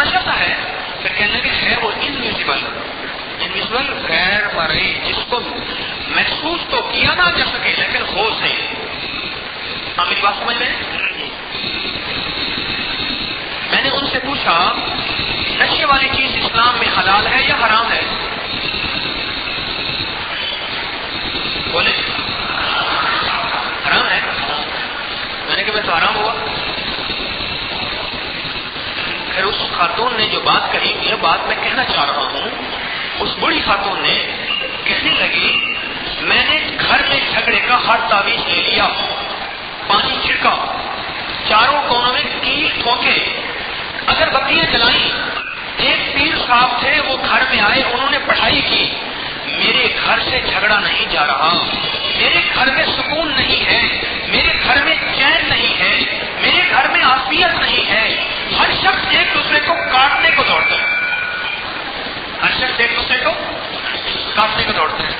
نشہ سا ہے. پھر کہنے لگے ہے وہ انویزیبل غیر مرئی، جس کو محسوس تو کیا نہ جا سکے لیکن ہو صحیح. آپ میری بات سمجھ رہے ہیں؟ میں نے ان سے پوچھا نشے والی چیز اسلام میں حلال ہے یا حرام ہے؟ بولے حرام ہے. میں نے کہا میں تو حرام ہوا. پھر اس خاتون نے جو بات کہی، یہ بات میں کہنا چاہ رہا ہوں، اس بڑی خاتون نے کہنے لگی میں نے گھر میں جھگڑے کا ہر تعویذ لے لیا، پانی چھڑکا، چاروں کونوں میں کیل ٹھوکے، اگر بتیاں جلائیں. ایک پیر صاحب تھے، وہ گھر میں آئے، انہوں نے پڑھائی کی. میرے گھر سے جھگڑا نہیں جا رہا، میرے گھر میں سکون نہیں ہے، میرے گھر میں چین نہیں ہے، میرے گھر میں عافیت نہیں ہے. ہر شخص ایک دوسرے کو کاٹنے کو دوڑتا ہے، ہر شخص ایک دوسرے کو کاٹنے کو دوڑتا ہے.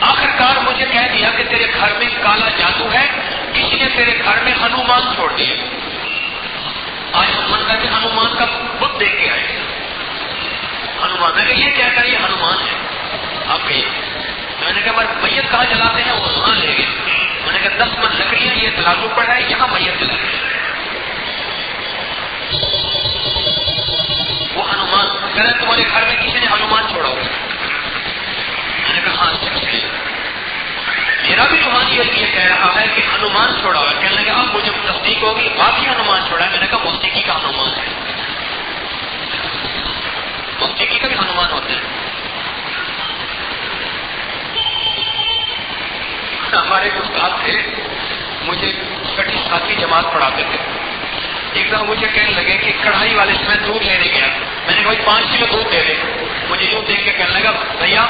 آخر کار مجھے کہہ دیا کہ تیرے گھر میں کالا جادو ہے، کسی نے تیرے گھر میں ہنومان چھوڑ دیے. آج ہم منگا کے ہنومان کا بت دیکھ کے آئے. ہنومان، میں نے یہ کہہ کر یہ ہنومان ہے آپ کے. میں نے کہا میت کہاں جلاتے ہیں؟ وہ وہاں لے گئے. میں نے کہا 10 من لکڑیاں یہ تلازو پڑا ہے، یہاں میت جلاتے ہیں. وہ ہنومان کہہ رہے تمہارے گھر میں کسی نے ہنومان چھوڑا ہوا. میں نے کہا ہاں شخص ہے. میرا بھی روحانی یہ کہہ رہا ہے کہ ہنومان چھوڑا ہوا ہے. کہنے لگا اب مجھے تصدیق ہوگی باقی ہنومان چھوڑا ہے. میں نے کہا موسیقی کا ہنومان ہے، موسیقی کا بھی ہنومان ہوتا ہے. ہمارے استاد تھے، مجھے چھٹی ساتویں جماعت پڑھاتے تھے. ایک دم مجھے کہنے لگے کہ کڑھائی والے سے میں دودھ لینے گیا. میں نے کہا 5 کلو دودھ دے دے. مجھے یوں دیکھ کے کہنے لگا بھیا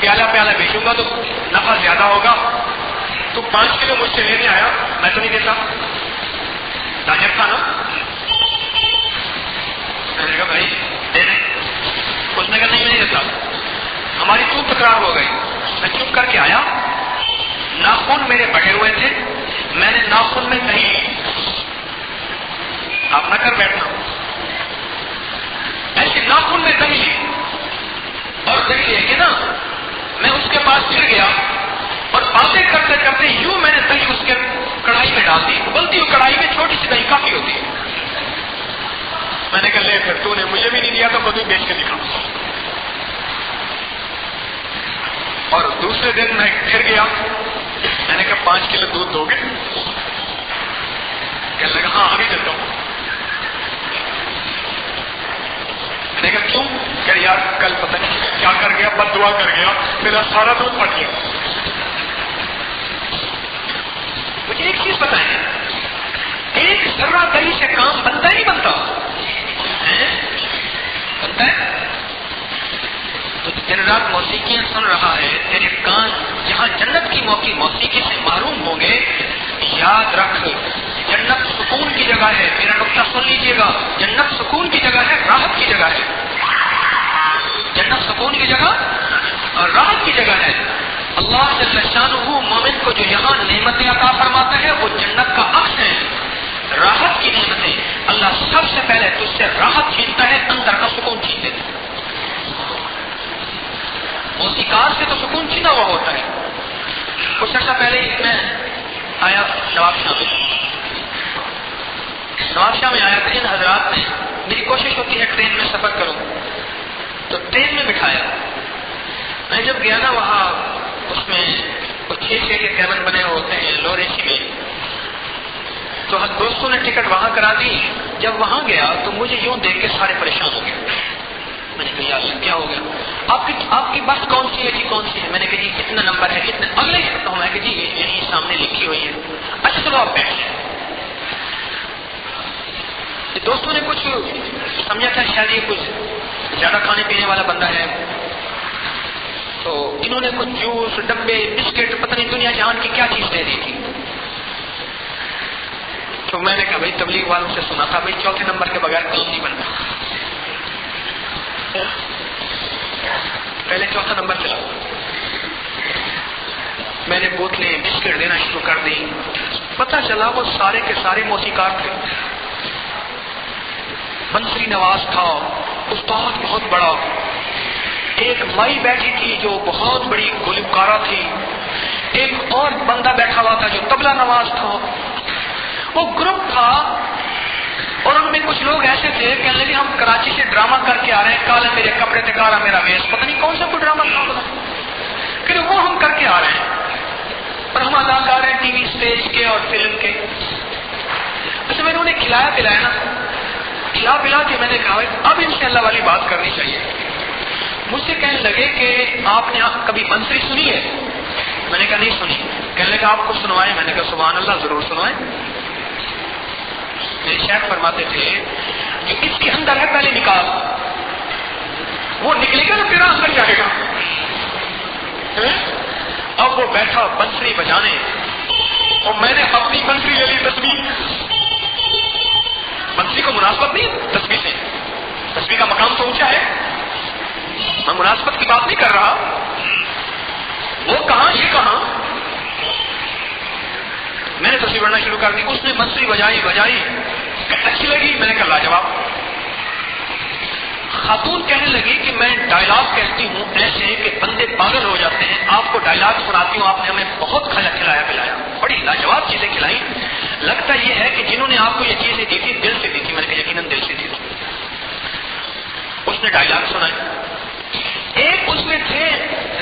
پیالہ بیچوں گا تو نفع زیادہ ہوگا، تو 5 کلو مجھ سے لینے آیا، میں تو نہیں دیتا. تاجر تھا نا. میں نے کہا بھائی دے دیں. اس نے کہا نہیں میں نہیں دیتا. ہماری خوب تکرار ہو گئی. میں چپ کر کے آیا. ناخن میرے بڑھے ہوئے تھے، میں نے ناخن میں دہی لی. آپ نہ کر بیٹھنا. ایسے ناخن میں دہی لی اور دہی لے کے نا میں اس کے پاس پھر گیا اور باتیں کرتے کرتے یوں میں نے دہی اس کے کڑھائی میں ڈال دی. بولتی ہوں کڑھائی میں چھوٹی سی دہی کافی ہوتی ہے. میں نے کہا لے پھر تو نے مجھے بھی نہیں دیا تو خود بھی بیچ کے دکھا. اور دوسرے دن میں پھر گیا. میں نے کہا 5 کلو دودھ دو گے؟ کہنے لگا ہاں ابھی دیتا ہوں. میں نے کہا کیوں؟ کہ یار کل پتہ نہیں کیا کر گیا، بد دعا کر گیا، میرا سارا دودھ پھٹ گیا. مجھے ایک چیز بتائیں، ایک ذرہ دہی سے کام بنتا ہی نہیں بنتا؟ بنتا ہے. تو دن رات موسیقیاں سن رہا ہے، تیرے کان جہاں جنت کی موسیقی سے معروم ہوں گے. یاد رکھ جنت سکون کی جگہ ہے. میرا نقطہ سن لیجیے گا، جنت سکون کی جگہ ہے، راحت کی جگہ ہے. جنت سکون کی جگہ اور راحت کی جگہ ہے. اللہ جل شانہ مومن کو جو یہاں نعمتیں عطا فرماتا ہے وہ جنت کا عکس ہے. راحت کی نعمتیں اللہ سب سے پہلے تجھ سے راحت چھینتا ہے، اندر کا سکون چھین دیتا ہے. موسیقار سے تو سکون چھینا ہوا ہوتا ہے. کچھ عرصہ پہلے میں آیا نواب شاہ میں آیا تھا. ان حضرات نے میری کوشش ہوتی ہے ٹرین میں سفر کروں تو ٹرین میں بٹھایا. میں جب گیا نا وہاں اس میں 6 کے کیبن بنے ہوتے ہیں لوور اے سی میں، تو دوستوں نے ٹکٹ وہاں کرا دی. جب وہاں گیا تو مجھے یوں دیکھ کے سارے پریشان ہو گئے. میں نے کہا یا اللہ کیا ہو گیا؟ آپ کی بس کون سی ہے جی؟ کون سی ہے؟ میں نے کہا جی کتنا نمبر ہے؟ کتنے اگلے ہوں. میں کہ جی یہیں سامنے لکھی ہوئی ہے. اچھا چلو آپ بیٹھ جائیں. دوستوں نے کچھ سمجھا تھا شاید یہ کچھ زیادہ کھانے پینے والا بندہ ہے، تو انہوں نے کچھ جوس ڈبے بسکٹ پتہ نہیں دنیا جہان کی کیا چیز دے دی تھی. تو میں نے کہا بھائی تبلیغ والوں سے سنا تھا بھائی 4تھے نمبر کے بغیر کام نہیں بنتا. پہلے 4تھا نمبر چلا. میں نے بوتلیں بسکٹ دینا شروع کر دی. پتہ چلا وہ سارے کے سارے موسیقار تھے. بنسری نواز تھا، استاد بہت بڑا، ایک مائی بیٹھی تھی جو بہت بڑی گلوکارہ تھی، ایک اور بندہ بیٹھا ہوا تھا جو طبلہ نواز تھا. وہ گروپ تھا اور ان میں کچھ لوگ ایسے تھے کہنے لگے ہم کراچی سے ڈرامہ کر کے آ رہے ہیں، کالے میرے کپڑے تھے، کالا میرا ویس، پتہ نہیں کون سا کوئی ڈرامہ تھا، کہ وہ ہم کر کے آ رہے ہیں اور ہم اداکار ہیں ٹی وی اسٹیج کے اور فلم کے. اچھا میں نے انہیں کھلایا پلایا نا، کھلا پلا کے میں نے کہا اب انشاءاللہ والی بات کرنی چاہیے. مجھ سے کہنے لگے کہ آپ نے کبھی بنسری سنی ہے؟ میں نے کہا نہیں سنی. کہنے لگا آپ کو سنوائے؟ میں نے کہا سبحان اللہ ضرور سنوائے. میرے شیخ فرماتے تھے جو اس کے اندر ہے پہلے نکال، وہ نکلے گا نا تیرا اندر جائے گا. اب وہ بیٹھا بنسری بجانے اور میں نے اپنی بنسری لے لی تسبیح. بنسری کو مناسبت نہیں تسبیح سے، تسبیح کا مقام تو اونچا ہے، میں مناسبت کی بات نہیں کر رہا. وہ کہاں یہ کہاں، میں نے تسبیح پڑھنا شروع کر دی. اس نے بنسری بجائی اچھی لگی، میں نے کہا لاجواب. خاتون کہنے لگی کہ میں ڈائلاگ کہتی ہوں ایسے کہ بندے پاگل ہو جاتے ہیں، آپ کو ڈائلاگ سناتی ہوں، آپ نے ہمیں بہت کھلایا پلایا، بڑی لاجواب چیزیں کھلائیں. لگتا یہ ہے کہ جنہوں نے آپ کو یہ چیزیں دی تھی دل سے دی تھی. میں نے کہا یقیناً دل سے دی تھی. اس نے ڈائلاگ سنائے. ایک اس میں تھے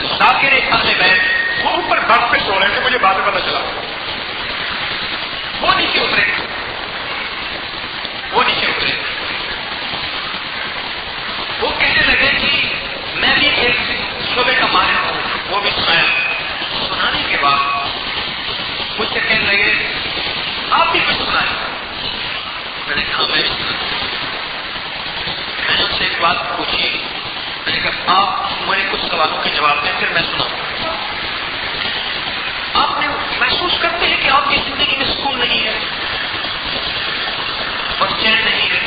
ذاکر اہل بیت، وہ اوپر برف پہ سو رہے تھے، مجھے بعد میں پتا چلا. وہ نیچے اترے، وہ کہنے لگے کہ میں بھی ایک شعبے کا ماہر ہوں، وہ بھی سنایا. سنانے کے بعد مجھ سے کہنے لگے آپ بھی کچھ سنائیں. میں نے کہا میں بھی سنا. میں نے ان سے ایک بات پوچھی، میں نے کہا آپ میرے کچھ سوالوں کے جواب دیں پھر میں سناؤں. آپ نے محسوس کرتے ہیں کہ آپ کی زندگی میں سکون نہیں ہے اور چین نہیں ہے.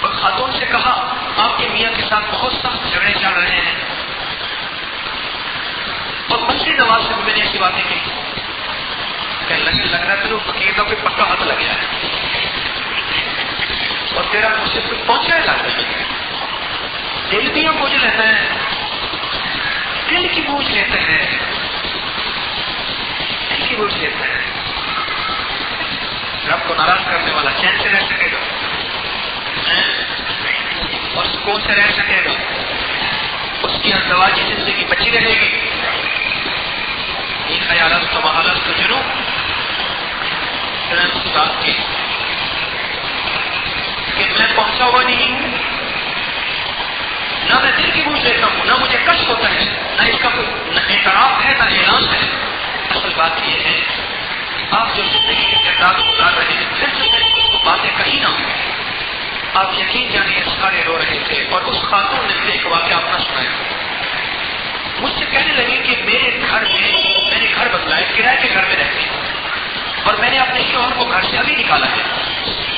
اور خاتون سے کہا آپ کے میاں کے ساتھ بہت سخت جھگڑے چل رہے ہیں. اور بنسری نواز سے بھی میں نے ایسی باتیں کہی کہ لگ رہا ہے تیرے فقیر کا کوئی پکا ہاتھ لگ گیا ہے اور تیرا مجھ سے کچھ پہنچا ہے. لگ رہا ہے دل بھی ہم بوجھ لیتا ہے، دل کی بوجھ لیتا ہے، دل کی بوجھ لیتا ہے. رب کو ناراض کرنے والا چین سے رہ سکے گا اور سکون سے رہ سکے گا، اس کی ازدواجی زندگی بچی رہے گی. یہ خیالات تو محالات تو جنوب اس بات کی کہ میں پہنچا ہوا نہیں ہوں، نہ میں دل کی بوجھ لیتا ہوں، نہ مجھے کشف ہوتا ہے، نہ اس کا کوئی نہ اعتراف ہے نہ اعلان ہے. اصل بات یہ ہے آپ جو زندگی کے کردار گزار رہے ہیں، پھر جو میں کو باتیں کہی نہ ہوں، آپ یقین جانیے سارے رو رہے تھے. اور اس خاتون نے مجھے ایک واقعہ اپنا سنایا. مجھ سے کہنے لگے کہ میرے گھر میں نے گھر بدلا ہے، کرائے کے گھر میں رہتے ہیں اور میں نے اپنے شوہر کو گھر سے ابھی نکالا ہے،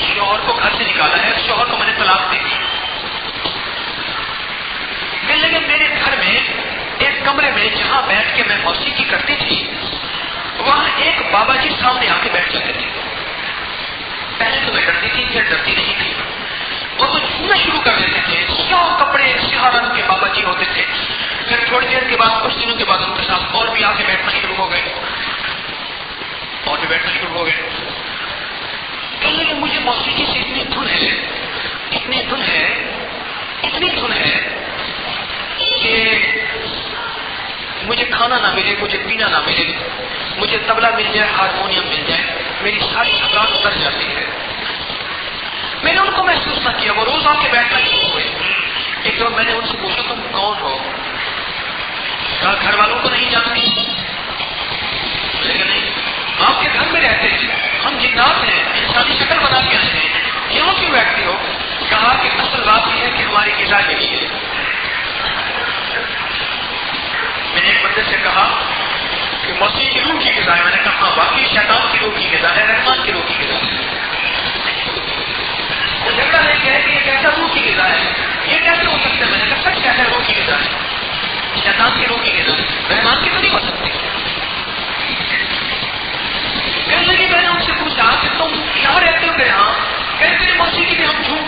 شوہر کو گھر سے نکالا ہے، شوہر کو میں نے طلاق دے دی. کہنے لگے میرے گھر میں ایک کمرے میں جہاں بیٹھ کے میں موسیقی کرتی تھی وہاں ایک بابا جی سامنے آ کے بیٹھ جاتے تھے. پہلے تو میں ڈرتی تھی پھر ڈرتی نہیں تھی. وہ تو جھومنا شروع کر دیتے تھے، سیاہ کپڑے سیاہ رنگ کے بابا جی ہوتے تھے. پھر تھوڑی دیر کے بعد کچھ دنوں کے بعد ان کے ساتھ اور بھی آ کے بیٹھنا شروع ہو گئے، اور بھی بیٹھنا شروع ہو گئے. کہنے لگے مجھے موسیقی سے اتنی دھن ہے، اتنی دھن ہے، اتنی دھن ہے کہ مجھے کھانا نہ ملے، مجھے پینا نہ ملے، مجھے طبلہ مل جائے، ہارمونیم مل جائے، میری ساری تھکان اتر جاتی ہے. میں نے ان کو محسوس نہ کیا، وہ روز آ کے بیٹھنا شروع ہوئے. ایک دور میں نے ان سے پوچھا تم کون ہو؟ کہا گھر والوں کو نہیں جانتی. لیکن نہیں، آپ کے گھر میں رہتے ہیں، ہم جنات ہیں، انسانی شکل بنا کے آئے ہیں، یہاں کیوں بیٹھتی ہو؟ کہا کہ اصل بات یہ ہے کہ ہماری غذا یہی ہے. میں نے ایک بندے سے کہا کہ موسیقی روح کی غذا ہے. میں نے کہا ہاں واقعی شیطان کی روح کی غذا ہے، رحمان کی روح کی غذا ہے. وہ جھگڑا نہیں کہ یہ کیسا روح کی غذا ہے، یہ کیسے ہو سکتا ہے؟ میں نے کہا سچ کہتا ہے روح کی غذا ہے، شیطان کی روح کی غذا ہے، رحمان کی تو نہیں ہو سکتی. کہنے لگی میں نے ان سے پوچھا کہ تم یہاں رہتے ہو کہ یہاں؟ کہتے ہیں موسیقی میں ہم جھوم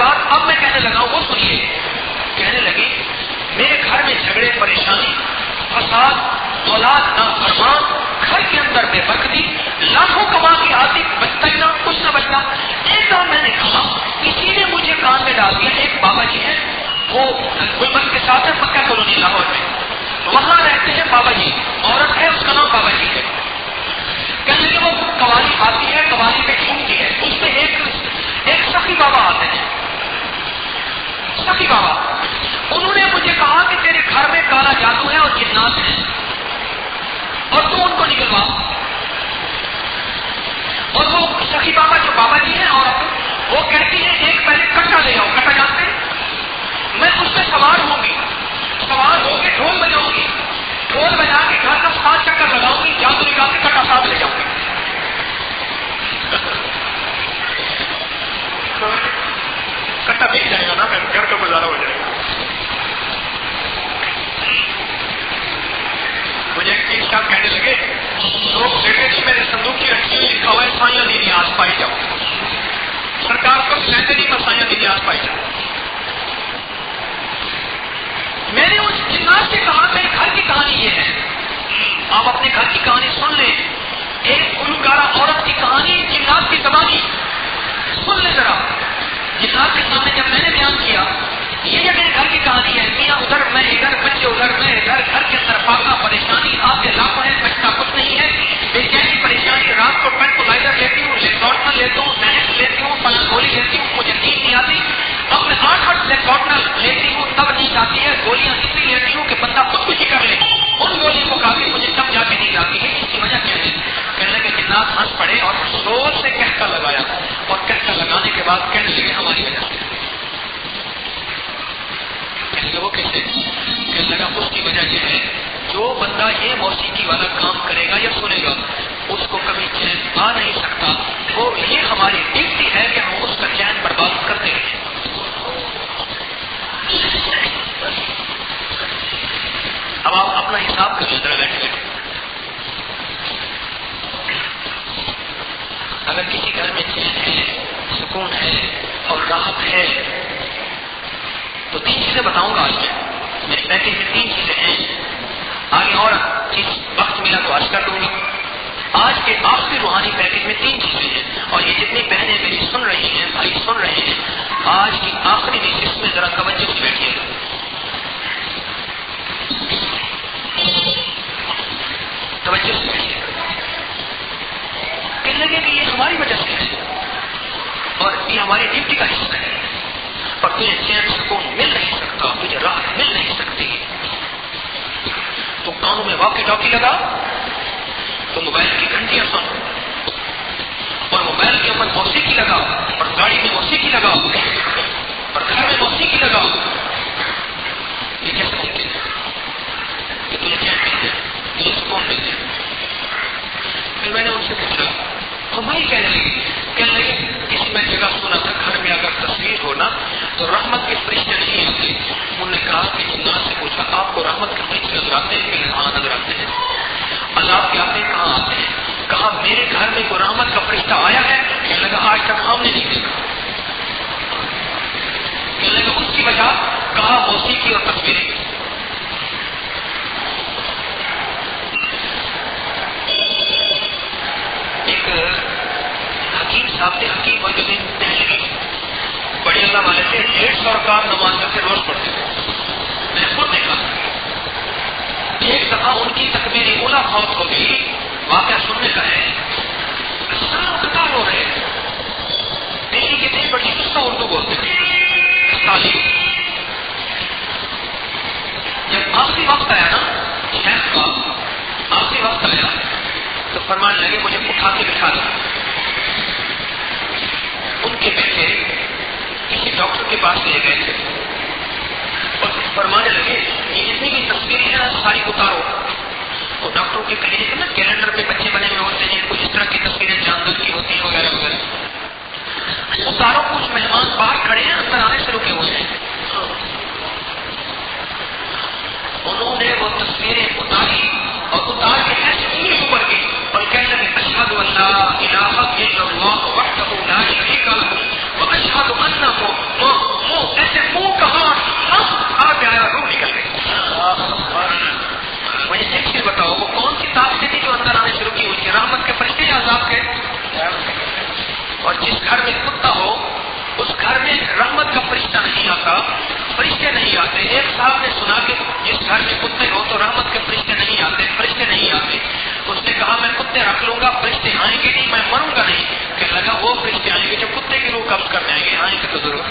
بات اب میں کہنے لگا ہوں وہ سنیے. کہنے لگی میرے گھر میں جھگڑے, پریشانی, فساد, اولاد نافرمان, گھر کے اندر بے برکتی, لاکھوں کما کے آتی, بچتا ہی نہ, کچھ نہ بچتا. ایک دم میں نے کہا, کسی نے مجھے کان میں ڈال دیا. ایک بابا جی ہیں, وہ گلبرگ کے ساتھ ہے, مکہ کالونی لاہور میں, وہاں رہتے ہیں بابا جی. عورت ہے, اس کا نام بابا جی ہے. کہنے لگے وہ قوالی آتی ہے, قوالی پہ جھومتی ہے. اس میں ایک سخی بابا آتے ہیں, سخی بابا. انہوں نے مجھے کہا کہ تیرے گھر میں کالا جادو ہے اور جنات ہیں اور تو ان کو نکلوا. اور وہ سخی بابا جو بابا جی ہیں عورت, وہ کہتی ہے ایک پہلے کٹا لے آؤ. کٹا جانتے ہیں, میں اس پہ سوار ہوں گی, سوار ہو کے ڈھول بجاؤں گی, ڈھول بجا کے گھر کا 5 چکر لگاؤں گی, جادو نکال کے کٹا صاحب لے جاؤں گی. کٹا بک جائے گا نا, گھر کا گزارا ہو جائے گا. مجھے ایک صاحب کہنے لگے, لوگ بیٹے جی میرے صندوق کی رکھی ہوئی لکھا ہوا ہے سائیاں دی نیاز پائی جاؤ. سرکار کو سینٹری میں سائیاں دی نیاز پائی جاؤ. میں نے اس جنات سے کہا میرے گھر کی کہانی یہ ہے, آپ اپنے گھر کی کہانی سن لیں. ایک گلوکارہ عورت کی کہانی, جنات کی زبانی سن لیں ذرا. جنات کے سامنے جب میں نے بیان کیا, یہ میرے گھر کی کہانی ہے, میاں ادھر میں ادھر, بچے ادھر میں ادھر, گھر کے اندر فاقہ, پریشانی, آپ کے لاکھوں ہے, بچتا کچھ نہیں ہے, بے چینی, پریشانی, رات کو ٹرانکولائزر لیتی ہوں, لیکوٹنل لیتا ہوں, مینکس لیتی ہوں, فلاں گولی لیتی ہوں, مجھے نیند نہیں آتی. اب میں 8 لیکوٹنل لیتی ہوں تب نیند آتی ہے. گولیاں اس لیے لیتی ہوں کہ بندہ خودکشی کر لے, ان گولیوں کو کھا کے مجھے تب جا کے نیند آتی ہے. اس کی وجہ کیا ہے؟ کہنے لگے جنات ہنس پڑے اور زور سے کہتا لگایا, اور کہتا لگانے کے بعد کہنے لگے ہماری وجہ سے. کہنے لگا وہ کیسے؟ کہنے لگا اس کی وجہ یہ ہے, جو بندہ یہ موسیقی والا کام کرے گا یا سنے گا اس کو کبھی چین آ نہیں سکتا. وہ یہ ہماری ڈیوٹی ہے کہ ہم اس کا چین برباد کرتے رہیں. اب آپ اپنا حساب کر لیتے بیٹھے بیٹھے. اگر کسی گھر میں چین ہے, سکون ہے اور راحت ہے تو 3 چیزیں بتاؤں گا آج میں. میرے پیکج میں 3 چیزیں ہیں, آگے اور چیز وقت ملا تو آج کر دوں گا. آج کے آخری روحانی پیکج میں 3 چیزیں ہیں, اور یہ جتنی بہنیں میری سن رہی ہیں, بھائی سن رہے ہیں, آج کی آخری نشست میں ذرا توجہ سے بیٹھیے گا. توجہ سے بیٹھیے گا. کہنے لگے کہ یہ ہماری وجہ سے ہے اور یہ ہماری ڈیوٹی کا حصہ ہے, اور تجھے چین سکون مل نہیں سکتا, تجھے راحت مل نہیں سکتی. تو کانوں میں واقعی ٹاکی لگا, تو موبائل کی گھنٹیاں سن, اور موبائل کے اوپر موسیقی لگا, اور گاڑی میں موسیقی لگا, اور گھر میں موسیقی لگا. یہ کیسے ممکن ہے کہ تجھے چین مل جائے, تجھے سکون مل جائے؟ پھر میں نے ان سے پوچھا, ہماری کہنے لگے کسی میں جگہ سنا تھا گھر میں اگر تصویر ہونا تو رحمت کے فرشتے نہیں آتے. انہوں نے کہا کہ جنات سے پوچھا آپ کو رحمت کے فرشتے نظر آتے ہیں کہ ہاں نظر آتے ہیں. عذاب کے آتے ہیں کہاں آتے ہیں؟ کہا میرے گھر میں کوئی رحمت کا فرشتہ آیا ہے؟ کہنے لگا آج تک ہم نے نہیں دیکھا. کہنے لگا اس کی وجہ, کہا موسیقی اور تصویریں. ایک حکیم صاحب تھے, حکیم اور جدید دہلوی, بڑے اللہ والے تھے, 150 رکعت نماز کر کے روز پڑھتے تھے. میں نے خود دیکھا. ایک دفعہ ان کی تکبیر اولا فوت ہو گئی, واقعہ سننے کا ہے, سارا قطار ہو رہے ہیں. دلی کے تھے, بڑی سستا اردو بولتے تھے, تعلیم. جب آخری وقت آیا نا شیخ کا, آخری وقت آیا تو فرمانے لگے مجھے اٹھا کے بٹھا دو. ان کے بیٹے کسی ڈاکٹر کے پاس لے گئے تھے اور فرمانے لگے یہ جتنی بھی تصویریں ہیں ساری اتارو. اور ڈاکٹروں کے کلینک میں نا کیلنڈر پہ بچے بنے ہوئے ہوتے ہیں, کچھ اس طرح کی تصویریں جانور کی ہوتی ہیں وغیرہ وغیرہ. اتارو. کچھ مہمان باہر کھڑے ہیں, اندر آنے سے رکے ہوئے ہیں. انہوں نے وہ تصویریں اتاری اور اتار کے ایسے کیے اوپر کے اور کہنے لگے اشہد ان لا الہ الا اللہ وحدہ لا شریک لہ واشہد ان جلدی بتاؤ وہ کون سی طاقتیں تھی جو اندر آنے شروع کی ہوئی تھی؟ رحمت کے فرشتے یا عذاب کے؟ اور جس گھر میں کتا ہو اس گھر میں رحمت کا فرشتہ نہیں آتا، فرشتے نہیں آتے۔ ایک صاحب نے سنا کہ جس گھر میں کتے ہو تو رحمت کے فرشتے نہیں آتے، فرشتے نہیں آتے۔ اس نے کہا میں کتے رکھ لوں گا، فرشتے آئیں گے نہیں، میں مروں گا نہیں۔ کہنے لگا وہ فرشتے آئیں گے جو کتے کی روح قبض کرنے آئیں گے، آئیں گے تو ضرور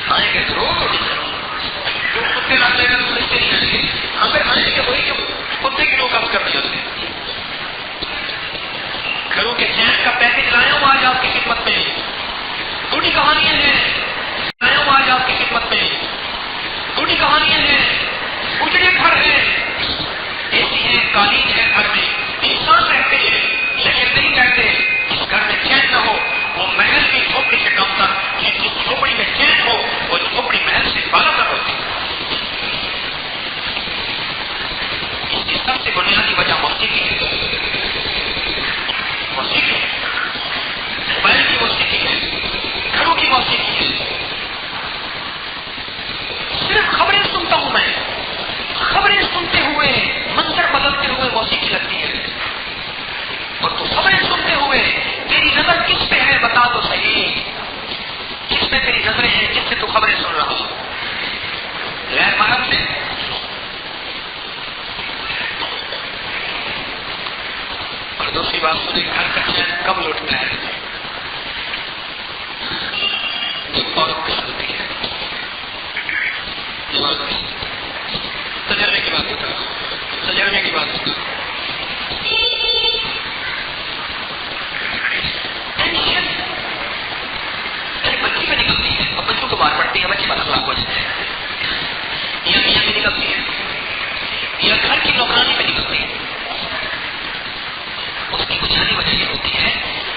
آئیں گے ضرور۔ جو کتے رکھ لے گا تو فرشتے نہیں آئیں گے، اگر آئیں گے وہی جو کتے کی روح قبض کرنے آتے ہیں۔ گھروں کے چین کا پیکج لایا ہوں آج آپ کی خدمت میں، چھوٹی کہانیاں ہیں، لایا ہوں آج آپ کی خدمت میں، چھوٹی کہانیاں ہیں۔ اجڑے گھر ہیں، اے سی ہے، قالین ہے گھر میں، انسان رہتے ہیں لیکن نہیں کہتے جس گھر میں چین نہ ہو وہ محل بھی جھوپڑی سے کم تر، جس جھوپڑی میں چین ہو وہ جھوپڑی محل سے بالا تر ہوتی ہے۔ اس کی سب سے بنیادی وجہ موسیقی ہے، موسیقی ہے، موبائل کی موسیقی ہے، گھروں کی موسیقی ہے۔ صرف خبریں سنتا ہوں میں، خبریں سنتے ہوئے منظر بدلتے ہوئے موسیقی لگتی ہے، اور تو خبریں سنتے ہوئے تیری نظر کس پہ ہے بتا تو صحیح، کس پہ تیری نظریں ہیں جس سے تو خبریں سن رہا ہو؟ غیر محرم سے؟ اور دوسری بات سنیں، گھر کا چین کب لوٹتا ہے؟ جب عورت کچھ ہوتی ہے، جب عورت کچھ تجربے کی بات ہوتا، تجربے کی بات ہوتا، ٹینشن بچی پہ نکلتی ہے اور بچوں کو مار پڑتی ہے، بچے بد اخلاق ہو جاتے ہیں، یا میاں پہ نکلتی ہے یا گھر کی نوکرانی پہ نکلتی ہے۔ اس کی بنیادی وجہ یہ ہوتی ہے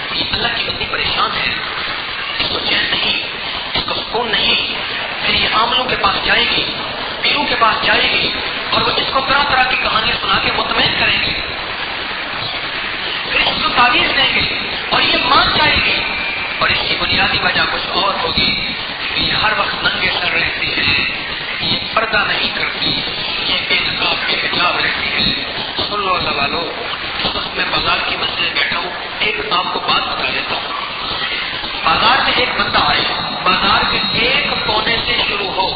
کہ اللہ کی بندی پریشان ہے، اس کو چین نہیں، اس کو سکون نہیں، پھر یہ عاملوں کے پاس جائے گی، پیروں کے پاس جائے گی اور وہ اس کو طرح طرح کی کہانیاں سنا کے مطمئن کریں گے، پھر اس کو تعویذ دیں گے اور یہ مان جائے گی، اور اس کی بنیادی وجہ کچھ اور ہوگی کہ یہ ہر وقت ننگے سر رہتی ہے، یہ پردہ نہیں کرتی، یہ بے نقاب بے حجاب رہتی ہے۔ سن لو اللہ والو، اس وقت میں بازار کی مسجد میں بیٹھا ہوں، ایک آپ کو بات بتا دیتا ہوں۔ بازار میں ایک بندہ آئے، بازار کے ایک کونے سے شروع ہو،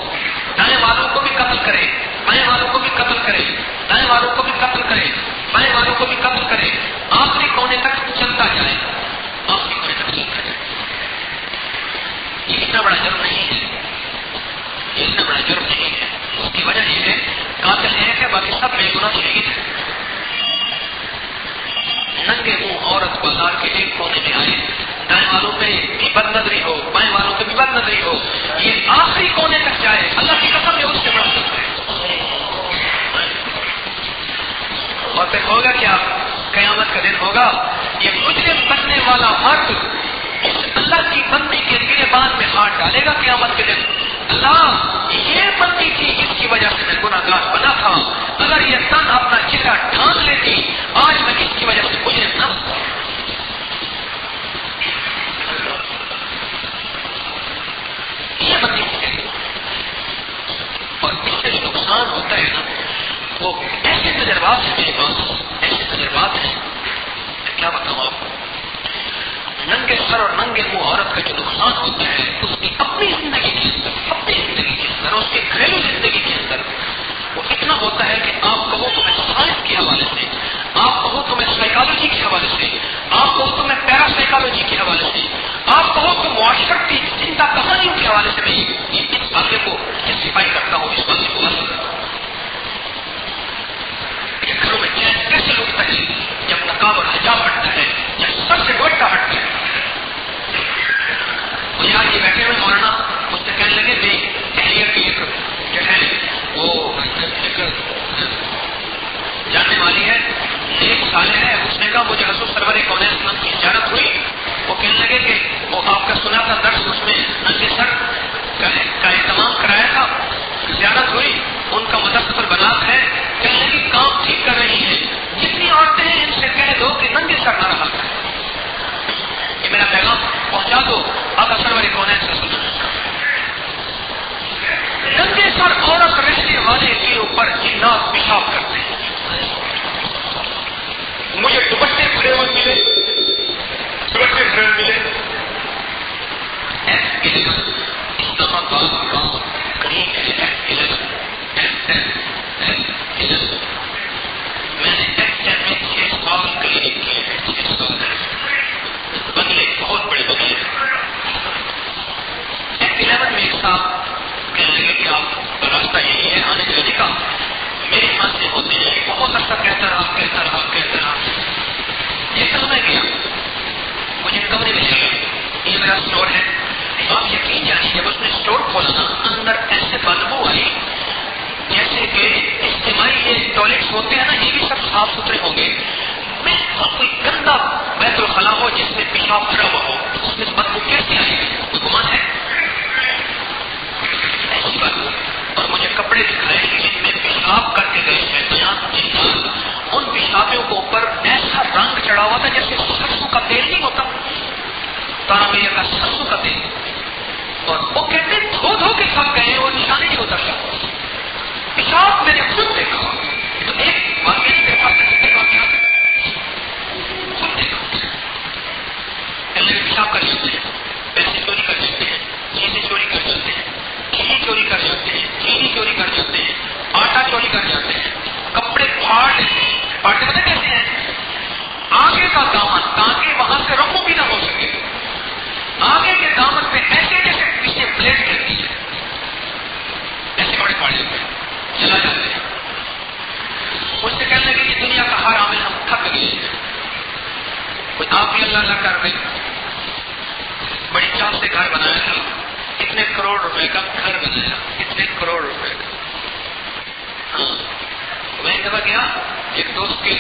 دائیں والوں کو بھی قتل کرے، بائیں والوں کو بھی قتل کرے، دائیں والوں کو بھی قتل کرے، بائیں والوں کو بھی قتل کرے، آخری کونے تک چلتا جائے، آخری کونے تک چلتا جائے۔ یہ اتنا بڑا جرم نہیں ہے، یہ اتنا بڑا جرم نہیں ہے۔ اس کی وجہ یہ ہے قاتل ایک ہے، باقی سب بے گناہ شہید ہے۔ ننگے منہ عورت بازار کے ایک کونے میں آئے، دائیں والوں پہ بھی بد نظری ہو، بائیں والوں پہ بھی بد نظری ہو، یہ آخری کونے تک جائے، اللہ کی قسم ہے اس سے بڑا سکتا ہے۔ اور پھر ہوگا کیا؟ قیامت کا دن ہوگا، یہ مجرم بننے والا مرد اس اللہ کی بندی کے گریبان میں ہاتھ ڈالے گا قیامت کے دن۔ اللہ یہ بندی تھی جس کی وجہ سے میں گناہ گار بنا تھا، اگر یہ تن اپنا چہرہ ڈھانپ لیتی آج میں اس کی وجہ سے مجرم نہ ہوتا۔ یہ بندی ہے، اور اس سے جو نقصان ہوتا ہے نا وہ ایسے تجربات ہیں میرے پاس، ایسے تجربات ہیں میں کیا بتاؤں آپ کو۔ ننگے سر اور ننگے منہ عورت کا جو نقصان ہوتا ہے اس کی اپنی زندگی کے اندر، اپنی زندگی کے اندر، اس کے گھریلو زندگی کے اندر وہ اتنا ہوتا ہے کہ آپ کہو تو میں سائنس کے حوالے سے، آپ کہو تو میں سائیکالوجی کے حوالے سے، آپ کہو تو میں پیرا سائیکالوجی کے حوالے سے، آپ کہو تو معاشرت کی زندہ کہانیوں کے حوالے سے میں اس واقعے کو جسٹیفائی کرتا ہوں، اس واقعے کو حاصل کرتا ہوں کہ گھروں میں چین کیسے لوٹتا ہے جب نقاب اور حجاب ہٹتا ہے، جب سر سے دوپٹہ ہٹتا ہے۔ مجھے آج یہ بیٹھے ہوئے مولانا مجھ سے کہنے لگے بے اہلیت کی ایک جو ہے وہ ایک جاننے والی ہے، ایک سال ہے، اس نے کہا مجھے حضور سرور کونین اسلام کی زیارت ہوئی، وہ کہنے لگے کہ وہ آپ کا سنا تھا درس، اس میں ننگے سر کا اہتمام کرایا تھا، زیارت ہوئی، ان کا مدرسۃ البنات ہے، کہنے لگی کام ٹھیک کر رہی ہیں، جتنی عورتیں ہیں ان سے کہہ دو کہ ننگے سر نہ رہا کریں، یہ میرا پیغام پہنچا دو آقا سرور کونین صلی اللہ علیہ وسلم۔ ننگے سر عورت رہنے والے کے اوپر سرٹیفکیٹ ملے. F11 اسلام آباد گاؤں قریب ہے. F11 میں نے F10 میں 6 سال کلینک کیے ہیں. 6 سال بنگلے, بہت بڑے بنگلے. F11 میں ایک صاحب کہنے لگے کہ آپ کا راستہ یہی ہے آنے جانے کا. میرے یہاں سے ہوتے ہیں. بہت عرصہ کہتا رہا. ایک دم میں گیا, مجھے کمرے میں لے گیا. یہ میرا اسٹور ہے. آپ یقین جانیے جب اس نے اسٹور کھولا نا, اندر ایسے بدبو آئی جیسے کہ اجتماعی یہ ٹوائلٹس ہوتے ہیں نا, یہ بھی سب صاف ستھرے ہوں گے. میں کوئی گندا بیت الخلا ہو جس میں پیشاب بھرا ہوا ہو, اس میں بدبو کیسے آئے گی؟ کوئی گمان ہے ایسی بدبو؟ اور مجھے کپڑے دکھائے جن میں پیشاب کر کے گئے شیطان جنات. ان پیشابوں کے اوپر ایسا رنگ چڑھا ہوا تھا جیسے سرسوں کا تیل نہیں ہوتا, تارا میاں کا سرسوں کا تیل. اور وہ کہتے دھو کے تھک گئے, وہ نشان نہیں اترتا. پیشاب میں نے خود دیکھا. تو ایک واقعہ دیکھا کیا خود دیکھا. پیشاب کر جاتے ہیں, پیسے چوری کر جاتے ہیں, چیزیں چوری کر جاتے ہیں, گھی چوری کر جاتے ہیں, چینی چوری کر جاتے ہیں, آٹا چوری کر جاتے ہیں, کپڑے پھاڑ لیتے ہیں. پھاڑتے پتہ کیسے ہیں؟ آگے کا دامن تاکہ وہاں سے رفو بھی نہ ہو سکے. آگے کے دامن پہ ایسے جیسے پیچھے پلیٹ رہتی ہے, ایسے بڑے پھاڑ جاتے ہیں, چلا جاتے ہیں. مجھ سے کہنے لگے کہ دنیا کا ہر عامل ہم تھک گئے ہیں. کوئی آپ بھی اللہ کر رہے. بڑی چاپ سے گھر بنایا تھا, اتنے کروڑ روپے کا گھر بنایا, اتنے کروڑ روپے کا. ہاں میں ایک دفعہ گیا, ایک دوست کے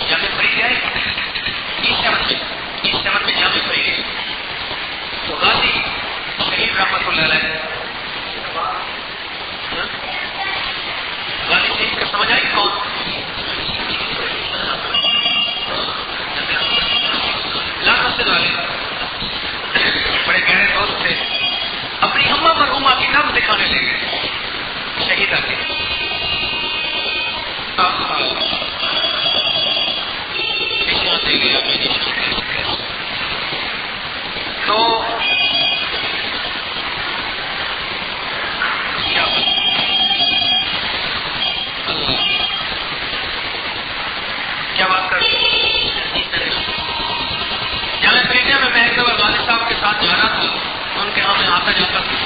جامع فری گیا, ایسٹ 7 میں جامع فری گئے. تو غازی شہید رحمت اللہ علیہ, غازی شہید کا سمجھ آئی کون؟ لال مسجد والے بڑے گہرے دوست تھے. اپنی اماں مرحومہ کی نبض دکھانے لے گئے شہید آتے. نشان دے گیا میں نشان تو کیا بات کر جامع فریدیا میں ایک دفعہ غازی صاحب کے ساتھ جا رہا تھا, ان کے یہاں میں آتا جاتا تھا.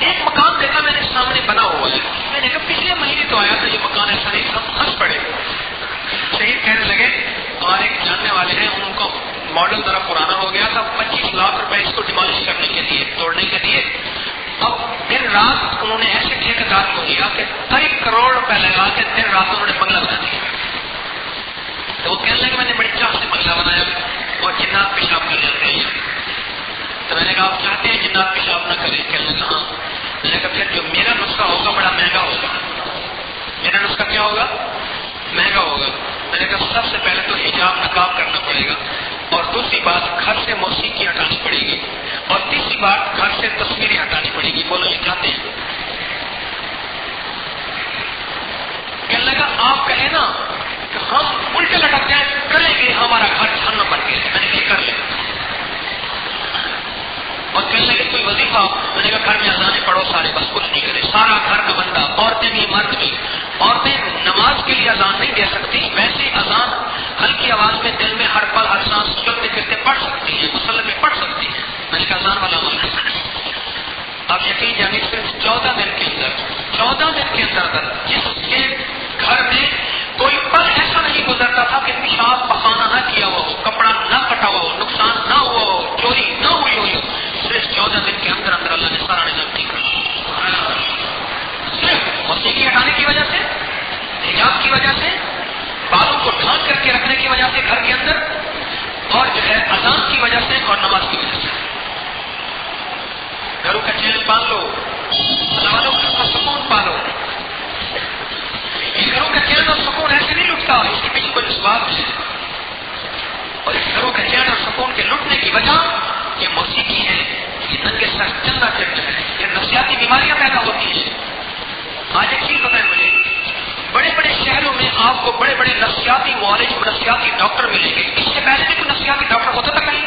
ایک مکان دیکھا میں نے سامنے بنا ہوا ہے. میں نے کہا پچھلے مہینے تو آیا تھا یہ مکان ایسا نہیں تھا. ہنس پڑے. شہید کہنے لگے ہمارے ایک جاننے والے ہیں, ان کو ماڈل ذرا پرانا ہو گیا تھا, 25 لاکھ روپے اس کو ڈیمالش کرنے کے لیے, توڑنے کے لیے. اب دن رات انہوں نے ایسے ٹھیکیدار کو دیا کہ 3 کروڑ روپے لگا کے دن رات انہوں نے بنگلہ بنا دیا. تو وہ کہنے لگے میں نے بڑی چاہ سے بنگلہ بنایا اور جنات پیشاب کر جاتے ہیں. تو میں نے کہا آپ چاہتے ہیں جنات پیشاب نہ کریں؟ کہنے لگا ہاں. میں نے کہا پھر جو میرا نسخہ ہوگا بڑا مہنگا ہوگا. میرا نسخہ کیا ہوگا؟ مہنگا ہوگا. میں نے کہا سب سے پہلے تو حجاب نقاب کرنا پڑے گا, اور دوسری بات گھر سے موسیقی ہٹانی پڑے گی, اور تیسری بات گھر سے تصویریں ہٹانی پڑے گی. بولو یہ چاہتے ہیں؟ کہنے لگا آپ کہیں نا کہ ہم الٹے لٹک جائیں کریں گے, ہمارا گھر جہنم بن گیا. میں نے کہا کر لیں. اور کہنے لگے کوئی وظیفہ؟ میں نے کہا گھر میں اذانیں پڑھو سارے, بس کچھ نہیں کرے. سارا گھر کا بندہ, عورتیں بھی مرد بھی. عورتیں نماز کے لیے اذان نہیں دے سکتی, ویسے اذان ہلکی آواز میں دل میں ہر پل ہر سانس چلتے پھرتے پڑھ سکتی ہیں, مسلح میں پڑھ سکتی ہیں. میں نے کہا اذان والا عمل نہیں. آپ یقین جانیے صرف 14 دن کے اندر جس کے گھر میں کوئی پل ایسا نہیں گزرتا تھا کہ پیشاب پخانا نہ کیا ہوا ہو, کپڑا نہ کٹا ہوا ہو, نقصان نہ ہوا ہو, چوری نہ ہوئی ہو, صرف 14 دن کے اندر اللہ نے سارا نظام ٹھیک کر دیا. صرف موسیقی ہٹانے کی وجہ سے, حجاب کی وجہ سے, بالوں کو ڈھانک کر کے رکھنے کی وجہ سے گھر کے اندر, اور جو ہے اذان کی وجہ سے اور نماز کی وجہ سے. گھروں کا چین پال لو, والوں کا سکون پالو. یہ گھروں کا چین اور سکون ایسے نہیں لٹتا, اس کے پیچھے کوئی اسباب ہے. اور اس گھروں کا چین اور سکون کے لٹنے کی وجہ یہ موسیقی ہے, یہ ننگے سر چندہ چڑھنا ہے, یہ نفسیاتی بیماریاں پیدا ہوتی ہیں. آج ایک چیز بتائیں مجھے, بڑے بڑے شہروں میں آپ کو بڑے بڑے نفسیاتی معالج, نفسیاتی ڈاکٹر ملیں گے. اس سے پہلے بھی کوئی نفسیاتی ڈاکٹر ہوتا تھا کہیں؟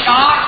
4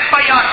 FIR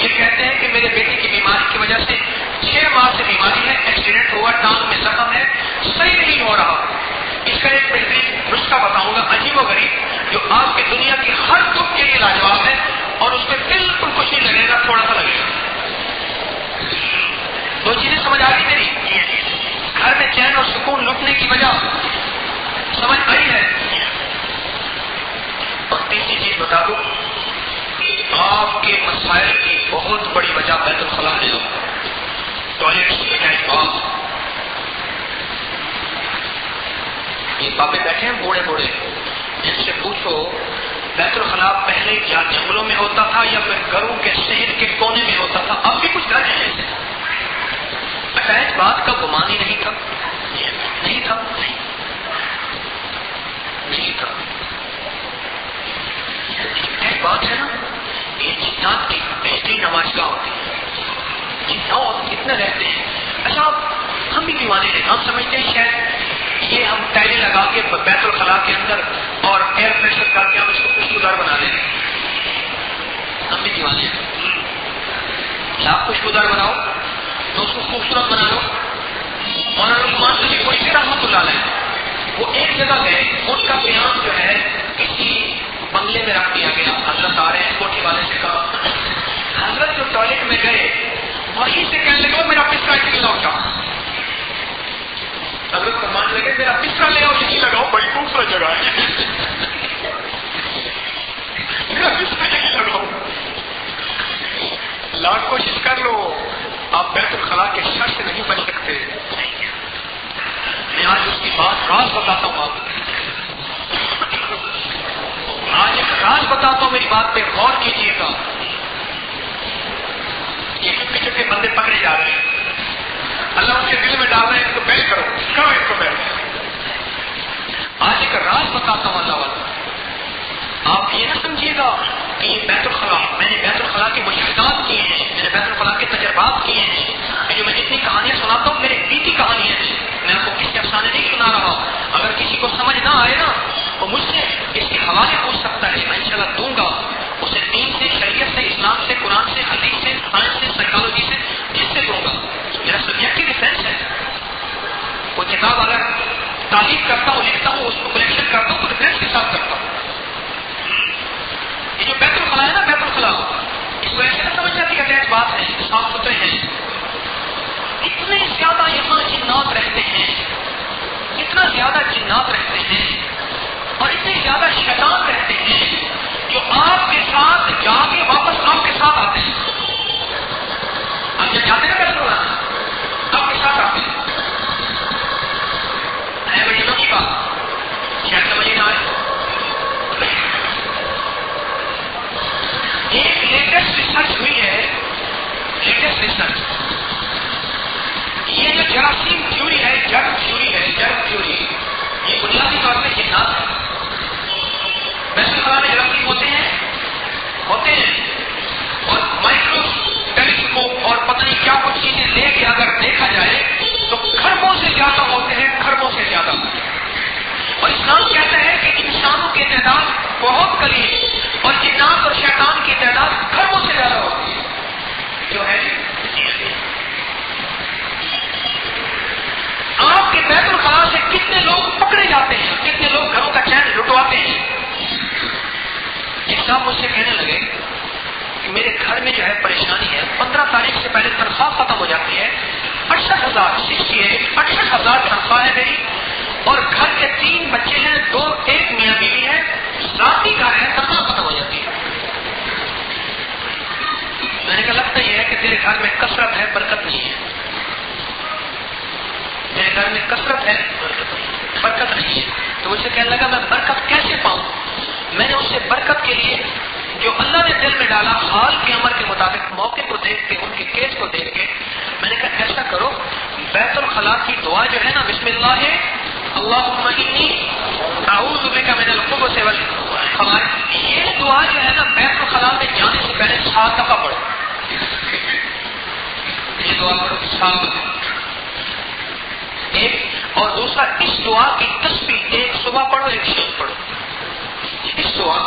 یہ کہتے ہیں کہ میرے بیٹے کی بیماری کی وجہ سے 6 ماہ سے بیماری ہے، ایکسیڈنٹ ہوا، ٹانگ میں زخم ہے، صحیح نہیں ہو رہا. اس کا ایک بہترین نسخہ بتاؤں گا، عجیب و غریب، جو آپ کی دنیا کی ہر دکھ کے لیے لاجواب ہے اور اس میں بالکل کچھ نہیں لگے گا، تھوڑا سا لگے گا. 2 چیزیں سمجھ آ گئی میری؟ گھر میں چین اور سکون لٹنے کی وجہ سمجھ آئی ہے. اور تیسری چیز بتا دوں، آپ کے مسائل کی بہت بڑی وجہ بیت الخلاء ہے. یہ بابے بیٹھے ہیں بوڑھے بوڑھے، ان سے پوچھو بیت الخلاء پہلے کیا جنگلوں میں ہوتا تھا یا پھر گھروں کے شہر کے کونے میں ہوتا تھا؟ اب بھی کچھ گھر ہیں ایسے. اٹیچ بات کا گمان ہی نہیں تھا، نہیں تھا، نہیں تھا. ایک بات ہے نا، یہ جنات کی بہترین نمائشگاہ ہوتی ہے. جنات کتنے رہتے ہیں. اچھا ہم بھی دیوانے ہیں، ہم سمجھتے ہیں شاید یہ ہم ٹائلیں لگا کے بیت الخلاء کے اندر اور ایئر پریشر کر کے ہم اس کو خوشبودار بنا لیں. ہم بھی دیوانے ہیں. آپ خوشبودار بناؤ تو اس کو خوبصورت بنا لو. مولانا لقمان علی کوئی رحمۃ اللہ علیہ وہ ایک جگہ گئے، ان کا بیان جو ہے کسی بنگلے میں رکھ دیا گیا. حضرت آ رہے ہیں، کوٹھی والے سے کہا. حضرت جو ٹوائلٹ میں گئے وہیں سے کہنے لگے میرا بستر کہیں لوٹا. حضرت فرمانے لگے میرا بستر لے آؤ، یہی لگاؤ، بڑی خوبصورت جگہ ہے. میرا بستر یہی لگاؤ. لاکھ کوشش کر لو، آپ بیت الخلاء کے شر سے نہیں بچ سکتے. میں آج اس کی بات راز بتاتا ہوں. آپ آج ایک راز بتاتا ہوں، میری بات پہ غور کیجیے گا. یہ چپکے چپکے بندے پکڑے جا رہے ہیں، اللہ ان کے دل میں ڈال رہے ہیں، ان کو بیل کرو کرو ان کو بیل. آج ایک راز بتاتا ہوں اللہ والا. آپ یہ نہ سمجھیے گا کہ یہ بیت الخلاء، میں نے بیت الخلاء کے مشاہدات کیے ہیں، میں نے بیت الخلاء کے تجربات کیے ہیں. جو میں جتنی کہانیاں سناتا ہوں میرے بیتی کہانیاں ہیں، میں آپ کو کسی افسانے نہیں سنا رہا ہوں. اگر کسی کو سمجھ نہ آئے نا وہ مجھ سے اس کے حوالے پوچھ سکتا ہے، میں انشاءاللہ دوں گا اسے. دین سے، شریعت سے، اسلام سے، قرآن سے، حدیث سے، سائنس سے، سائیکالوجی سے، جس سے دوں گا. میرا سبجیکٹو ڈیفینس ہے. وہ کتاب اگر تعریف کرتا ہوں، لکھتا ہوں، اس کو کلیکشن کرتا ہوں تو ریفرنس کے ساتھ کرتا ہوں. یہ جو بیت الخلاء ہے نا، بیت الخلاء اس کو ایسے نہ سمجھ جاتی کہ اٹیچ بات ہے، صاف ستھرے ہیں. اتنے زیادہ یہاں جنات رہتے ہیں، اتنا زیادہ جنات رہتے ہیں اور اتنے زیادہ شیطان رہتے ہیں جو آپ کے ساتھ جا کے واپس آپ کے ساتھ آتے ہیں. آپ جب جاتے ہیں نا بیت الخلاء آپ کے ساتھ آتے ہیں. ہے بڑی لوگی بات، شاید سمجھ نہ آئے. ایک لیٹسٹ ریسرچ ہوئی ہے، لیٹسٹ ریسرچ. یہ جو جراثیم تھیوری ہے، جرم تھیوری ہے، جرم تھیوری، یہ بنیادی طور پہ جنات ہے. بیت الخلاء میں جراثیم ہوتے ہیں اور مائکرو ٹیلیسکوپ اور پتہ نہیں کیا کچھ چیزیں لے کے اگر دیکھا جائے تو خربوں سے زیادہ ہوتے ہیں، خربوں سے زیادہ. اور اسلام کہتا ہے کہ انسانوں کی تعداد بہت قلیل اور جنات اور شیطان کی تعداد خربوں سے زیادہ ہوتی ہے. جو ہے آپ کے بیت الخلاء سے کتنے لوگ پکڑے جاتے ہیں، کتنے لوگ گھروں کا چین لٹواتے ہیں. ایک صاحب مجھ سے کہنے لگے کہ میرے گھر میں جو ہے پریشانی ہے، 15 تاریخ سے پہلے تنخواہ ختم ہو جاتی ہے. 68,000 تنخواہ ہے میری اور گھر کے 3 بچے ہیں، 2 ایک میاں بیوی ہے، ذاتی گھر ہے، تنخواہ ختم ہو جاتی ہے. میں نے کہا لگتا یہ ہے کہ تیرے گھر میں کثرت ہے، برکت نہیں ہے. میرے گھر میں کثرت ہے، برکت نہیں ہے. تو مجھ سے کہنے لگا میں برکت کیسے پاؤں؟ میں نے اس سے برکت کے لیے جو اللہ نے دل میں ڈالا، حال کے عمر کے مطابق، موقع کو دیکھ کے، ان کے کیس کو دیکھ کے، میں نے کہا ایسا کرو، بیت الخلاء کی دعا جو ہے نا، بسم اللہ اللہم انی اعوذ بک من الخبث والخبائث، یہ دعا جو ہے نا بیت الخلاء میں جانے سے پہلے 7 دفعہ پڑھو. یہ دعا پڑھو 7 دفعہ. ایک اور دوسرا، اس دعا کی تسبیح ایک صبح پڑھو، ایک شام پڑھو. اس دعا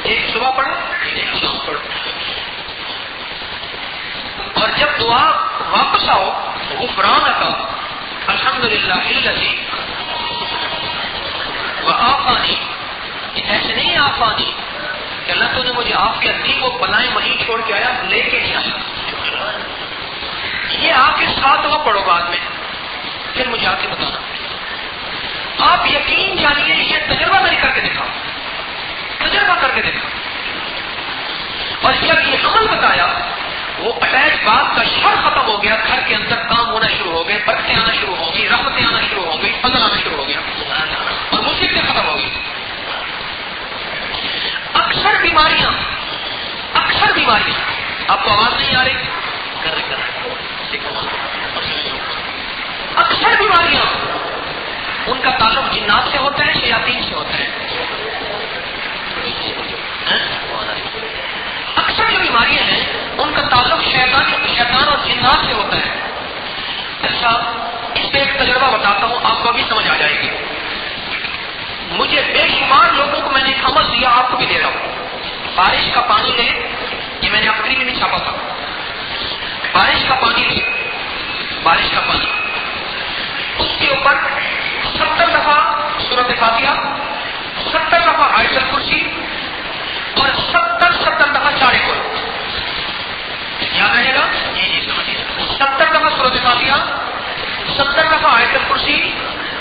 ایک صبح پڑھو، ایک شام پڑھو. اور جب دعا واپس آؤ غفرانک الحمدللہ الذی وعافانی، ایسے نہیں آفانی کہ اللہ تو نے مجھے عافیت دی، وہ بلائیں وہیں چھوڑ کے آیا، لے کے نہیں آیا. یہ آ کے ساتھ دعا پڑھو بعد میں، پھر مجھے آ کے بتانا. آپ یقین جانیے یہ تجربہ میں نے کر کے دیکھا، تجربہ کر کے دیکھا. اور جب یہ عمل بتایا وہ اٹیچ بات کا شر ختم ہو گیا، گھر کے اندر کام ہونا شروع ہو گئے، برکتیں آنا شروع ہو گئی، رحمتیں آنا شروع ہو گئی، فضل آنا شروع ہو گیا اور مصیبتیں ختم ہو گئی. اکثر بیماریاں آپ کو آواز نہیں آ رہی، اکثر بیماریاں ان کا تعلق جنات سے ہوتا ہے، شیاطین سے ہوتا ہے. اکثر جو بیماریاں ہیں ان کا تعلق شیطان اور جنات سے ہوتا ہے. اچھا اس پہ ایک تجربہ بتاتا ہوں، آپ کو ابھی سمجھ آ جائے گی. مجھے بے شمار لوگوں کو میں نے ایک عمل دیا، آپ کو بھی دے رہا ہوں. بارش کا پانی لے، یہ میں نے اپنی میں نہیں چھاپا تھا. بارش کا پانی لے، بارش کا پانی، اس کے اوپر 70 دفعہ سورۃ فاتحہ، 70 دفعہ آیت الکرسی اور 70 دفعہ چارے کو. یاد رہے گا؟ 70 دفعہ سورۃ فاتحہ، 70 دفعہ آیت الکرسی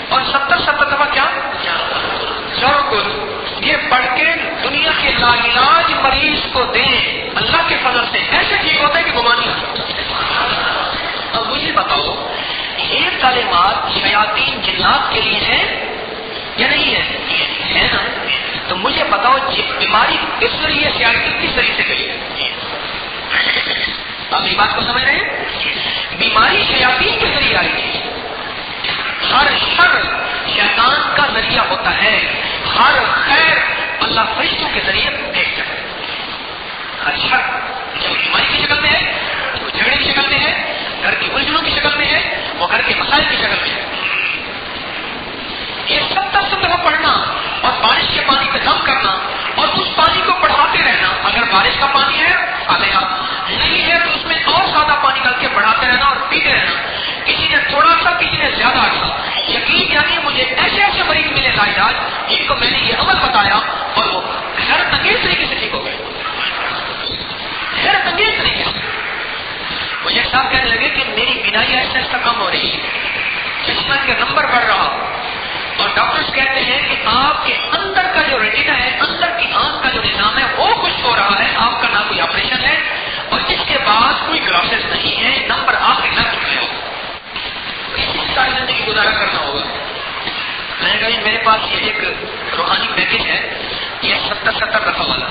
اور 70 دفعہ کیا؟ چاروں کو. یہ پڑھ کے دنیا کے لاعلاج مریض کو دیں، اللہ کے فضل سے ایسے ٹھیک ہوتا ہے کہ گمانی. اب مجھے بتاؤ یہ کلمات شیاطین جنات کے لیے ہیں یا نہیں ہے نا؟ تو مجھے بتاؤ بیماری کس ذریعے سے آئی، کس ذریعے سے گئی ہے؟ آپ میری بات کو سمجھ رہے ہیں؟ بیماری شیاطین کے ذریعے آئی ہے. ہر شر شیطان کا ذریعہ ہوتا ہے، ہر خیر اللہ فرشتوں کے ذریعے دیکھتا ہے. ہر شر جب بیماری کی شکل میں ہے، وہ جھگڑے کی شکل میں ہے، گھر کی الجھنوں کی شکل میں ہے، وہ گھر کے مسائل کی شکل میں ہے. یہ 70 دفعہ پڑھنا اور بارش کے پانی پہ دم کرنا اور اس پانی کو بڑھاتے رہنا. اگر بارش کا پانی ہے فاتحہ، نہیں ہے تو اس میں اور سادہ پانی ڈال کے بڑھاتے رہنا اور پیتے رہنا. کسی نے تھوڑا سا، کسی نے زیادہ سا. یقین جانیے مجھے ایسے مریض ملے لاعلاج جن کو میں نے یہ عمل بتایا اور وہ حیرت انگیز طریقے سے ٹھیک ہو گئے. حیرت انگیز طریقے سے. مجھے صاحب کہنے لگے کہ میری بینائی ایسے کم ہو رہی ہے، چشمہ کے نمبر بڑھ رہا، اور ڈاکٹرز کہتے ہیں کہ آپ کے اندر کا جو ریٹنا ہے، اندر کی آنکھ کا جو نظام ہے وہ کچھ ہو رہا ہے، آپ کا نہ کوئی آپریشن ہے اور اس کے بعد کوئی گلاسز نہیں ہے، نمبر آخری لگ چکے ہو، اسی ساری زندگی گزارا کرنا ہوگا. میں نے کہا جی میرے پاس یہ ایک روحانی پیکج ہے، یہ 70 دفعہ والا،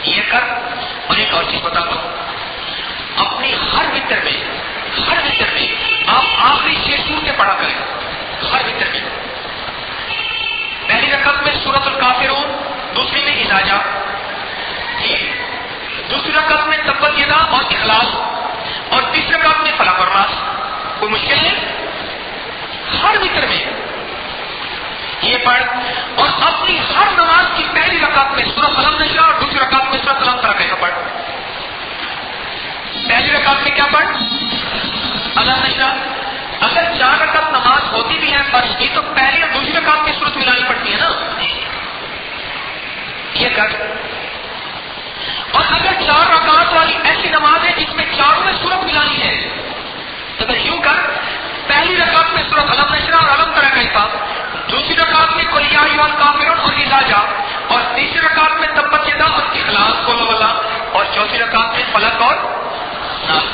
یہ کر. اور ایک اور چیز بتاتا ہوں، اپنی ہر وتر میں آپ آخری 6 سورتیں پڑھا کریں. ہر وتر میں پہلی رکعت میں سورۃ الکافرون، دوسری میں اذا جاء، دوسری رکعت میں تبت یدا اور اخلاص، اور تیسری رکعت میں فلاح اور ناس. کوئی مشکل نہیں، ہر وتر میں یہ پڑھ. اور اپنی ہر نماز کی پہلی رکعت میں سورۃ الم نشرح اور دوسری رکعت میں سورۃ الم ترقی کا پڑھ. پہلی رکعت میں کیا پڑھ؟ الم نشرح. اگر 4 رکعت نماز ہوتی بھی ہے فرض کی تو پہلی اور دوسری رکعت میں سورت ملانی پڑتی ہے نا، یہ کر. اور اگر 4 رکعت والی ایسی نماز ہے جس میں چاروں میں سورت ملانی ہے تو پھر یوں کر، پہلی رکعت میں سورت الم نشرح اور الم ترى كيف، دوسری رکعت میں قل یا ایھا الکافرون اور اذا جاء، اور تیسری رکعت میں تبت یدا اور اخلاص قل واللہ، اور چوتھی رکعت میں فلق اور ناس.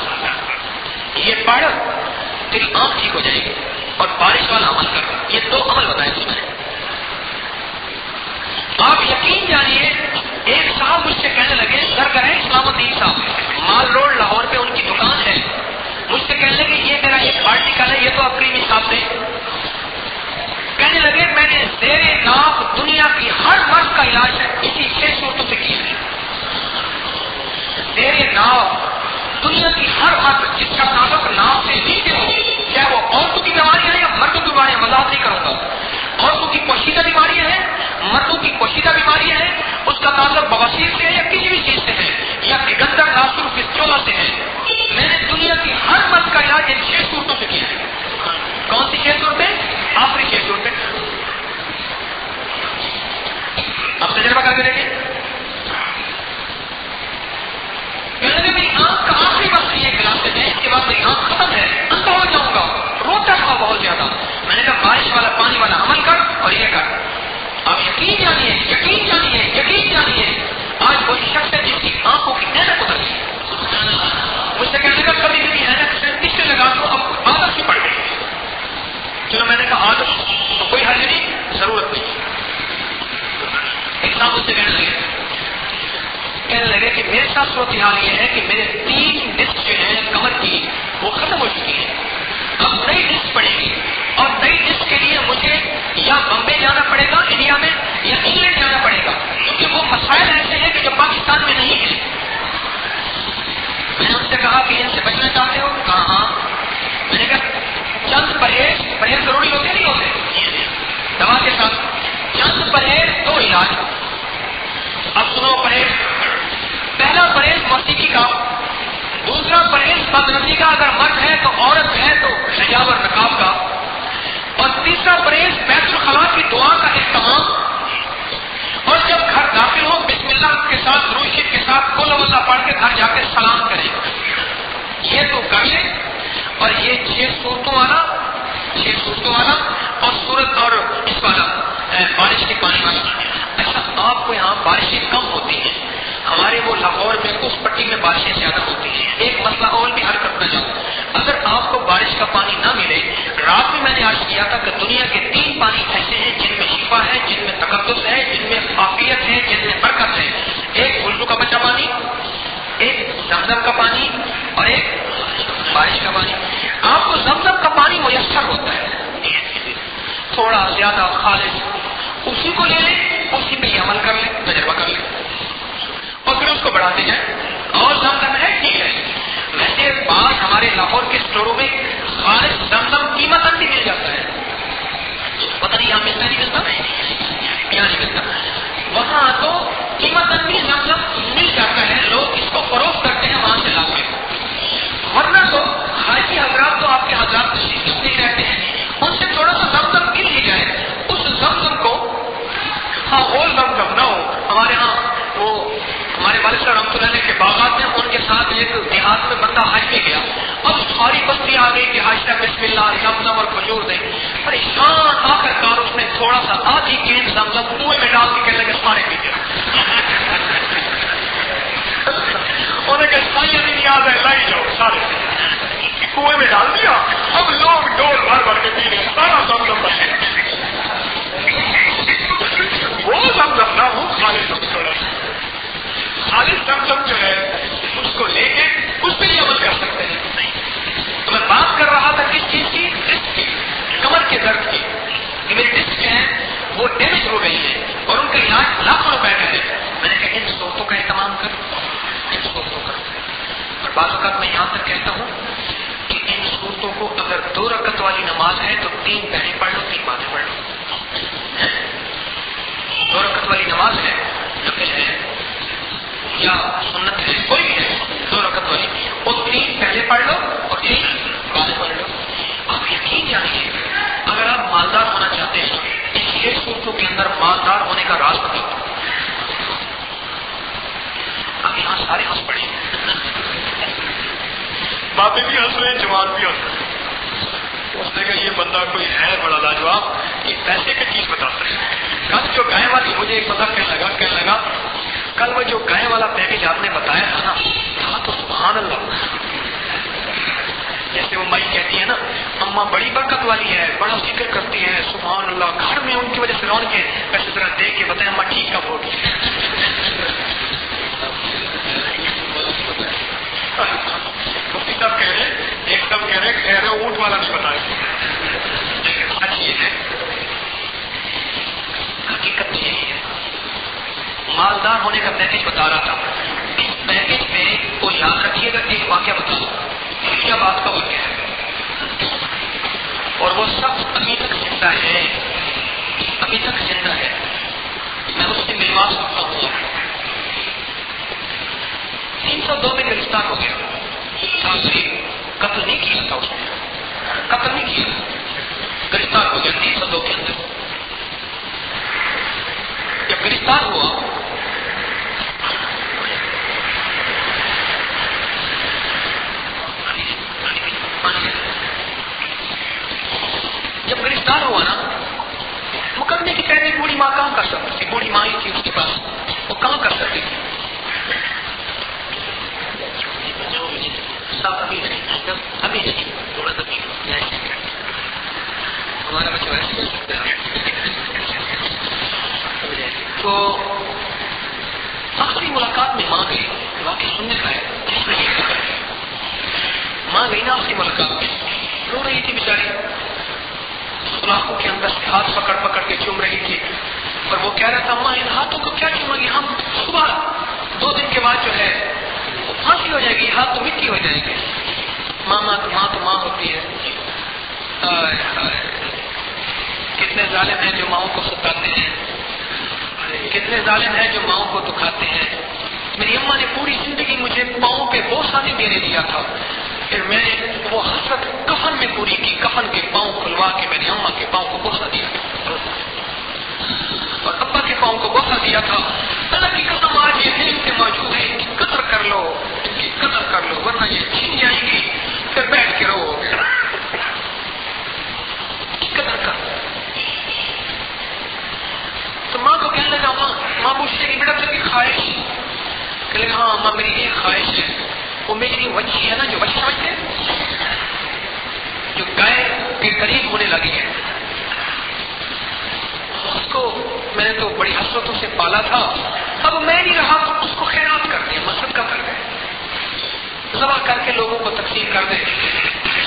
یہ پڑھ تیری آنکھ ٹھیک ہو جائے گی. اور بارش والا عمل کر. یہ 2 عمل بتائے تھے میں نے. آپ یقین جانیے ایک صاحب مجھ سے کہنے لگے، سرگر ہے اسلام الدین صاحب، مال روڈ لاہور پہ ان کی دکان ہے. مجھ سے کہنے لگے یہ میرا ایک آرٹیکل ہے، یہ تو اپنی حساب سے. کہنے لگے میں نے زیر ناف دنیا کی ہر مرض کا علاج ہے اسی 6 صورتوں سے کیا ہے. زیر ناف دنیا کی ہر مرض جس کا تعلق ناف سے نیچے ہو، چاہے وہ عورتوں کی بیماریاں ہیں یا مردوں کی بیماریاں، وضاحت نہیں کروں گا. عورتوں کی پوشیدہ بیماریاں ہیں، مردوں کی پوشیدہ بیماریاں ہیں، اس کا تعلق بواسیر سے ہے یا کسی بھی چیز سے ہے، یا گندر ناسور فسچولا سے ہے، میں نے دنیا کی ہر مرض کا علاج ان 6 صورتوں سے کیا ہے. کون سی 6 صورتیں؟ آخری 6 صورتیں. آپ تجربہ کر کے دیکھیں. آنکھ کا آخری وقت یہ گلاس ہے، اس کے بعد میری آنکھ ختم ہے، اندھا ہو جاؤں گا. روتا تھا بہت زیادہ. میں نے کہا بارش والا پانی والا عمل کر اور یہ کر. آپ یقین جانیے، یقین جانیے، یقین جانیے، آج وہی شخص ہے جس کی آنکھوں کی اینک اتر گئی. مجھ سے کہنے کا کبھی کبھی اینک سے کس سے لگا تو اب عادت ہی پڑ گئی. چلو میں نے کہا عادت تو کوئی حل نہیں، ضرورت نہیں. ایک صاحب مجھ سے کہنے لگے کہ میرے ساتھ صورتحال یہ ہے کہ میرے 3 ڈسک جو ہیں کمر کی وہ ختم ہو چکی ہیں. اب نئی ڈسک پڑے گی اور نئی ڈسک کے لیے مجھے یا بمبے جانا پڑے گا انڈیا میں یا انگلینڈ جانا پڑے گا، کیونکہ وہ مسائل ایسے ہیں کہ جو پاکستان میں نہیں ہیں. میں نے ان سے کہا کہ ان سے بچنا چاہتے ہو؟ کہا ہاں. میں نے کہا چند پرہیز ضروری ہوتے نہیں ہوتے دوا کے ساتھ؟ چند پرہیز 2 علاج. اب سنو پرہیز. پہلا پرہیز موسیقی کا، دوسرا پرہیز بدنظری کا اگر مرد ہے تو عورت ہے تو حجاب اور نقاب کا، اور تیسرا پرہیز بیت الخلاء کی دعا کا اہتمام. اور جب گھر داخل ہو بسم اللہ کے ساتھ درود شریف کے ساتھ قل ہو اللہ پڑھ کے گھر جا کے سلام کریں. یہ تو کر لیں. اور یہ 6 صورتوں والا اور صورت اور اس والا بارش کے پانی والا. اچھا آپ کو یہاں بارشیں کم ہوتی ہیں، ہمارے وہ لاہور میں اس پٹی میں بارشیں زیادہ ہوتی ہیں. ایک مسئلہ اور بھی حل کرنا چاہوں. اگر آپ کو بارش کا پانی نہ ملے، رات میں نے عرض کیا تھا کہ دنیا کے 3 پانی ایسے ہیں جن میں شفا ہے، جن میں تقدس ہے، جن میں عافیت ہے، جن میں برکت ہے. ایک وضو کا بچہ پانی، ایک زمزم کا پانی اور ایک بارش کا پانی. آپ کو زمزم کا پانی میسر ہوتا ہے، تھوڑا زیادہ خالص، اسی کو لے لیں، اسی پہ یہ عمل کر لیں، تجربہ کر لیں اور پھر اس کو بڑھاتے جائیں. اور زمزم ہے ٹھیک ہے. ویسے بعض ہمارے لاہور کے اسٹوروں میں خالص زمزم قیمتاً بھی مل جاتا ہے. پتہ نہیں یہاں ملتا نہیں ملتا، یہاں نہیں ملتا. وہاں تو قیمتاً بھی زمزم مل جاتا ہے، لوگ اس کو فروخت کرتے ہیں وہاں سے لا کے. ورنہ تو حاجی حضرات تو آپ کے حضرات تشریف نہیں رہتے ہیں، ان سے تھوڑا سا زمزم مل ہی جائے. اس زمزم کو ہاں غول زمزم نہ ہو. ہمارے ہاں وہ ہمارے والد صاحب رحمۃ اللہ کے باغات میں ان کے ساتھ ایک دیہات میں بندہ حج میں گیا. اب ساری بستی آ گئی کہ حج تک بسم اللہ زمزم اور کھجور دیں. پریشان آخر کار اس نے تھوڑا سا آدھی گیند زمزم کنویں میں ڈال کے کہنے لگے سارے پیتے. انہوں نے کہا سائیاں نہیں یاد ہے لائی جاؤ سارے کنویں میں ڈال دیا. اب لوگ ڈول بھر بھر کے پی رہے سارا زمزم بچے. وہ زمزم نہ ہو خالص زمزم جو ہے اس کو لے کے اس پہ یہ عمل کر سکتے ہیں. تو میں بات کر رہا تھا کس چیز کی؟ ڈسک کی، کمر کے درد کی. کہ میری ڈسک جو ہے وہ ڈیمیج ہو گئی ہے اور ان کا علاج لاکھوں روپے کا ہے. میں نے کہا ان صورتوں کا اہتمام کر، ان صورتوں کا. اور بعض اوقات میں یہاں تک کہتا ہوں کہ ان صورتوں کو اگر 2 رکعت والی نماز ہے تو 3 پہلے پڑھ لو، 3 بعدیں پڑھ لو. 2 رکعت والی نماز ہے، نفل ہے یا سنت ہے، کوئی بھی ہے 2 رکعت والی، وہ 3 پہلے پڑھ لو اور 3 بعد پڑھ لو. آپ یقین جانیے اگر آپ مالدار ہونا چاہتے ہیں ان 6 صورتوں کے اندر مالدار ہونے کا راز بتاؤ. اب یہاں سارے ہنس پڑے، باتیں بھی ہنس رہے ہیں، جوان بھی ہنس رہے. اس نے کہا یہ بندہ کوئی ہے بڑا لاجواب، یہ پیسے کی چیز بتاتا ہے. کل جو گائے والی مجھے ایک بندہ کہنے لگا کل وہ جو گائے والا پیکج آپ نے بتایا تھا نا، کہا تو سبحان اللہ. جیسے وہ مائی کہتی ہے نا اماں بڑی برکت والی ہے، بڑا ذکر کرتی ہے، سبحان اللہ، گھر میں ان کی وجہ سے رونق ہے. ویسے ذرا دیکھ کے بتائیں اماں ٹھیک کب ہوگی. مفتی صاحب کہہ رہے ایک صاحب کہہ رہے اونٹ والا نہیں بتایا. آج یہ ہے حقیقت میں یہی ہے. مالدار ہونے کا پیکج بتا رہا تھا. اس پیکج میں کو یاد رکھیے گا ایک واقعہ بتا دوں. کیا بات کا واقعہ ہے اور وہ سب ابھی تک زندہ ہے، ابھی تک زندہ ہے. میں اس سے ملوا سکتا ہوں. 302 میں گرفتار ہو گیا. تھا غریب، قتل نہیں کیا تھا، اس نے قتل نہیں کیا، گرفتار ہو گیا 302 کے اندر. جب گرفتار ہوا نا، مقدمے کی پہلے بوڑھی ماں کہاں کر سکتی تھی؟ بوڑھی ماں ہی تھی اس کے پاس، وہ کہاں کر سکتی تھی؟ سب ابھی نہیں تھوڑا سا ہمارا بچہ ویسے کر سکتا ہے. تو آخری ملاقات میں ماں گئی، واقعی سننے کا ہے، ماں گئی نا آخری ملاقات میں، رو رہی تھی بیچاری، سلاخوں کے اندر ہاتھ پکڑ پکڑ کے چوم رہی تھی، اور وہ کہہ رہا تھا ماں ان ہاتھوں کو کیا چومیں گے، ہم صبح 2 دن کے بعد جو ہے وہ پھانسی ہو جائے گی، ہاتھ تو مٹی ہو جائیں گے. ماں تو ماں ہوتی ہے. کتنے ظالم ہیں جو ماؤں کو ستاتے ہیں، کتنے ظالم ہیں جو ماؤں کو دکھاتے ہیں. میری اماں نے پوری زندگی مجھے پاؤں پہ بوسہ نہیں دینے دیا تھا، پھر میں نے وہ حسرت کفن میں پوری کی، کفن کے پاؤں کھلوا کے میں نے اماں کے پاؤں کو بوسہ دیا اور ابا کے پاؤں کو بوسہ دیا تھا. اللہ کی قسم آج یہ دل سے موجود ہے، ان کی قدر کر لو، ان کی قدر کر لو، ورنہ یہ چھین جائیں گی، پھر بیٹھ کے رو گے. قدر کر. تو ماں کو کہنے لگا، ماں پوچھنے کی بیٹا تیری خواہش؟ کہنے لگا ہاں ماں میری ایک خواہش ہے، وہ میری بچی ہے نا، جو بچہ بچے جو گائے کے قریب ہونے لگی ہے، اس کو میں نے تو بڑی حسرتوں سے پالا تھا، اب میں نہیں رہا تو اس کو خیرات کر دیں، صدقہ کر دیں، ذبح کر کے لوگوں کو تقسیم کر دیں،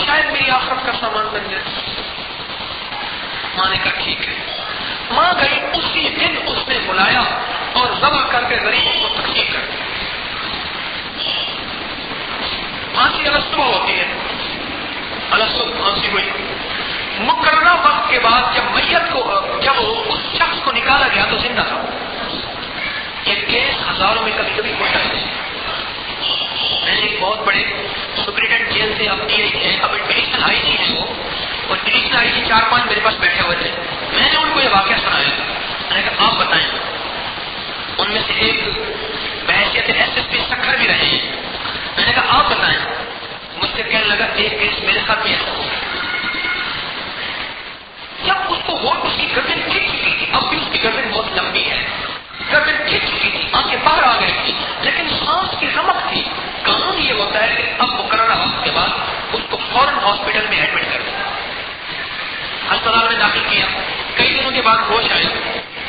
شاید میری آخرت کا سامان بن جائے. ماں نے کہا ٹھیک ہے. ماں گئی، اسی دن اس نے بلایا اور ذبح کر کے غریبوں کو تقسیم کر دیا. پھانسی الصبح ہوتی ہے، الصبح پھانسی ہوئی. مقررہ وقت کے بعد جب اس شخص کو نکالا گیا تو زندہ تھا. یہ کیس ہزاروں میں کبھی کبھی ہوتا ہے. میں نے ایک بہت بڑے سپرنٹینڈنٹ جیل سے اب ایڈیشنل آئی جی ہیں وہ، اور ایڈیشنل آئی جی 4-5 میرے پاس بیٹھے ہوئے تھے. میں نے ان کو یہ واقعہ سنایا، میں نے کہا آپ بتائیں. ان میں سے ایک بحیثیت SSP سکھر بھی رہے ہیں. میں نے کہا آپ بتائیں. مجھ سے کہنے لگا ایک کیس میرے ساتھ بھی ایسا ہوا. جب اس کو ہوٹ اس کی گردن کھچ چکی تھی، اب بھی اس کی گردن بہت لمبی ہے، گردن کھچ چکی تھی، آنکھیں باہر آ گئی تھی، لیکن سانس کی رمق تھی. قانون یہ ہوتا ہے کہ اب مقررہ وقت کے بعد اس کو فوراً ہاسپٹل میں ایڈمٹ کر دیا، ہسپتال میں داخل کیا. کئی دنوں کے بعد ہوش آیا،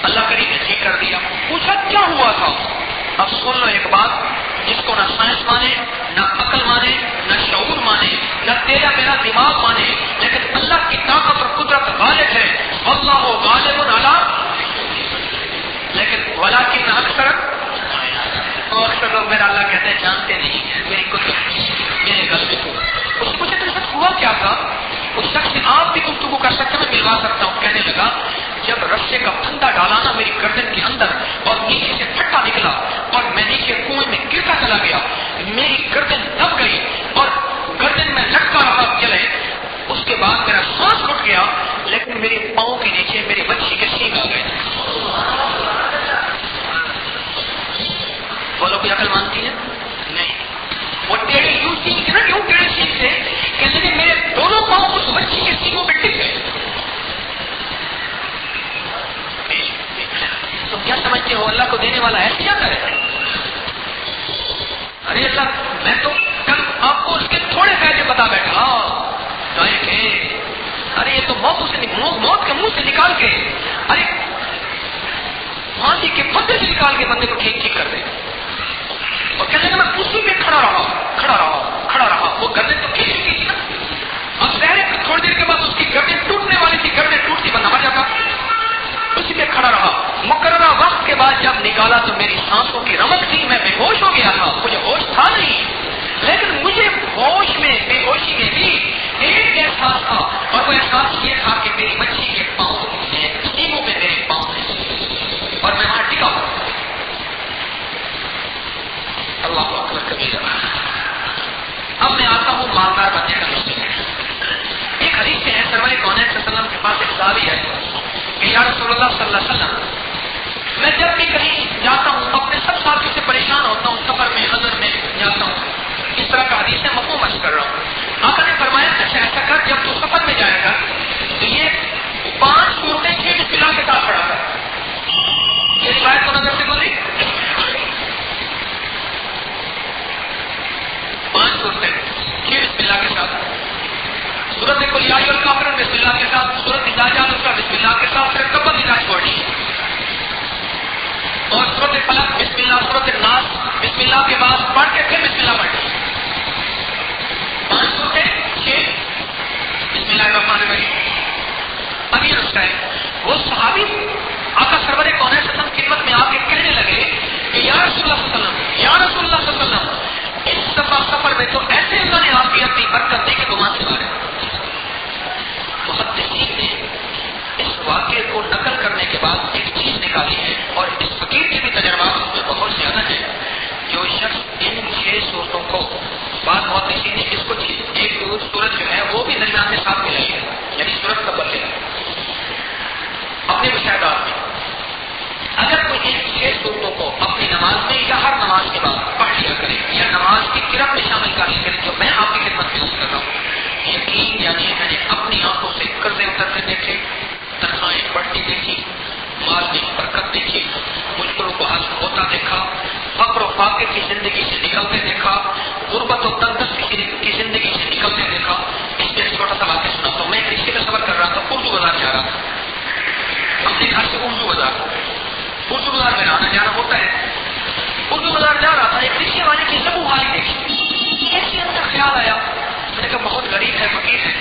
اللہ کریم نے ٹھیک کر دیا. پوچھا کیا ہوا تھا؟ اب سن لو ایک بات جس کو نہ سائنس مانے، نہ عقل مانے، نہ شعور مانے، نہ تیرا میرا دماغ مانے، لیکن اللہ کی طاقت اور قدرت غالب ہے. اللہ غالب علی، لیکن ولکن اکثر لوگ میرا اللہ کہتے ہیں جانتے نہیں ہیں میری قدرت، میرے غلبے کو. اس سے پوچھا تیرے ساتھ ہوا کیا تھا؟ اس شخص سے آپ بھی گفتگو کر سکتے ہیں، میں ملوا سکتا ہوں. کہنے لگا جب رسے کا پھندا ڈالا نا میری گردن کے اندر اور نیچے سے پھٹا نکلا اور میں نیچے کنویں میں گرتا چلا گیا، میری گردن دب گئی اور گردن میں لٹکا رہا چلے. اس کے بعد میرا سانس رک گیا، لیکن میرے پاؤں کے نیچے میری بچی کے سینگ آ گئے. بولو کوئی عقل مانتی ہے؟ نہیں. وہ ٹیڑھے یوں سینگ تھے نا، یوں ٹیڑھے سینگ تھے کہ لیکن میرے دونوں پاؤں اس بچی کے سینگوں پہ ٹک گئے. تم کیا سمجھتے ہو اللہ کو دینے والا ایسے کیا کرے؟ ارے اللہ، میں تو کل آپ کو اس کے تھوڑے فائدے بتا بیٹھا. ارے یہ تو موت کے منہ سے نکال کے، ارے پھانسی کے پتے سے نکال کے بندے کو ٹھیک کر دے. اور کہنے لگا میں اسی پہ کھڑا رہا. وہ گردن تو کھینچ چکی تھی نا. اب ظاہر ہے تھوڑی دیر کے بعد اس کی گردن ٹوٹنے والی تھی، گردن ٹوٹتی بندہ مر جاتا. اسی پہ کھڑا رہا. مقررہ وقت کے بعد جب نکالا تو میری سانسوں کی رمق تھی، میں بے ہوش ہو گیا تھا. مجھے ہوش تھا نہیں، لیکن مجھے ہوش میں بے ہوشی میں بھی ایک احساس تھا، اور وہ احساس یہ تھا کہ میری بچی کے پاؤں سینگوں میں میرے پاؤں ہیں اور میں وہاں ٹکا ہوں. اللہ اکبر کبیرہ. اب میں آتا صلی اللہ علیہ وسلم میں جب بھی کہیں جاتا ہوں اپنے سب ساتھیوں سے پریشان ہوتا ہوں، سفر میں حضر میں جاتا ہوں، اس طرح کا حدیث ہے، مفہوم عرض کر رہا ہوں۔ آقا نے فرمایا اچھا ایسا کر، جب تو سفر میں جائے گا تو یہ 5 صورتیں 6 بسم اللہ کے ساتھ پڑھا کر۔ یہ روایت کو نظر سے گزری 5 صورتیں 6 بسم اللہ کے ساتھ، سورت قل یا ایھا الکافرون بسم اللہ کے ساتھ، سورت اذا جاء نصر بسم اللہ کے ساتھ، پھر تبت اذا چھوڑنی اور سورت فلق بسم اللہ، سورت الناس بسم اللہ کے بعد پڑھ کے پھر بسم اللہ پڑھنی۔ 5 صورتیں 6 بسم اللہ الرحمن الرحیم۔ اب یہ نسخہ ہے، وہ صحابی آقا سرور کونین صلی اللہ علیہ وسلم کی خدمت میں آ کے کہنے لگے کہ یا رسول اللہ صلی اللہ علیہ وسلم، یا رسول اللہ صلی اللہ علیہ وسلم، اس دفعہ سفر میں تو ایسے اللہ نے آپ کی اپنی برکت دی کہ گمان سے بارے۔ محدثین نے اس واقعے کو نقل کرنے کے بعد ایک چیز نکالی ہے، اور اس فقیر کے بھی تجربات اس میں بہت زیادہ ہیں۔ جو شخص ان 6 صورتوں کو، بعض محدثین نے اس کو ایک صورت جو ہے وہ بھی درمیان میں ساتھ ملائی ہے، یعنی صورت کا بدلے اپنے مشاہدات میں اگر کوئی ان 6 صورتوں کو اپنی نماز میں یا ہر نماز کے بعد پڑھ لیا کرے یا نماز کی قرأت میں شامل کر لیا کرے، جو میں آپ کی خدمت میں کر رہا ہوں، یقین یعنی میں نے اپنی آنکھوں سے قرضے اترتے دیکھے، تنخواہیں بڑھتی دیکھی، مال میں برکت دیکھی، مشکلوں کو حل ہوتا دیکھا، فقر و فاقے کی زندگی سے نکلتے دیکھا، غربت و تندرستی کی زندگی سے نکلتے دیکھا۔ اس میں چھوٹا سا واقعہ سنا تو میں ایک رشتے کا سفر کر رہا تھا، اردو بازار جا رہا تھا، اپنے گھر سے اردو بازار میں آنا جانا ہوتا ہے۔ اردو بازار جا رہا تھا، ایک رکشے والے کی زبوں حالی دیکھی، ایسے اندر خیال آیا، میں نے کہا بہت غریب ہے، فقیر ہے۔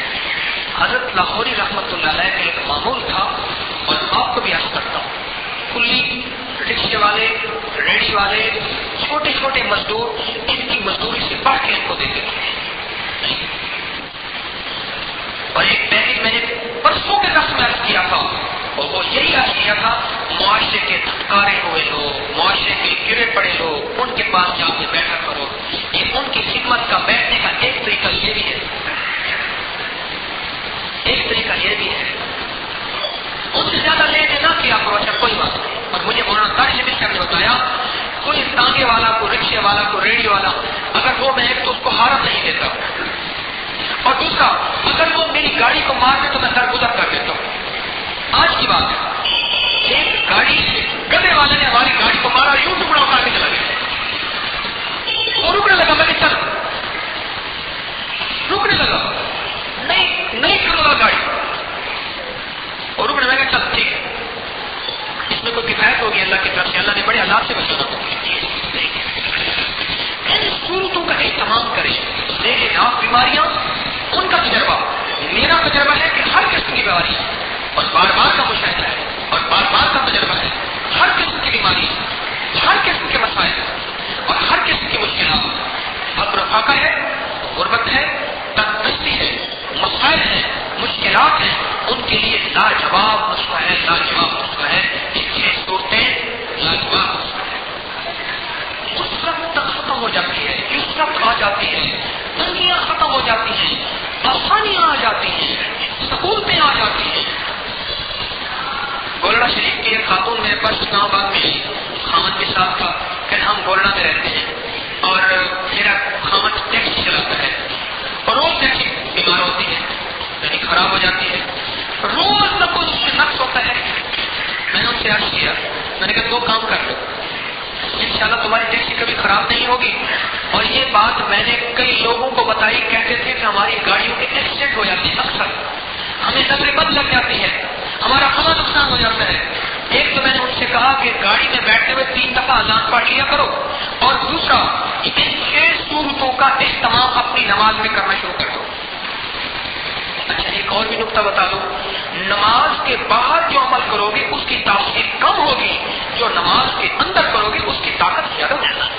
حضرت لاہوری رحمت اللہ علیہ کا ایک معمول تھا، اور آپ کو بھی عرض کرتا ہوں، کلی رکشے والے، ریڑھی والے، چھوٹے چھوٹے مزدور ان کی مزدوری سے بڑھ کے ان کو دیتے تھے۔ اور ایک تحقیق میں نے پرسوں کے درس میں عرض کیا تھا، اور وہ یہی عرض کیا تھا، معاشرے کے دھتکارے ہوئے لوگ، معاشرے کے گرے پڑے لوگ، ان کے پاس جا کے بیٹھا کرو۔ یہ ان کی خدمت کا بیٹھنے کا ایک طریقہ یہ بھی ہے، ایک طریقہ یہ بھی ہے، ان سے زیادہ لے دے نہ کیا کرو، اچھا کوئی بات نہیں۔ اور مجھے مولانا طارق شبیر صاحب نے بتایا، کوئی ٹانگے والا کو، رکشے والا کو، ریڑھی والا، اگر وہ میں ایک تو اس کو حرم نہیں دیتا، اور دوسرا اگر وہ میری گاڑی کو مار دے تو میں درگزر کر دیتا ہوں۔ آج کی بات ہے، ایک گاڑی سے گدے والے نے ہماری گاڑی کو مارا، یوں ٹکڑا اٹھا کے چلا گیا، وہ رکنے لگا، میں نے چل رکنے لگا، نہیں کروں گا گاڑی، اور رکنے لگا، چل ٹھیک ہے، اس میں کوئی کفایت ہوگی اللہ کی طرف سے، اللہ نے بڑے حالات سے بچانا ہوگا۔ ایسی صورتوں کا اہتمام کریں، لیکن آپ بیماریاں ان کا تجربہ، میرا تجربہ ہے کہ ہر قسم کی بیماری ہے، اور بار بار کا مشاہدہ ہے، اور بار بار کا تجربہ ہے، ہر قسم کی بیماری، ہر قسم کے مسائل اور ہر قسم کی مشکلات، فقر و فاقہ ہے، غربت ہے، تندرستی ہے، مسائل ہیں، مشکلات ہیں، ان کے لیے لاجواب نسخہ ہے، لاجواب نسخہ ہے۔ یہ 6 صورتیں لاجواب نسخہ ہے۔ اس وقت تک ختم ہو جاتی ہے، اس وقت آ جاتی ہے، تنگیاں ختم ہو جاتی ہیں، آسانیاں آ جاتی ہیں، سہولتیں آ جاتی ہیں۔ گولڑا شریف کی ایک خاتون میرے پاس اسلام آباد میں آئی، خامد کے ساتھ تھا کہ ہم گولڑا میں رہتے ہیں، اور میرا خامد ٹیکسی چلاتا ہے، اور روز ٹیکسی بیمار ہوتی ہے، یعنی خراب ہو جاتی ہے، روز نہ کوئی اس سے نقص ہوتا ہے۔ میں نے ان سے عرض کیا، میں نے کہا 2 کام کر لو، انشاءاللہ تمہاری ٹیکسی کبھی خراب نہیں ہوگی۔ اور یہ بات میں نے کئی لوگوں کو بتائی، کہتے تھے کہ ہماری گاڑیوں کے ایکسیڈنٹ ہو جاتے ہیں، اکثر ہمیں نظر بد لگ جاتی ہے، ہمارا خلا نقصان ہو جاتا ہے۔ ایک تو میں نے ان سے کہا کہ گاڑی میں بیٹھتے ہوئے 3 دفعہ اذان پڑھ لیا کرو، اور دوسرا ان 6 صورتوں کا اہتمام اپنی نماز میں کرنا شروع کر دو۔ اچھا ایک اور بھی نقطہ بتا دو، نماز کے باہر جو عمل کرو گے اس کی تاثیر کم ہوگی، جو نماز کے اندر کرو گے اس کی طاقت زیادہ ہوگی۔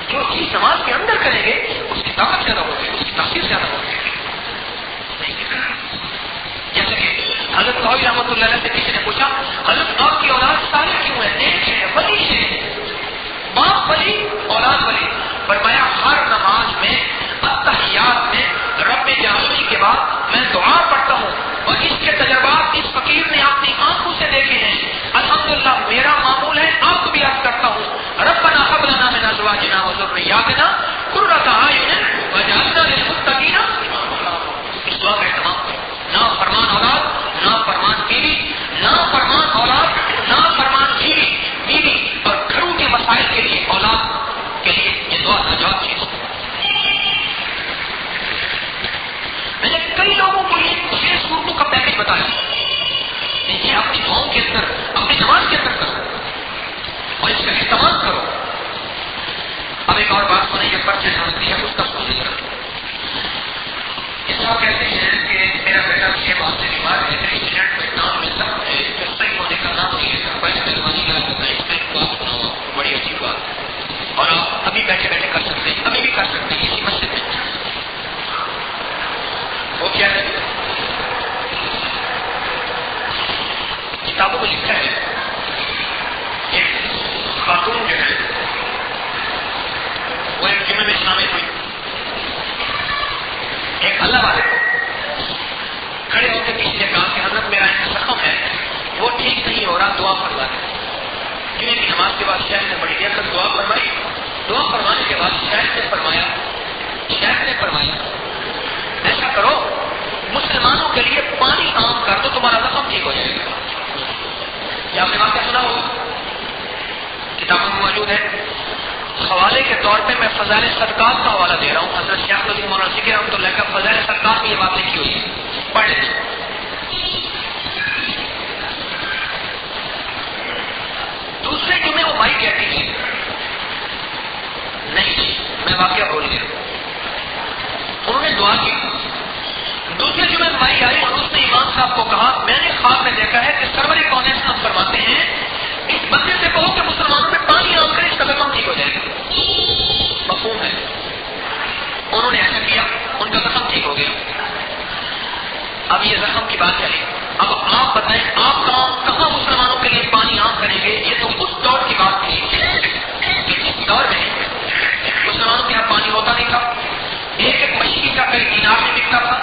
جو چیز نماز کے اندر کریں گے اس کی طاقت زیادہ ہوگی، اس کی تاثیر زیادہ ہوگی۔ جیسے کہ حضرت لاہوری رحمۃ اللہ علیہ سے کسی نے پوچھا، حضرت آپ کی اولاد صالح کیوں ہے، نیک ہے، ولی ہے، باپ ولی اولاد ولی؟ فرمایا ہر نماز میں اتحیات میں رب جعلنی کے بعد میں دعا پڑھتا ہوں تجربات اس فقیر نے اپنی آنکھوں سے دیکھے ہیں. الحمدللہ میرا معمول ہے، آپ کو بھی عرض کرتا ہوں، ربنا هب لنا من ازواجنا وذرياتنا قرۃ اعین واجعلنا للمتقین اماما. اس دعا کا اہتمام کرو. نافرمان اولاد، نافرمان بیوی، نافرمان اولاد، نافرمان بیوی اور گھروں کے مسائل کے لیے، اولاد کے لیے یہ دعا ناجات چیز ہے. میں نے کئی لوگوں کو یہ 6 صورتوں کا پیکج بتایا، یہ اپنی دعاؤں کے اندر، اپنی نماز کے اندر کرو اور اس کا اہتمام کرو. اب ایک اور بات سنیں، یہ پرچے جانتی ہے اس کا سنیں. اس صاحب کہتے ہیں کہ میرا بیٹا 6 ماہ سے بیمار ہے، ایکسیڈنٹ میں نام ملتا ہے، صحیح ہونے کا نام نہیں لیتا. بڑی مہربانی کریں، اس میں بات سناؤ، بڑی عجیب بات ہے اور آپ ابھی بیٹھے بیٹھے کر سکتے ہیں، ابھی بھی کر سکتے ہیں اسی مسجد میں. وہ کیا ہے؟ کتابوں میں لکھا ہے ایک خاتون جو ہے وہ ایک جمعے میں شامل ہوئی. ایک اللہ والے کو کھڑے ہو کے کسی نے کہا کہ حضرت میرا ایک زخم ہے، وہ ٹھیک نہیں ہو رہا، دعا فرما دیں. جمعے کی نماز کے بعد شیخ نے بڑی دیر تک دعا فرمائی. دعا فرمانے کے بعد شیخ نے فرمایا ایسا کرو، مسلمانوں کے لیے پانی عام کر دو، تمہارا زخم ٹھیک ہو جائے گا. کیا آپ نے واقعہ سنا ہوگا؟ کتابوں میں موجود ہے. حوالے کے طور پہ میں فضائل صدقات کا حوالہ دے رہا ہوں. حضرت شیخ الدین مولانا ذکر رحمۃ اللہ کا فضائل صدقات میں یہ بات لکھی ہوئی ہے، پڑھ لیں. دوسرے جمعے وہ مائی کہتی ہے نہیں میں واقعہ بھول گیا. انہوں نے دعا کی. دوسرے جمعے مائی آئی اور اس نے امام صاحب کو کہا میں نے خواب میں دیکھا ہے کہ سرور کونین صاحب فرماتے ہیں اس بندے سے کہو کہ مسلمانوں میں پانی عام کرے، اس کا زخم ٹھیک ہو جائے گا. مفہوم ہے؟ انہوں نے ایسا کیا، ان کا زخم ٹھیک ہو گیا. اب یہ زخم کی بات چلی. اب آپ بتائیں آپ کہاں مسلمانوں کے لیے پانی عام کریں گے؟ یہ تو اس دور کی بات تھی کہ جس دور میں مسلمانوں کے یہاں پانی ہوتا نہیں تھا. ایک مچھلی کا کئی دینار میں بکتا تھا،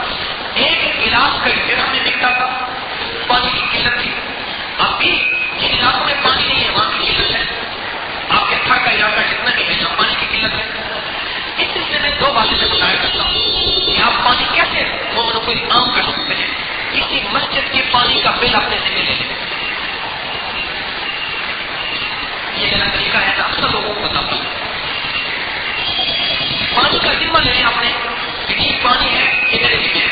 ایک گلاس کئی درہم میں بکتا تھا. پانی کی قلت تھی. اب بھی جن علاقوں میں پانی نہیں ہے وہاں کی قلت ہے. آپ کے تھر کا علاقہ جتنا بھی ہے یہاں پانی کی قلت ہے. اس سلسلے میں 2 باتیں میں بتایا کرتا ہوں کہ آپ پانی کیسے مومنوں کو عام کر سکتے ہیں. کسی مسجد کے پانی کا بل اپنے ذمہ لے لیں. یہ میرا طریقہ ہے، اکثر لوگوں کو بتاتا ہوں. پانی کا ذمہ لے لیں اپنے کہ یہ پانی ہے یہ میرے ذمہ ہے.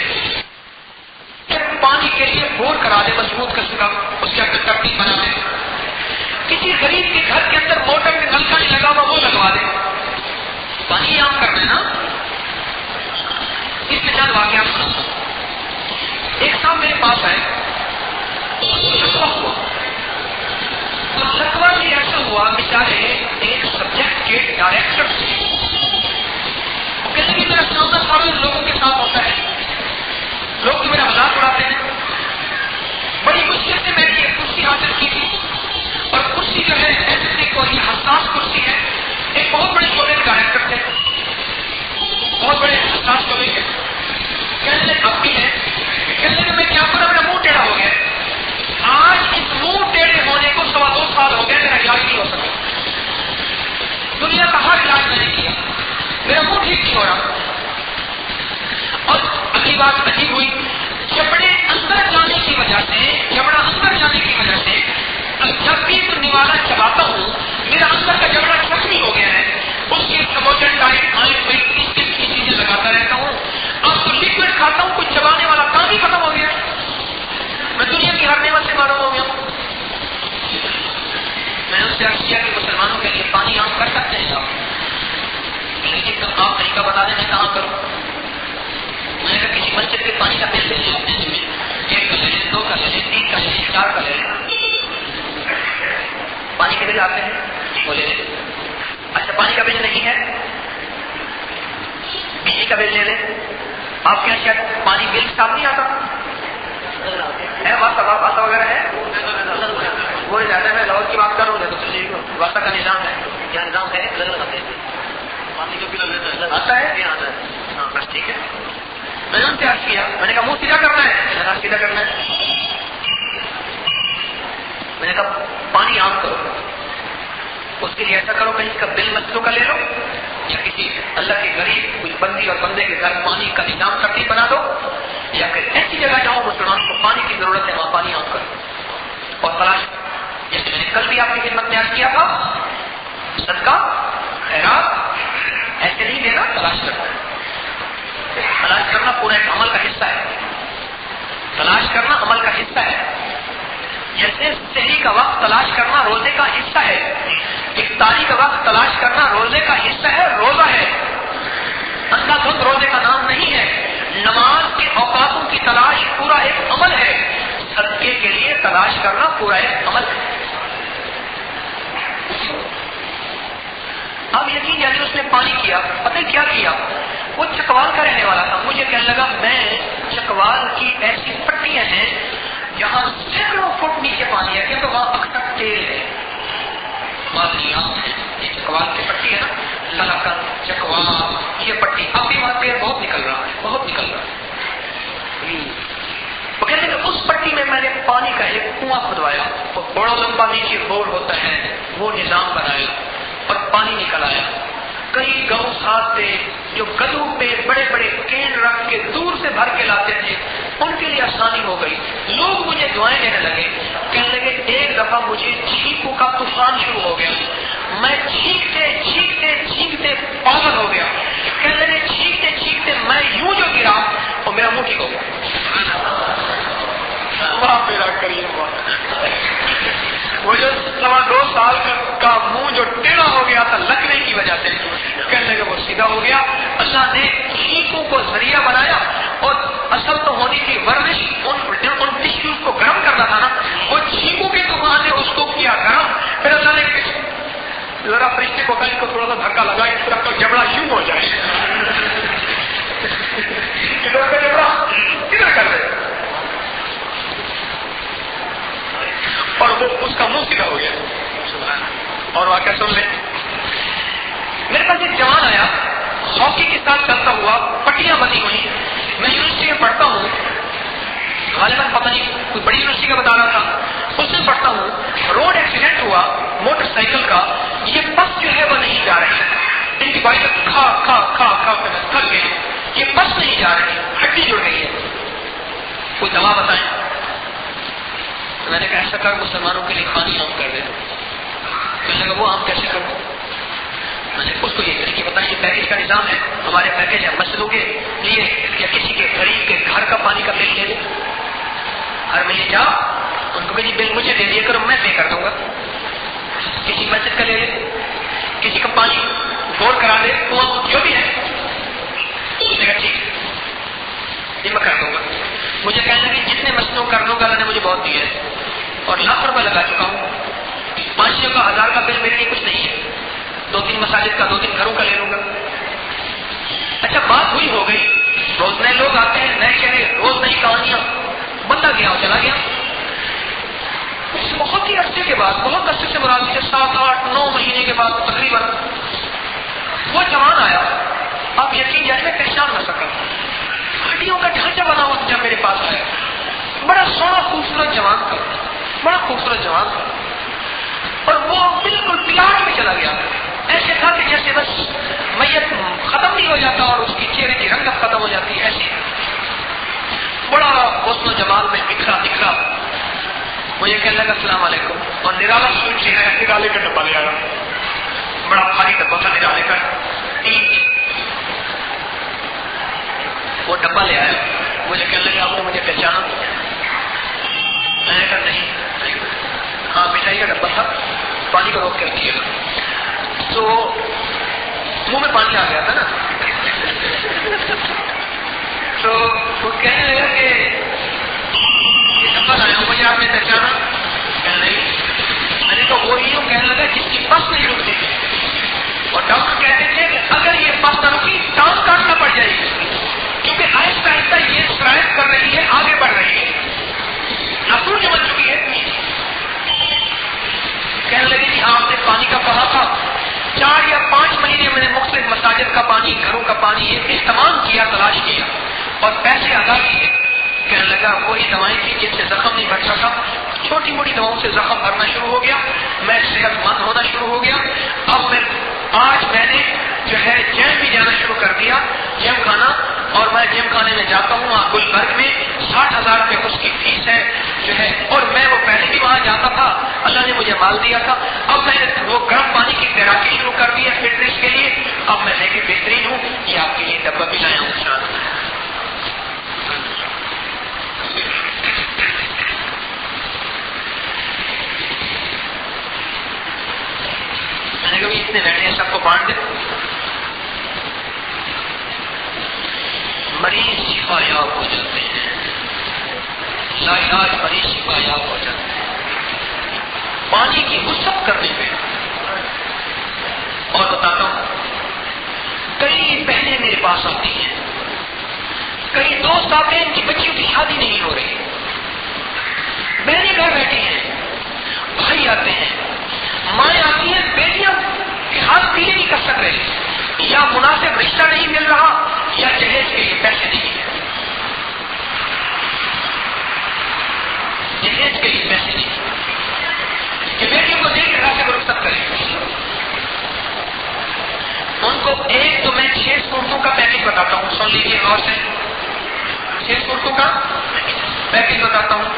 پانی کے لیے بور کرا دیں مضبوط قسم کا، اس کے اندر ترتیب بنا دیں. کسی غریب کے گھر کے اندر موٹر میں نلکا نہیں لگا ہوا وہ لگوا دیں. پانی عام کرنا ہے نا. اس میں چند واقعات سناتا ہوں. ایک صاحب میرے پاس آئے، شکوہ ہوا اور شکوہ بھی ایسا ہوا بیچارے ایک سبجیکٹ کے ڈائریکٹر تھے. وہ کہتے کہ میرا سامنا سارے لوگوں کے ساتھ ہوتا ہے، لوگ تو میرا مذاق اڑاتے ہیں. بڑی مشکل سے میں نے یہ کرسی حاصل کی تھی اور کرسی جو ہے ایسے کو یہ حساس کرسی ہے. ایک بہت بڑے شعبے کے ڈائریکٹر تھے، بہت بڑے حساس شعبے کے. کہنے لگے اب بھی ہے، کہنے لگے میں کیا کروں، میرا منہ ٹیڑھا ہو گیا. آج اس منہ ٹیڑھے ہونے کو 2.25 سال ہو گئے، میرا علاج نہیں ہو سکا. دنیا کا ہر علاج میں نے کیا، میرا منہ ٹھیک نہیں ہو رہا. اور اگلی بات عجیب ہوئی، جبڑے اندر جانے کی وجہ سے، جبڑا اندر جانے کی وجہ سے جب بھی تو نوالا چلاتا ہوں میرا اندر کا جبڑا زخمی ہو گیا ہے. اس کی سموچن ٹائپ آئل ویٹ اس کی چیزیں لگاتا رہتا ہوں. اب تو لکوڈ کھاتا ہوں، کچھ چبانے والا کام ہی ختم ہو گیا. میں دنیا کی ہر نعمت سے معلوم ہو گیا ہوں. میں نے اس سے عرض کیا کہ مسلمانوں کے لیے پانی عام کر سکتے ہیں آپ؟ لیکن آپ طریقہ بتا دیں میں کہاں کروں. میں نے کہا کسی مسجد کے پانی کا بل لے لیں اپنے ذمہ. 1 کا لے لیں، 2 کا لے لیں، 3 کا لے لیں، 4 کا لے لیں. پانی کے بل آتے ہیں وہ لے لیں. اچھا پانی کا بل نہیں ہے، بجلی کا بل لے لیں. آپ کے یہاں شاید پانی بل صاف نہیں آتا ہے، واسطہ وغیرہ ہے وہ زیادہ. میں لاہور کی بات کروں گا تو واسطہ کا نظام ہے، کیا نظام ہے؟ پانی کا بل آتا ہے. ہاں بس ٹھیک ہے. میں نے ان سے عرض کیا، میں نے کہا منہ سیدھا کرنا ہے؟ میں نے کہا سیدھا کرنا ہے۔ میں نے کہا پانی عام کرو، اس کے لیے ایسا کرو کہیں کا بل مسلوں کا لے لو، یا کسی اللہ کے غریب کوئی بندی اور بندے کے گھر پانی کا نظام ترتیب بنا دو، یا پھر ایسی جگہ جاؤ مسلمان کو پانی کی ضرورت ہے وہاں پانی عام کرو اور تلاش۔ جیسے میں نے کل بھی آپ کی خدمت میں عرض کیا تھا، صدقہ خیرات ایسے نہیں دینا، تلاش کرنا ہے۔ تلاش کرنا پورا ایک عمل کا حصہ ہے، تلاش کرنا عمل کا حصہ ہے۔ جیسے سحری کا وقت تلاش کرنا روزے کا حصہ ہے، افطاری کا وقت تلاش کرنا روزے کا حصہ ہے، روزہ ہے، اندھا دھند روزے کا نام نہیں ہے۔ نماز کے اوقاتوں کی تلاش پورا ایک عمل ہے، صدقے کے لیے تلاش کرنا پورا ایک عمل ہے۔ اب یقین جانے اس نے پانی کیا، پتہ کیا کیا، وہ چکوال کا رہنے والا تھا، مجھے کہنے لگا میں چکوال کی ایسی پٹیاں ہیں جہاں سینکڑوں فٹ نیچے پانی ہے، کیونکہ وہاں اکثر تیل ہے، یہ چکوال کی پٹی ہے نا، للکن چکوال یہ پٹی، اب بھی وہاں تیل بہت نکل رہا ہے، بہت نکل رہا ہے۔ وہ کہتے ہیں کہ اس پٹی میں میں نے پانی کا ایک کنواں کھدوایا، وہ بڑا لمبا نیچے بور ہوتا ہے، وہ نظام بنایا اور پانی نکل آیا۔ کئی گاؤں ساتھ تھے جو گدھوں پہ بڑے بڑے کین رکھ کے دور سے بھر کے لاتے تھے، ان کے لیے آسانی ہو گئی۔ لوگ مجھے دعائیں دینے لگے، کہنے لگے ایک دفعہ مجھے چھینکوں کا طوفان شروع ہو گیا، میں چھینکتے چھینکتے چھینکتے پاگل ہو گیا، کہنے لگے چھینکتے چھینکتے میں یوں جو گرا اور میرا منہ ٹھیک ہو گیا۔ میرا کریم وہ جو 2.25 سال کا منہ جو ٹیڑھا ہو گیا تھا لگنے کی وجہ سے، کہنے لگے وہ سیدھا ہو گیا۔ اللہ نے چھینکوں کو ذریعہ بنایا، اور اصل تو ہونی تھی ورزش، ان ٹشوز کو گرم کرنا تھا نا، وہ چھینکوں کے طوفان نے اس کو کیا گرم۔ پھر اللہ نے ذرا فرشتے کو کہیں کو تھوڑا سا دھکا لگا اس طرح کا جبڑا یوں ہو جائے، ادھر کا جبڑا ادھر کر دے، اور وہ اس کا منہ سیدھا ہو گیا۔ اور واقعہ سن لیں، میرے پاس ایک جوان آیا ہاکی کے ساتھ چلتا ہوا، پٹیاں بنی ہوئی، میں یونیورسٹی میں پڑھتا ہوں، غالباً پتہ نہیں کوئی بڑی یونیورسٹی کا بتا رہا تھا، اس میں پڑھتا ہوں، روڈ ایکسیڈنٹ ہوا موٹر سائیکل کا، یہ بس جو ہے وہ نہیں جا رہی، ان کی بائک کھا کھا کھا کھا کر تھک گئے، یہ بس نہیں جا رہی، ہڈی جڑ گئی ہے، کوئی دوا بتائیں۔ میں نے کہا ایسا کر مسلمانوں کے لیے پانی عام کر دے، کہنے لگا وہ عام کیسے کروں؟ میں نے اس کو یہ طریقے بتایا، یہ پیکج کا نظام ہے، ہمارے پیکج ہے مسجدوں کے لیے یا کسی کے غریب کے گھر کا پانی کا بل لے لے، ہر مہینے جاؤ ان کو کہ جی بل مجھے دے دیا کرو، میں پے کر دوں گا، کسی مسجد کا لے لے، کسی کا پانی بور کرا دے، کنواں جو بھی ہے، اس نے کہا ٹھیک ہے یہ میں کر دوں گا۔ مجھے کہنے لگے جتنے مسجدوں کر دوں گا اللہ نے مجھے بہت دیا ہے، اور لاکھ روپے لگا چکا ہوں، 500 کا 1000 کا بل میرے لیے کچھ نہیں ہے، 2-3 مساجد کا 2-3 گھروں کا لے لوں گا۔ اچھا بات ہوئی ہو گئی، روز نئے لوگ آتے ہیں، نئے چہرے، روز نئی کہانیاں، بندہ گیا اور چلا گیا۔ بہت ہی عرصے کے بعد، بہت عرصے سے مراد 7, 8, 9 مہینے کے بعد تقریباً وہ جوان آیا، آپ یقین جانے میں پہچان نہ سکا، ہڈیوں کا ڈھانچہ بنا ہوا جب میرے پاس آیا، بڑا سونا خوبصورت جوان تھا، بڑا خوبصورت جوان تھا، اور وہ بالکل پلاٹ میں چلا گیا، ایسے تھا کہ جیسے بس میت ختم نہیں ہو جاتا اور اس کی چہرے کی رنگت ختم ہو جاتی ہے، ایسی بڑا حسن و جمال میں بکھرا دکھرا۔ مجھے کہنے لگا السلام علیکم، اور نرالا سوٹ جو ہے نرالے کا ڈبہ لے آیا، بڑا بھاری ڈبہ تھا نرالے کا، وہ ڈبہ لے آیا، مجھے کہنے لگا آپ نے مجھے پہچانا؟ میں نے کہا نہیں، ہاں مٹھائی کا ڈبہ تھا، پانی کو روک کے رکھیے گا، تو منہ میں پانی آ گیا تھا نا، تو وہ کہنے لگا کہ یہ ڈبہ لایا ہوں، مجھے آپ نے پہچانا؟ کہنے نہیں، میں نے تو وہی ہوں، کہنے لگا جس کی بس نہیں رکتی تھی، اور ڈاکٹر کہتے تھے کہ اگر یہ بس نہ رکی ٹانگ کاٹنا پڑ جائے گی، کیونکہ آہستہ آہستہ یہ شرائط کر رہی ہے، آگے بڑھ رہی ہے، ناسور جو بن چکی ہے۔ کہنے لگے جی آپ نے پانی کا کہا تھا، 4 یا 5 مہینے میں نے مختلف مساجد کا پانی، گھروں کا پانی یہ استعمال کیا، تلاش کیا، اور پیسے ادا کیے. کہنے لگا وہی دوائیں تھیں جن سے زخم نہیں بھر سکا، چھوٹی موٹی دواؤں سے زخم بھرنا شروع ہو گیا، میں صحت مند ہونا شروع ہو گیا. آج میں نے جو ہے جیم بھی جانا شروع کر دیا، جیم خانہ، اور میں جیم خانے میں جاتا ہوں وہاں گلبرگ میں 60,000 روپے اس کی فیس ہے جو ہے، اور میں وہ پہلے بھی وہاں جاتا تھا، اللہ نے مجھے مال دیا تھا. اب میں نے وہ گرم پانی کی تیراکی شروع کر دی ہے فٹنس کے لیے. اب میں لیکن بہترین ہوں. یہ آپ کے لیے ڈبہ بھی لایا ہوں. میں نے کبھی اتنے بیٹھے ہیں سب کو بانٹ دے. مریض شفا یاب ہو جاتے ہیں، لا علاج مریض شفا یاب ہو جاتے ہیں پانی کی وسعت کرنے پہ. اور بتاتا ہوں، کئی بہنیں میرے پاس آتی ہیں، کئی دوست آتے ہیں ان کی بچیوں کی شادی نہیں ہو رہی، بہنیں گھر بیٹھی ہیں، بھائی آتے ہیں، مائیں آتی ہیں، بیٹیاں کے ہاتھ پیلے نہیں کر سک رہے، یا مناسب رشتہ نہیں مل رہا، یا جہیز کے لیے پیسے نہیں ہیں. جہیز کے لیے پیسے نہیں کہ بیٹیوں کو دے کے راستے کو رخصت کریں. ان کو ایک تو میں 6 صورتوں کا پیکج بتاتا ہوں، سن لیجیے غور سے. 6 صورتوں کا پیکج بتاتا ہوں،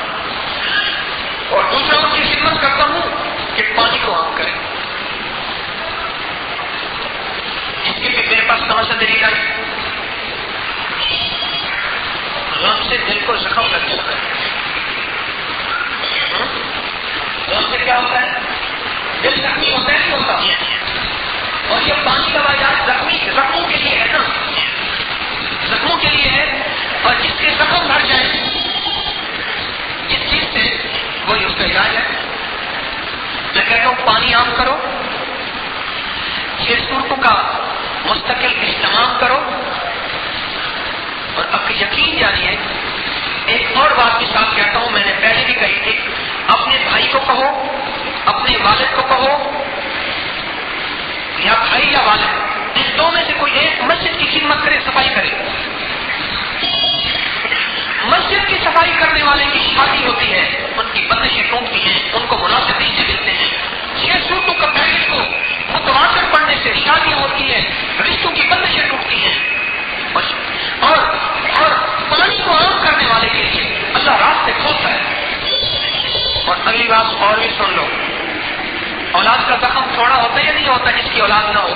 اور دوسرا ان کی خدمت کرتا ہوں کہ پانی کو عام کریں. اس کے لیے میرے پاس کہاں سے دلیل آئی؟ غم سے دل کو زخم لگ جاتا ہے. غم سے کیا ہوتا ہے؟ دل زخمی ہوتا ہے نہیں ہوتا؟ اور یہ پانی کا واجہ زخموں کے لیے ہے نا، زخموں کے لیے ہے. اور جس کے زخم بھر جائیں جس چیز سے، وہی اس کا علاج ہے. میں کہتا ہوں پانی عام کرو، 6 صورتوں کا مستقل اہتمام کرو. اور اب یقین جانیے، ایک اور بات کے ساتھ کہتا ہوں، میں نے پہلے بھی کہی تھی، اپنے بھائی کو کہو، اپنے والد کو کہو، یا بھائی یا والد، ان دو میں سے کوئی ایک مسجد کی خدمت کرے، صفائی کرے. مسجد کی صفائی کرنے والے کی شادی ہوتی ہے، ان کی بندشیں ٹوٹتی ہیں، ان کو مناسب رشتے ملتے ہیں. 6 صورتوں کا پیکج کو متواتر پڑھنے سے شادیاں ہوتی ہیں، رشتوں کی بندشیں ٹوٹتی ہیں. اور پانی کو عام کرنے والے کے لیے اللہ راستے کھولتا ہے. اور اگلی بات اور بھی سن لو، اولاد کا زخم تھوڑا ہوتا ہے یا نہیں ہوتا جس کی اولاد نہ ہو؟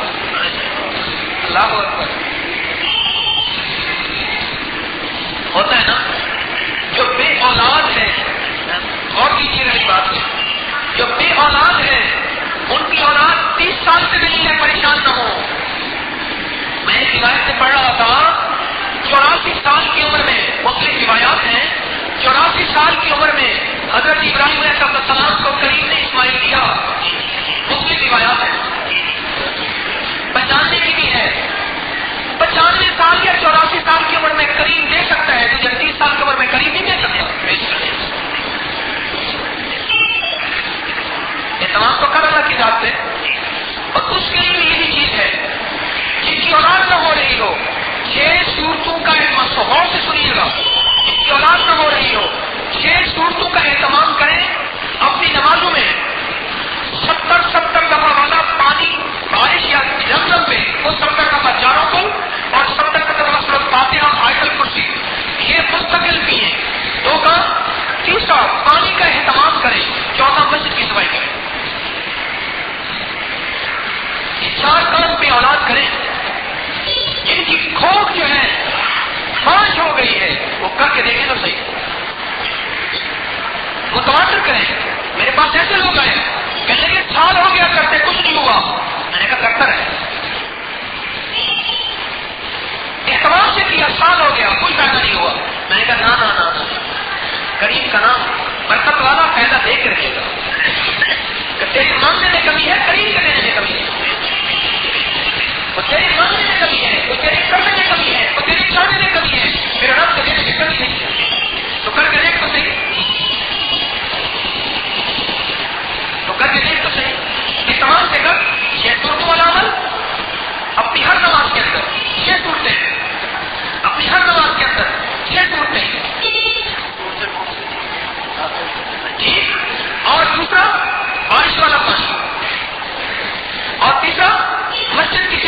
اللہ اکبر، ہوتا ہے نا. جو بے اولاد ہے، اور کیجیے میری بات میں، جو بے اولاد ہے ان کی اولاد 30 سال سے ملی ہے، پریشان نہ ہو. میں ایک روایت سے پڑھ رہا تھا، 84 سال کی عمر میں، مختلف روایات ہیں، 84 سال کی عمر میں حضرت ابراہیم علیہ السلام کو کریم نے اسماعیل دیا. مختلف روایات ہیں، 95 کی بھی ہے. 95 سال یا 84 سال کی عمر میں کریم دے سکتا ہے، تو 30 سال کی عمر میں کریم نہیں دے سکتا. اہتمام تو کر اللہ کی ذات سے. اور اس کے لیے یہ بھی چیز ہے، جن کی اولاد نہ ہو رہی ہو، 6 صورتوں کا غور سے سنیے گا، جن کی اولاد نہ ہو رہی ہو، 6 صورتوں کا اہتمام کریں. اپنی نمازوں میں 70 دفعہ والا پانی بارش یا زمزم پہ، وہ 70 دفعہ چاروں کو، اور 70 دفعہ سورۃ فاتحہ، آیت الکرسی، یہ مستقل بھی ہیں. 2 کا. تیسرا، پانی کا اہتمام کریں. 4 مسجد کی صفائی کریں. یہ 4 کام پہ اولاد کریں. جن کی کھوک جو ہے فاش ہو گئی ہے، وہ کر کے دیکھیں تو صحیح، متواتر کریں. میرے پاس ایسے لوگ آئے کہنے لگے سال ہو گیا کرتے کچھ نہیں ہوا. میں نے کہا کرتا رہے، اعتبار سے کیا، سال ہو گیا کوئی فائدہ نہیں ہوا. میں نے کہا نا کریم کا نام برکت والا فائدہ دے کے رہے گا. تیرے مانگنے میں کمی ہے، کریم کے دینے میں کمی ہے. وہ تیرے مانگنے میں کمی ہے، وہ تیرے کرنے میں کمی ہے، وہ تیرے چاہنے میں کمی ہے، میرے رب کو دینے میں کمی نہیں ہے. تو کر کے دیکھ تو صحیح، اہتمام سے کر. 6 صورتوں والا عمل اپنی ہر نماز کے اندر، 6 صورتیں اپنی ہر نماز کے اندر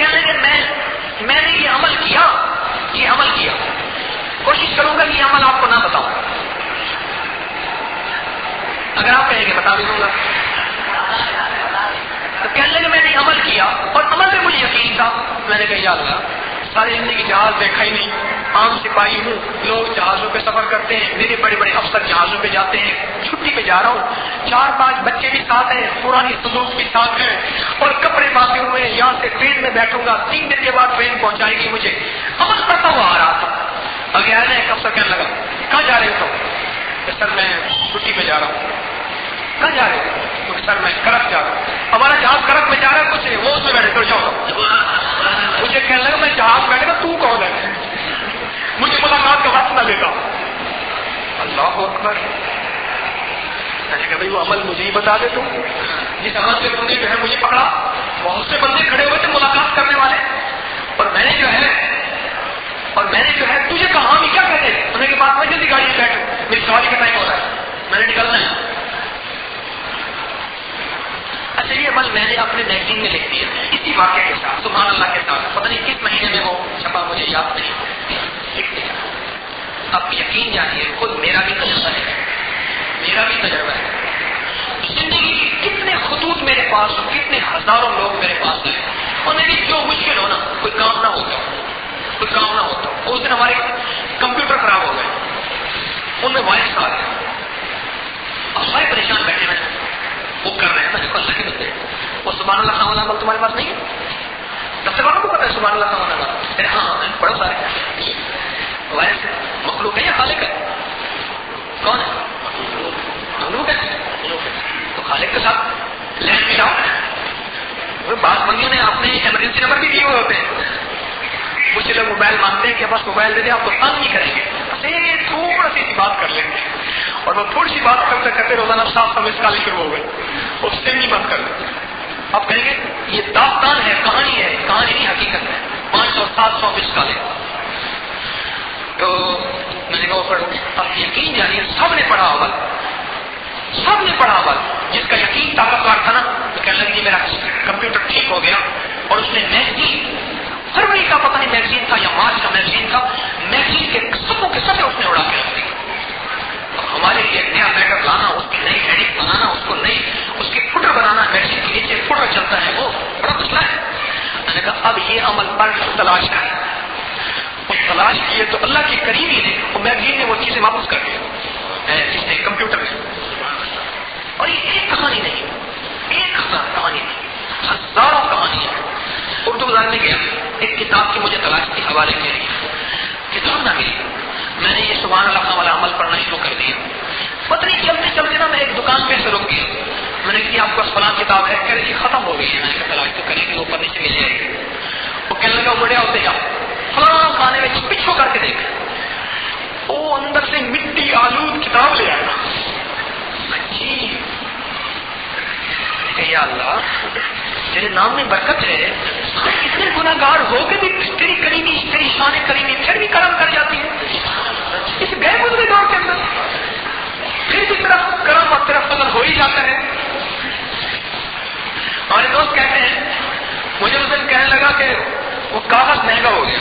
کہنے لگے میں نے یہ عمل کیا، کوشش کروں گا کہ یہ عمل آپ کو نہ بتاؤں، اگر آپ کہیں گے بتا بھی دوں گا۔ تو کہنے لگے میں نے عمل کیا اور عمل میں مجھے یقین تھا۔ میں نے کہا یا اللہ، ساری زندگی جہاز دیکھا ہی نہیں، عام سپاہی ہوں، لوگ جہازوں پہ سفر کرتے ہیں، میرے بڑے بڑے افسر جہازوں پہ جاتے ہیں، چھٹی پہ جا رہا ہوں، 4-5 بچے بھی ساتھ ہیں، پرانی سلوک بھی ساتھ ہیں اور کپڑے باندھے ہوئے ہیں، یہاں سے ٹرین میں بیٹھوں گا، 3 دن کے بعد ٹرین پہنچائے گی مجھے، عمل کرتا ہوا آ رہا تھا۔ ابھی آیا نا ایک افسر کہنے لگا کہاں جا رہے ہو؟ کہ سر میں چھٹی پہ جا رہا ہوں۔ کہاں جا رہے ہو؟ کہ سر میں کرک جا رہا ہوں۔ ہمارا جہاز کرک میں جا رہا ہے، کچھ نہیں، وہ اس میں بیٹھے تو جاؤ۔ مجھے کہنے لگا میں جہاز بیٹھے گا، تو کون ہے؟ مجھے ملاقات کا وقت نہ دیتا۔ اللہ اکبر۔ میں نے کہا بھائی وہ عمل مجھے ہی بتا دے، تم جس عمل سے تم نے جو ہے مجھے پکڑا، بہت سے بندے کھڑے ہوئے تھے ملاقات کرنے والے، اور میں نے جو ہے تجھے کہا ہم کیا کہتے ہیں؟ انہوں نے بات میں جلدی گاڑی میں بیٹھو، میری سواری کا ٹائم ہو رہا ہے، میں نے نکلنا ہے۔ اچھا یہ عمل میں نے اپنے میگزین میں لکھ دیا اسی واقعے کے ساتھ، سبحان اللہ کے ساتھ، پتہ نہیں کس مہینے میں وہ چھپا مجھے یاد نہیں، لکھ دیا۔ اب یقین جانیے خود میرا بھی تجربہ ہے، زندگی کے کتنے خطوط میرے پاس ہو، کتنے ہزاروں لوگ میرے پاس آئے، انہیں بھی جو مشکل ہو نا، کوئی کام نہ ہوتا، اس دن ہمارے کمپیوٹر خراب ہو گئے، ان میں وائرس آ گئے، اب سارے پریشان بیٹھے ہوئے وہ کر رہے ہیں، میں نے کہا اللہ کے بندے وہ سبحان اللہ خان والا عمل تمہارے پاس نہیں ہے؟ دفتر والوں کو پتا ہے سبحان اللہ خان والا عمل؟ ہاں بڑا سارے وائرس ہے، مخلوق ہے یا خالق ہے؟ کون ہے؟ مخلوق ہے، تو خالق کے ساتھ لینڈ میں جاؤ۔ بعض بندیوں نے اپنے ایمرجنسی نمبر بھی دیے ہوئے ہوتے ہیں، کچھ لوگ موبائل مانگتے ہیں کہ بس موبائل دے دیں، آپ کو تنگ نہیں کریں گے، بس یہ تھوڑا سی بات کر لیں گے، اور وہ تھوڑی سی بات کرتے کرتے روزانہ 700 مس کالیں شروع ہو گئے، وہ سم نہیں بند کر دیں۔ آپ کہیں گے یہ داستان ہے، کہانی نہیں حقیقت ہے، 500-700 مس کالیں۔ تو میں نے کہا پڑھو، اب یقین جانیے سب نے پڑھا عمل، جس کا یقین طاقتور تھا نا، تو کہنے لگے جی میرا کمپیوٹر ٹھیک ہو گیا، اور اس نے میگزین، فروری کا پتہ نہیں میگزین تھا یا مارچ کا میگزین تھا، میگزین کے سبوں کے سب اس نے اڑا کے رکھ دیا۔ ہمارے لیے ایک نیا میٹر لانا، اس کی نئی ہیڈنگ بنانا، اس کے فوٹر بنانا، میگزین کے نیچے فوٹر چلتا ہے، وہ بڑا مسئلہ ہے۔ میں نے کہا اب یہ عمل پر تلاش کریں، اور تلاش کیے تو اللہ کے قریب ہی نے وہ میگزین نے وہ چیزیں واپس کر دی جس نے کمپیوٹر میں۔ اور یہ ایک کہانی نہیں، ہزاروں کہانیاں۔ اردو گزارنے گیا، ایک کتاب کی مجھے تلاش تھی حوالے کے لیے، کتاب نہ ملی، میں نے یہ سبحان اللہ خان والا عمل پڑھنا شروع کر دیا۔ پتہ نہیں چلتے چلتے نا میں ایک دکان پہ سے رک گیا، میں نے کہا آپ کو فلاں کتاب ہے؟ کہہ رہی ختم ہو گئی ہے۔ میں نے کہا تلاش تو کریں گے، اوپر نیچے مل جائے گی۔ وہ کہنے لگا بڑے ہوتے جاؤ فلاں کھانے میں پچھو کر کے دیکھ، وہ اندر سے مٹی آلود کتاب لے آیا۔ جی یا اللہ تیرے نام میں برکت ہے، اتنے گناہ گار ہو کے بھی تیری کریمی، تیری شان کریمی پھر بھی کرم کر جاتی ہے اس گئے گزرے دور کے اندر، پھر بھی تیرا کرم اور تیرا فضل ہو ہی جاتا ہے۔ ہمارے دوست کہتے ہیں، مجھے اس دن کہنے لگا کہ وہ کاغذ مہنگا ہو گیا،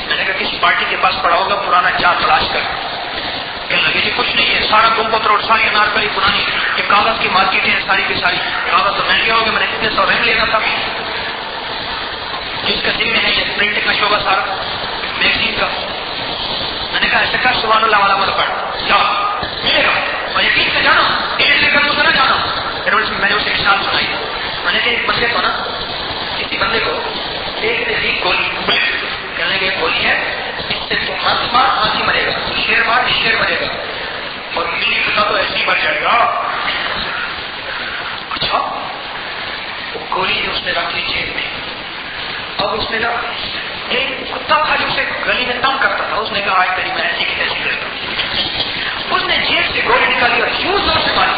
میں نے کہا کسی پارٹی کے پاس پڑا ہوگا پرانا چار تلاش کر، کہنے لگے جی کچھ نہیں ہے، سارا گم پتر اور ساری انارکلی پرانی، یہ کاغذ کی مارکیٹیں ہیں ساری کی ساری، کاغذ تو مہنگے ہو گئے، میں نے کتنے 100 رینگ لینا تھا، جس کا ذمہ ہے یہ پرنٹ کا شعبہ سارا میگزین کا۔ میں نے کہا ایسا کر سبحان اللہ والا مت پڑھ، جاؤ ملے گا، اور یقین سے جانا، ایڈ لے کر اسے نہ جانا۔ میں نے اسے ایک مثال سنائی، میں نے کہا ایک بندے کو نا، کسی بندے کو ایک نے دی گولی، کہنے لگے گولی ہے، اس سے تو ہاتھی مار ہاتھی مرے گا، شیر مار شیر مرے گا، اور بلی کتا تو ایسے ہی مر جائے گا۔ اچھا وہ گولی اس نے رکھ لی جیب میں، اب اس نے نا ایک کتا تھا جو اسے گلی میں تنگ کرتا تھا، اس نے کہا آج تیری میں ایسی کی تیسی کرتا، اس نے جیب سے گولی نکالی اور یوں زور سے ماری،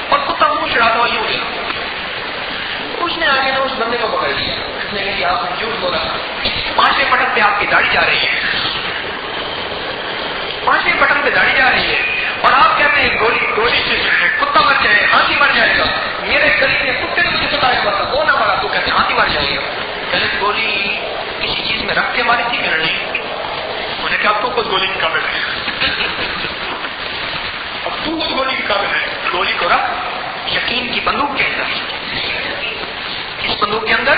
اور کتا منہ چڑھاتا ہوا یوں گیا۔ اس نے آگے تو اس بندے کو پکڑ لیا، اس نے کہا آپ نے جھوٹ بولا، 5ویں بٹن پہ آپ کی داڑھی جا رہی ہے، 5ویں بٹن پہ داڑھی جا رہی ہے، اور آپ کہتے ہیں گولی سے کتا مر جائے، ہاتھی مر جائے گا، میرے گلی میں کتے نے مجھے بتایا مرتا، وہ نہ مرا، تو کہتے ہاتھی مر جائے گا۔ پہلے گولی کسی چیز میں رکھ کے ماری تھی کہ نہیں؟ انہوں نے کہا اب تو خود گولی کے قابل ہے، اب تو خود گولی کے قابل ہے، گولی کو رکھ یقین کی بندوق کے اندر، اس بندوق کے اندر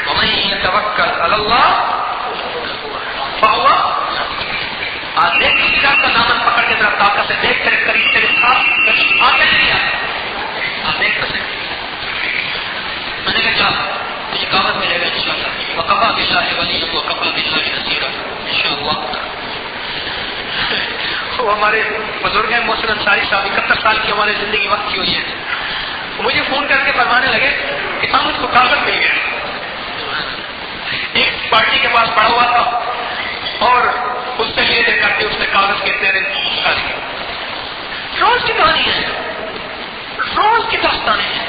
وَمَن يَتَوَكَّلْ عَلَى اللَّهِ فَهُوَ آج دیکھ کسی کا دامن پکڑ کے ذرا طاقت سے دیکھ تیرے قریب تیرے ساتھ آگے نہیں آتا، آپ دیکھ سکتے۔ میں نے کہا کیا تجھے کاغذ ملے گا انشاءاللہ، وَكَفَىٰ بِاللَّهِ وَلِيًّا وَكَفَىٰ بِاللَّهِ نَصِيرًا انشاءاللہ۔ وہ ہمارے بزرگ ہیں محسن انصاری صاحب، 71 سال کی ہماری زندگی وقت کی ہوئی ہے، مجھے فون کر کے فرمانے لگے کہ ہم اس کو کاغذ مل گیا، ایک پارٹی کے پاس پڑا ہوا تھا اور اس سے لے دے کر کے اس نے کاغذ کے تیرے روز کی کہانی ہے، روز کی داستانیں ہیں،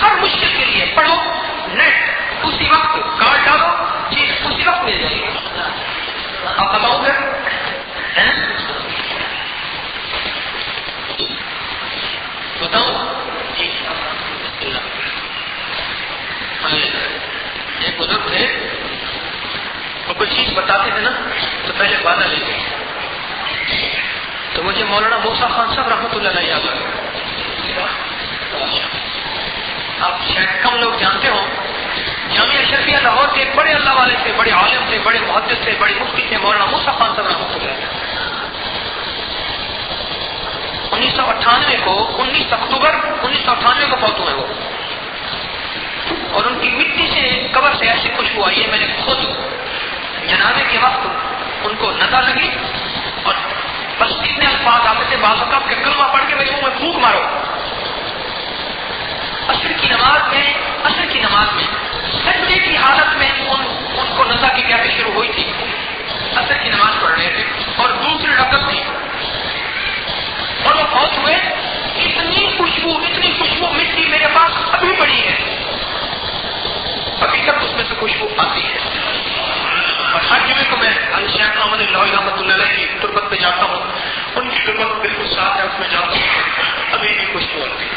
ہر مشکل کے لیے پڑھو نیٹ، اسی وقت کارڈ ڈالو چیز اسی وقت مل جائے گی۔ آپ بتاؤ گے بتاؤ جی ایک بزرگ تھے، وہ کوئی چیز بتاتے تھے نا تو پہلے وعدہ لیتے، تو مجھے مولانا موسیٰ خان صاحب رحمۃ اللہ علیہ یاد آئے۔ آپ شاید کم لوگ جانتے ہو، جامعہ اشرفیہ لاہور کے بڑے اللہ والے تھے، بڑے عالم تھے، بڑے محدث تھے، بڑے مفتی تھے، مولانا موسیٰ خان صاحب رحمۃ اللہ علیہ۔ 19 اکتوبر 1998 کو فوت ہوئے وہ، اور ان کی مٹی سے قبر سے ایسی خوشبو آئی ہے، میں نے خود جنازے کے وقت ان کو نظر لگی اور بس اتنے الفاظ آتے تھے بعض اوقات کہ کلمہ پڑھ کے میرے منہ میں پھونک مارو۔ عصر کی نماز میں سجدے کی حالت میں ان کو نظر کی کہتے شروع ہوئی تھی، عصر کی نماز پڑھ رہے تھے اور دوسری رکعت تھی اور وہ فوت ہوئے۔ اتنی خوشبو مٹی میرے پاس ابھی پڑی ہے، ابھی تک اس میں سے خوشبو آتی ہے، اور ہر جمعے کو میں شیخ احمد اللہ رحمۃ اللہ علیہ کی تربت پہ جاتا ہوں، ان کی تربت بالکل صاف ہے، اس میں جاتا ہوں ابھی بھی خوشبو آتی ہے،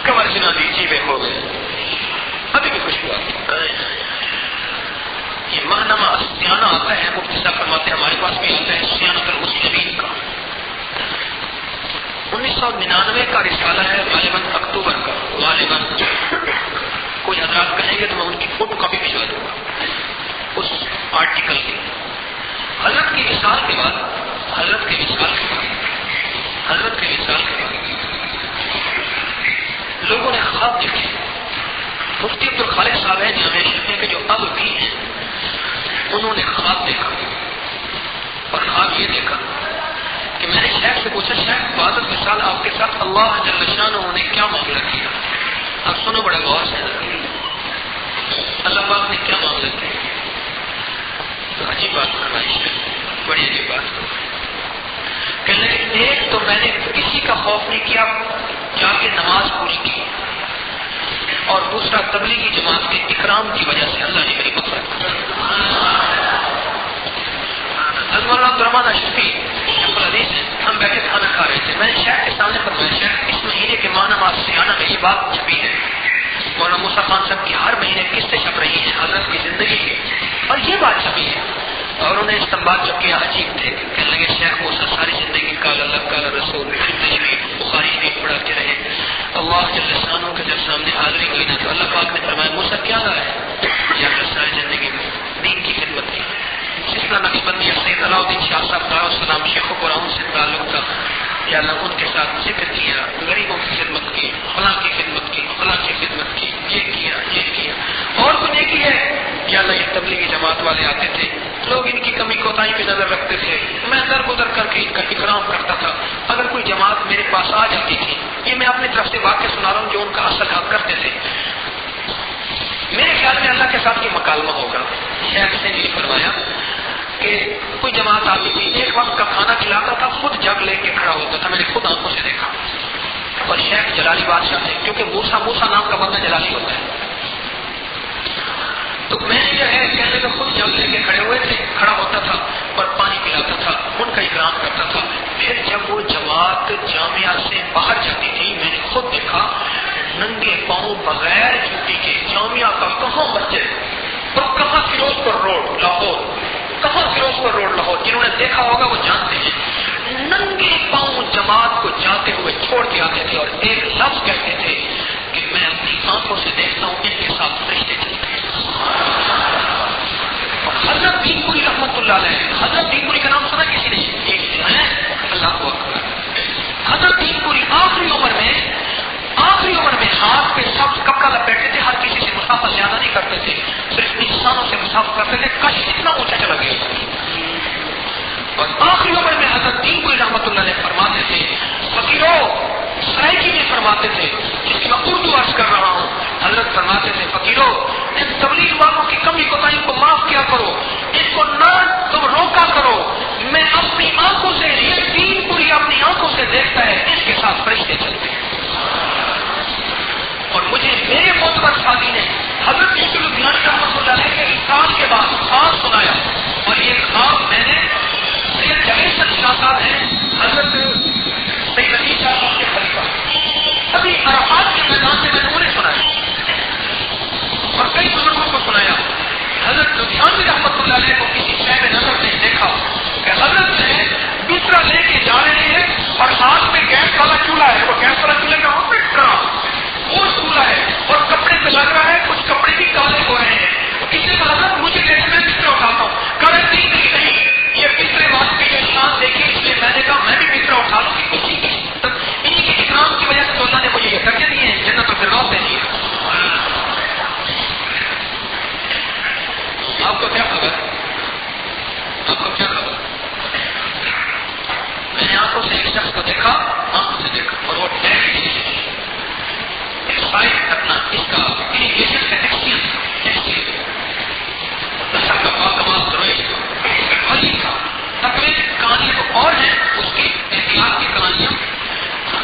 کمر جنا دی جیبیں ہو گئے، ابھی بھی خوشبو آتی ہے۔ یہ ماہنامہ سیانہ آتا ہے، مفتی صاحب فرماتے ہیں ہمارے پاس بھی آتا ہے سیانۃ المسلمین کا، 1999 کا رسالہ ہے، غالباً اکتوبر کا، غالباً کوئی حضرات کہیں گے تو میں ان کی فوٹو کاپی بھجوا دوں گا اس آرٹیکل کی۔ حضرت کی وصال کے بعد لوگوں نے خواب دیکھے، مفتی عبد الخالق صاحب ہیں جامعہ اشرفیہ کے جو اب بھی ہیں، انہوں نے خواب دیکھا اور خواب یہ دیکھا کہ میں نے شیخ سے پوچھا شیخ بعد وصال آپ کے ساتھ اللہ جل شانہ نے کیا معاملہ کیا؟ اب سنو بڑا غور سے، اللہ پاک نے کیا معاملہ کیا؟ تو عجیب بات فرمائی شیخ، بڑی عجیب بات کہ ایک تو میں نے کسی کا خوف نہیں کیا، جا کے نماز پوری کی، اور دوسرا تبلیغی جماعت کے اکرام کی وجہ سے اللہ نے میری مغفرت کی۔ مولانا عبدالرحمن اشرفی الحدیث ہیں، ہم بیٹھے کھانا کھا رہے تھے، میں نے شیخ کے سامنے فرمایا شیخ اس مہینے کے ماہنامہ سیانہ میں یہ بات چھپی ہے، مولانا موسیٰ خان صاحب کی ہر مہینے قصے چھپ رہی ہیں حضرت کی زندگی کے، اور یہ بات چھپی ہے، اور انہیں استنباط جب کیا عجیب تھے، کہنے لگے شیخ موسیٰ ساری زندگی قال اللہ قال رسول زندگی بخاری شریف پڑھاتے رہے، اللہ جل شانہ کے جب سامنے حاضری ہوئی نا تو اللہ پاک نے فرمایا موسیٰ کیا رہا ہے؟ یا ساری زندگی میں دین کی خدمت کی، جس طرح نقشبندی سید علاء الدین شاہ صاحب دارالسلام شیخ و قرآن سے تعلق تھا، یا اللہ ان کے ساتھ ذکر کیا، غریبوں کی خدمت کی، فلاں کی خدمت کی، فلاں کی خدمت کی، یہ کیا اور کچھ نیکی ہے، یا اللہ یہ تبلیغی جماعت والے آتے تھے، لوگ ان کی کمی کوتاہی پہ نظر رکھتے تھے، میں در گزر کر کے ان کا اکرام کرتا تھا، اگر کوئی جماعت میرے پاس آ جاتی تھی، یہ میں اپنی طرف سے واقع سنا رہا ہوں جو ان کا اصل حق کرتے تھے، میرے خیال میں اللہ کے ساتھ یہ مکالمہ ہوگا۔ شیخ نے بھی فرمایا کہ کوئی جماعت آتی تھی، ایک وقت کا کھانا کھلاتا تھا، خود جگ لے کے کھڑا ہوتا تھا، میں نے خود آنکھوں سے دیکھا، اور شیخ جلالی بادشاہ تھے کیونکہ موسیٰ نام کا بندہ جلالی ہوتا ہے، تو میں نے جو ہے کہنے میں خود جگ لے کے کھڑے ہوئے تھے، کھڑا ہوتا تھا اور پانی پلاتا لاتا تھا، ان کا اکرام کرتا تھا. پھر جب وہ جماعت جامعہ سے باہر جاتی تھی میں نے خود دیکھا ننگے پاؤں بغیر جوتی کے جامعہ کا کہاں مسجد اور کہاں فیروزپور روڈ لاہور، کہاں فیروزپور روڈ لاہور، جنہوں نے دیکھا ہوگا وہ جانتے ہیں، ننگے پاؤں جماعت کو جاتے ہوئے چھوڑ کے آتے تھے اور ایک لفظ کہتے تھے کہ میں اپنی آنکھوں سے دیکھتا ہوں ان کے ساتھ فرشتے چلتے ہیں. حضرت دین پوری رحمت اللہ علیہ، حضرت دین پوری کا نام سنا کسی نے؟ اللہ کو اکبر. حضرت دین پوری آخری عمر میں ہاتھ پہ سب کپڑا لپیٹتے تھے، ہر کسی سے مسافہ زیادہ نہیں کرتے تھے، صرف انسانوں سے مسافہ کرتے تھے، کش اتنا اونچا چلا گیا. اور آخری عمر میں حضرت دین پوری رحمت اللہ علیہ فرماتے تھے، فقیروں سرائکی میں فرماتے تھے، جس کی میں اردو عرض کر رہا ہوں، حضرت فرماتے تھے فقیروں ان تبلیغ والوں کی کمی کوتاہی کو معاف کیا کرو، اس کو نہ تم روکا کرو، میں اپنی آنکھوں سے یہ دین پوری اپنی آنکھوں سے دیکھتا ہے اس کے ساتھ فرشتے چلتے ہیں. اور مجھے میرے معتبر ساتھی نے حضرت یوسف لدھیانوی رحمۃ اللہ علیہ کے انتقال کے بعد خواب سنایا، اور یہ خواب میں نے سید جاوید شاہ صاحب ہیں، حضرت سید علی شاہ صاحب کے خلیفہ، ابھی عرفات کے میدان سے میں نے انہیں سنایا اور کئی بزرگوں کو سنایا. حضرت لدھیانوی رحمۃ اللہ علیہ کو کسی شے میں نظر نہیں دیکھا کہ حضرت نے بستر لے کے جا رہے ہیں اور ہاتھ میں گیس والا چولہا ہے، وہ گیس والا چولہے کا وہ چولہا ہے اور کپڑے پہ لگ رہا ہے، کچھ کپڑے بھی کالے ہو رہے ہیں. کسی کا حضرت مجھے دیکھ میں بستر اٹھاتا ہوں، کرنسی نہیں یہ بسترے والے کی جو شان دیکھی، اس لیے میں نے کہا میں بھی بستر اٹھا لوں گی. کسی کی انہیں کے اکرام کی وجہ سے تو اللہ نے مجھے یہ درجے دیے ہیں، جنت الفردوس دے دیے. آپ کو کیا خبر؟ آپ کو کیا خبر؟ میں نے آنکھوں سے ایک شخص کو دیکھا، آنکھوں سے دیکھا، اور وہ ایکسپائر کرنا اس کا اریگیشن کا ایکسپیرینس نسل کا باکمال درویش ولی تھا. تقریب کہانیاں اور ہیں اس کی احتیاط کی کہانیاں.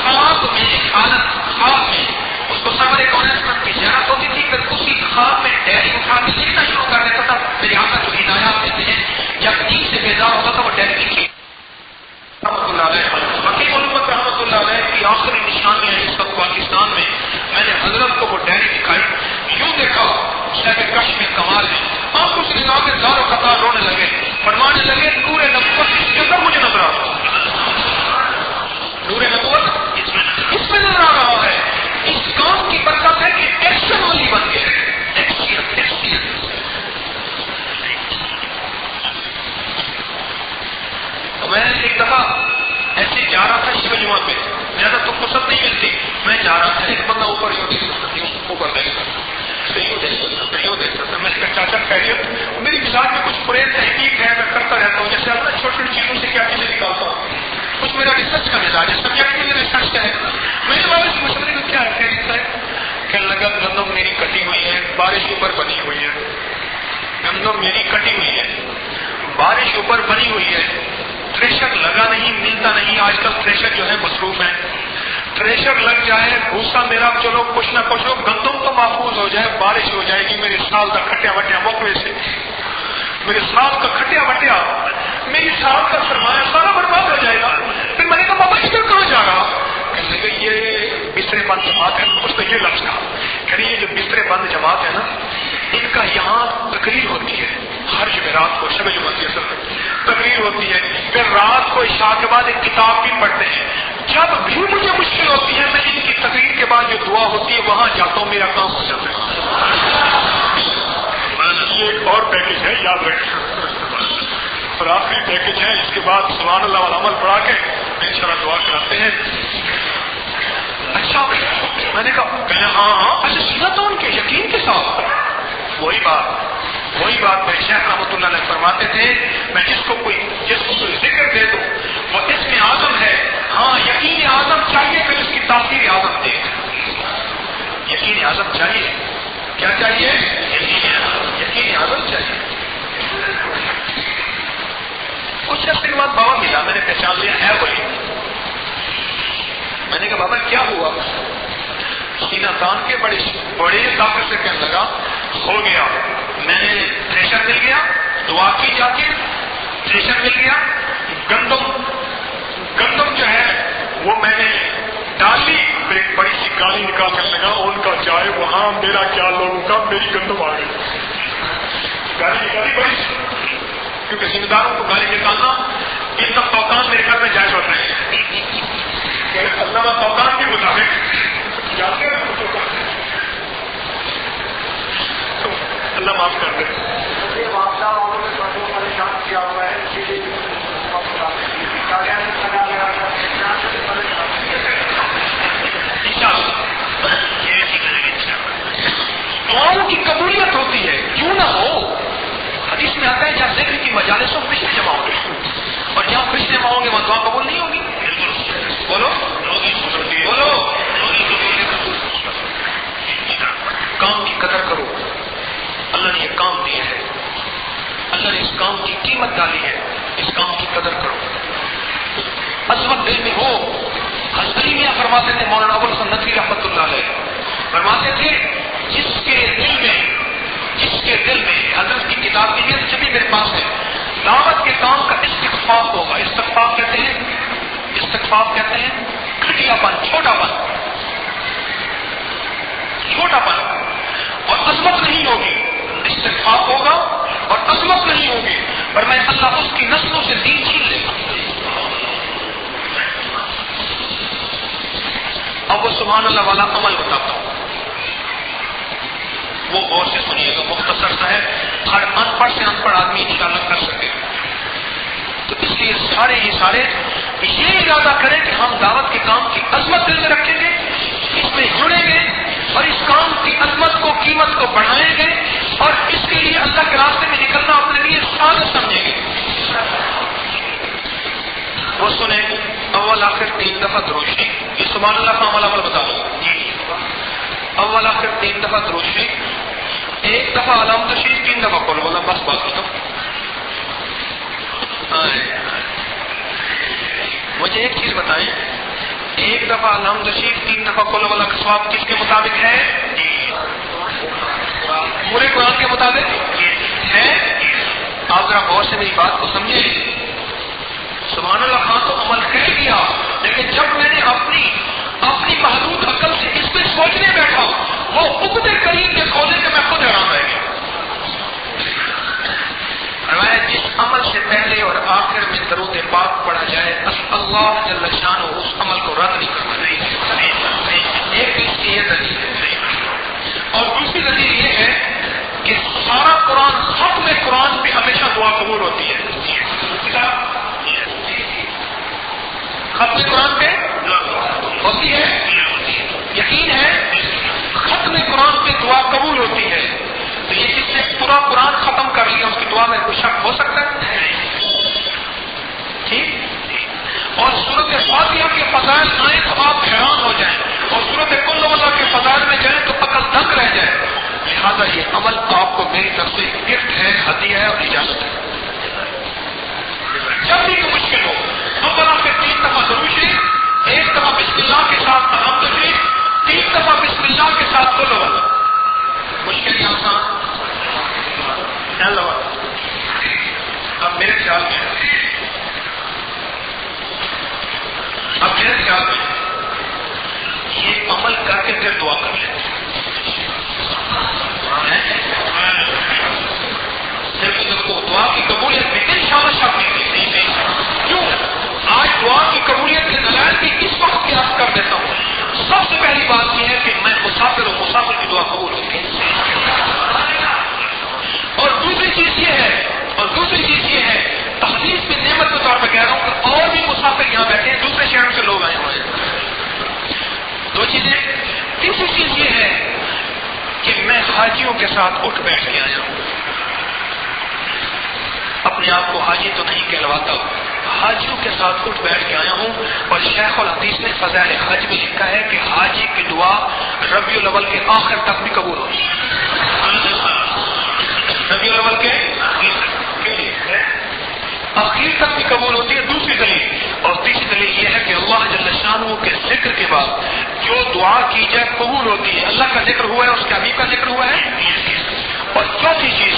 خواب میں خواب میں اس کو سرور کونسٹ کی زیارت ہوتی تھی، پھر اسی خواب میں ڈیری اٹھا کے لکھنا شروع کر دیتا تھا. میری آقا جو ہدایات دیتے ہیں، جب دین سے بیدار ہوتا تھا وہ ڈیری لکھی. رحمۃ اللہ علیہ حکیم علمت رحمۃ اللہ علیہ کی آخری نشانیاں ہیں اس وقت پاکستان میں. میں نے حضرت کو وہ ڈیری دکھائی، یوں دیکھا شہر کش میں کمال ہے، آنکھوں سے نکال کے زار و قطار رونے لگے، فرمانے لگے نور نبوت اس کے اندر مجھے نظر آتا، نور نبوت اس میں نظر آ رہا ہے. اس کام کی برکت ہے کہ ایکشن والی بن گئے. میں ایک دفعہ ایسے جا رہا تھا شیو جمعہ پہ، زیادہ تو فرصت نہیں ملتی، میں جا رہا تھا، ایک بندہ اوپر یوں دیکھ سکتا تھی، اوپر دیکھ سکتا تھا، یوں دیکھ سکتا تھا، یوں دیکھ سکتا. میں نے کہا چاچا خیریت؟ میری مزاج میں کچھ پریز تحقیق ہے، میں کرتا رہتا ہوں، جیسے اپنا چھوٹی چھوٹی چیزوں سے کیا چیزیں نکالتا ہوں، کچھ میرا ریسرچ کا مزاج ہے، سبجیکٹ میں ریسرچ کا ہے. میں نے بابا سے مشورے کو کیا ہے خیریت ہے؟ کہنے لگا گندم میری کٹی ہوئی ہے، بارش اوپر بنی ہوئی ہے، گندم میری کٹی ہوئی ہے، بارش اوپر بنی ہوئی ہے، تھریشر لگا نہیں، ملتا نہیں، آج کل تھریشر جو ہے مصروف ہے، تھریشر لگ جائے، بھوسا میرا چلو کچھ نہ کچھ ہو، گندم تو محفوظ ہو جائے، بارش ہو جائے گی، میرے سال کا کھٹیا وٹیا موقع سے، میرے سال کا کھٹیا وٹیا، میری سال کا سرمایہ سارا برباد ہو جائے گا. پھر میں نے کہا بابا اس پر کہاں جا رہا؟ کہنے لگے یہ بسترے بند جماعت ہے. اس نے یہ لفظ کہا کہ یہ جو بسترے بند جماعت ہے نا، ان کا یہاں تقریر ہوتی ہے، ہر جمعرات کو شب جمعہ کی اصل میں تقریر ہوتی ہے، پھر رات کو عشاء کے بعد ایک کتاب بھی پڑھتے ہیں. جب بھی مجھے مشکل ہوتی ہے میں ان کی تقریر کے بعد جو دعا ہوتی ہے وہاں جاتا ہوں، میرا کام ہو جاتا ہے. یہ ایک اور پیکج ہے، یاد رکھیں، اور آخری پیکج ہے، اس کے بعد سبحان اللہ والا عمل پڑھا کے انشاءاللہ دعا کراتے ہیں. اچھا میں نے کہا ہاں اچھا سنا تو ان کے یقین کے ساتھ وہی بات میں شیخ رحمۃ اللہ علیہ فرماتے تھے، میں جس کو کوئی ذکر دے دوں وہ اس میں اعظم ہے، ہاں یقین اعظم چاہیے پھر اس کی تاثیر اعظم دے. یقین اعظم چاہیے، کیا چاہیے؟ یقین اعظم چاہیے. کچھ عرصے کے بعد بابا ملا، میں نے پہچان لیا ہے وہی. میں نے کہا بابا کیا ہوا؟ سینہ تان کے بڑے طاقت سے کہنے لگا ہو گیا، میں نے پریشر مل گیا، دعا کی جا کے ریشن مل گیا، گندم جو ہے وہ میں نے ڈالی، ایک بڑی سی گالی نکال کر لگا، ان کا جائے وہاں میرا کیا لوگوں کا، میری گندم آ گئی، گالی نکالی بڑی سی، کیونکہ ذمہ داروں کو گالی نکالنا ان کا توقان میرے گھر میں جائز ہوتا ہے، علامہ توقان کے مطابق جاتے ہیں تو اللہ معاف کر دے۔ کیا ہوا ہے دعاؤں کی قبولیت ہوتی ہے، کیوں نہ ہو؟ حدیث میں آتا ہے جہاں ذکر کی مجالسوں میں فرشتے جمع ہوں گے، اور جہاں فرشتے جمع ہوں گے وہاں دعا قبول نہیں ہوگی۔ بولو بولو، کام کی قدر کرو، اللہ نے یہ کام دیا ہے، اللہ نے اس کام کی قیمت ڈالی ہے، اس کام کی قدر کرو، عظمت دل میں ہو۔ حضرت میاں فرماتے تھے، مولانا ابو الحسن ندوی رحمۃ اللہ علیہ فرماتے تھے، جس کے دل میں حضرت کی کتاب کی نیت جبھی میرے پاس ہے، دعوت کے کام کا استغفاف ہوگا۔ استغفاف کہتے ہیں گھٹیا پن، چھوٹا پن اور عظمت نہیں ہوگی، استغفاف ہوگا اور عظمت نہیں ہوگی، پر میں اللہ اس کی نسلوں سے دین چھین لے گا۔ اب وہ سبحان اللہ والا عمل بتاتا ہوں، وہ غور سے سنیے گا، مختصر سا ہے، ہر ان پڑھ سے ان پڑھ آدمی انشاءاللہ کر سکے۔ تو اس لیے سارے یہ ارادہ کریں کہ ہم دعوت کے کام کی عظمت دل میں رکھیں گے، اس میں جڑیں گے اور اس کام کی عظمت کو، قیمت کو بڑھائیں گے، اور اس کے لیے اللہ کے راستے میں نکلنا اپنے لیے سعادت سمجھیں گے۔ وہ سنیں اول آخر 3 دفعہ درود شریف، یہ سبحان اللہ کا عمل بتا دو۔ اول آخر 3 دفعہ درود شریف، 1 دفعہ علام تشریف، 3 دفعہ قل واللہ، بس بات ختم۔ مجھے ایک چیز بتائیں، 1 دفعہ علام تشریف، 3 دفعہ قل واللہ کا ثواب کس کے مطابق ہے؟ پورے قرآن کے مطابق ہے۔ آپ ذرا غور سے میری بات کو سمجھیں۔ سبحان اللہ خان تو عمل کر دیا، لیکن جب میں نے اپنی محدود عقل سے اس پہ سوچنے بیٹھا، وہ عقدے قریب کے کھولے کہ میں خود حیران رہ گیا۔ جس عمل سے پہلے اور آخر میں درود پاک پڑھا جائے، اللہ جل شانہ اس عمل کو رد نہیں کرتا۔ ایک اس کی یہ دلیل ہے، اور دوسری دلیل یہ ہے کہ سارا قرآن، ختم قرآن پہ ہمیشہ دعا قبول ہوتی ہے۔ ختم قرآن پہ ہوتی ہے، یقین ہے، ختم قرآن پہ دعا قبول ہوتی ہے۔ تو یہ جس نے پورا قرآن ختم کر لیا، اس کی دعا میں کوئی شک ہو سکتا ہے؟ ٹھیک۔ اور سورت فاتحہ کے فضائل آئیں تو آپ حیران ہو جائیں، اور سورت کل واللہ کے فضائل میں جائیں تو عقل دنگ رہ جائے۔ لہٰذا یہ عمل آپ کو میری طرف سے گفٹ ہے، ہدیہ ہے اور اجازت ہے۔ جب بھی کوئی مشکل ہو، اولا کے 3 دفعہ درود شریف، 1 دفعہ بسم اللہ کے ساتھ الحمد شریف، 3 دفعہ بسم اللہ کے ساتھ قل واللہ۔ مشکل یا آسان؟ اب میرے خیال میں یہ عمل کر کے پھر دعا کر لیں۔ دعا کی قبولیت میں انشاءاللہ شک نہیں، کیوں؟ آج دعا کی قبولیت کے دلائل بھی اس وقت قیاس کر دیتا ہوں۔ سب سے پہلی بات یہ ہے کہ میں مسافر ہوں، مسافر کی دعا قبول ہوتی ہے۔ اور دوسری چیز یہ ہے تحدیث میں نعمت کے طور پر کہہ رہا ہوں کہ اور بھی مسافر یہاں بیٹھے ہیں، دوسرے شہروں سے لوگ آئے ہوئے ہیں۔ 2 چیزیں۔ تیسری چیز یہ ہے کہ میں حاجیوں کے ساتھ اٹھ بیٹھ کے آیا ہوں۔ اپنے آپ کو حاجی تو نہیں کہلواتا، حاجیوں کے ساتھ اٹھ بیٹھ کے آیا ہوں۔ اور شیخ الحدیث نے فضائل حج میں لکھا ہے کہ حاجی کی دعا ربیع الاول کے آخر تک بھی قبول ہوتی ہے۔ ربیع الاول کے آخر تک بھی قبول ہوتی ہے، دوسری دلیل۔ اور تیسری دلیل یہ ہے کہ اللہ جل شانہ کے ذکر کے بعد جو دعا کی جائے قبول ہوتی ہے۔ اللہ کا ذکر ہوا ہے، اس کے حبیب کا ذکر ہوا ہے، اور چوتھی چیز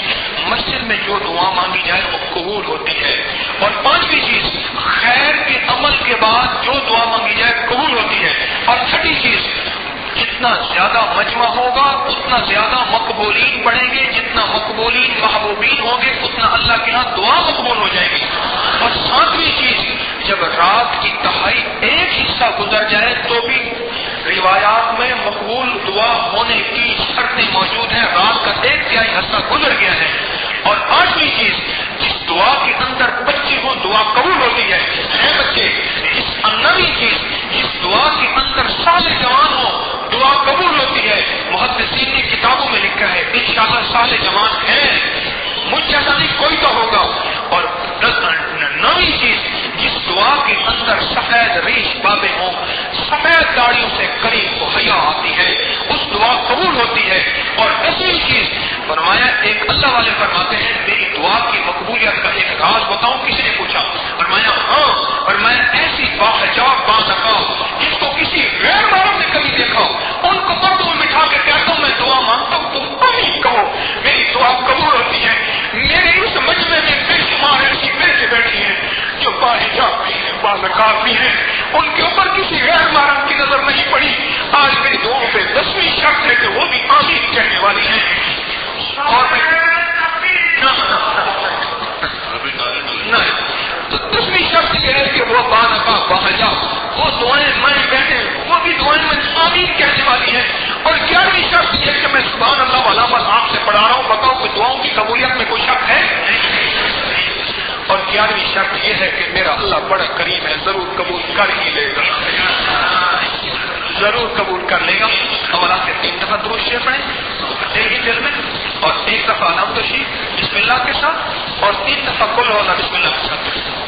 مسجد میں جو دعا مانگی جائے وہ قبول ہوتی ہے، اور پانچویں چیز خیر کے عمل کے بعد جو دعا مانگی جائے قبول ہوتی ہے، اور چھٹی چیز جتنا زیادہ مجمع ہوگا اتنا زیادہ مقبولین بڑھیں گے، جتنا مقبولین محبوبین ہوں گے اتنا اللہ کے ہاں دعا مقبول ہو جائے گی، اور ساتویں چیز جب رات کی تہائی ایک حصہ گزر جائے تو بھی روایات میں مقبول دعا ہونے کی شرطیں موجود ہیں، رات کا ایک تہائی حصہ گزر گیا ہے، اور آٹھویں چیز جس دعا کے اندر بچے ہوں دعا قبول ہوتی ہے بچے، نویں چیز جس دعا کے اندر صالح جوان ہو دعا قبول ہوتی ہے، محدثین نے کتابوں میں لکھا ہے انشاءاللہ صالح جوان ہے، مجھ جیسا نہیں کوئی تو ہوگا، اور نویں چیز جس دعا کے اندر سفید ریش بابیں ہوں، سفید داڑیوں سے قریب کو حیا آتی ہے، اس دعا قبول ہوتی ہے، اور دسویں چیز فرمایا ایک اللہ والے فرماتے ہیں میری دعا کی مقبولیت کا ایک راز بتاؤں، کسی نے پوچھا، فرمایا ہاں، فرمایا ایسی باحجاب بانقاب جس کو کسی غیر معلوم نے کبھی دیکھا، ان کو پردوں میں بٹھا کے کہتا ہوں میں دعا مانگتا ہوں تم آمین کہو، میری دعا قبول ہوتی ہے، میرے اس مجمع میں بے شمار ایسی بیٹھے بیٹھی ہیں جو باحجاب بھی ہیں بانقاب بھی ہیں، ان کے اوپر کسی غیر محرم کی نظر نہیں پڑی، آج میری دعاؤں پہ 10ویں شرط ہے کہ وہ بھی آمین کہنے والی ہیں، اور تو 10ویں شرط یہ ہے کہ وہ بانقاب باحجاب وہ دعائیں میں کہتے ہیں وہ بھی دعائیں میں آمین کہنے والی ہیں، اور 11ویں شرط یہ کہ میں سبحان اللہ علامت آپ سے پڑھا رہا ہوں، بتاؤ کہ دعاؤں کی قبولیت میں کوئی شک ہے، اور 11ویں شرط یہ ہے کہ میرا اللہ بڑا کریم ہے، ضرور قبول کر ہی لے گا، ضرور قبول کر لے گا۔ اولا سے 3 دفعہ درود شریف پڑھیں ایک ہی دل میں، اور 1 دفعہ الحمد شریف بسم اللہ کے ساتھ، اور 3 دفعہ قل ہونا بسم اللہ کے ساتھ۔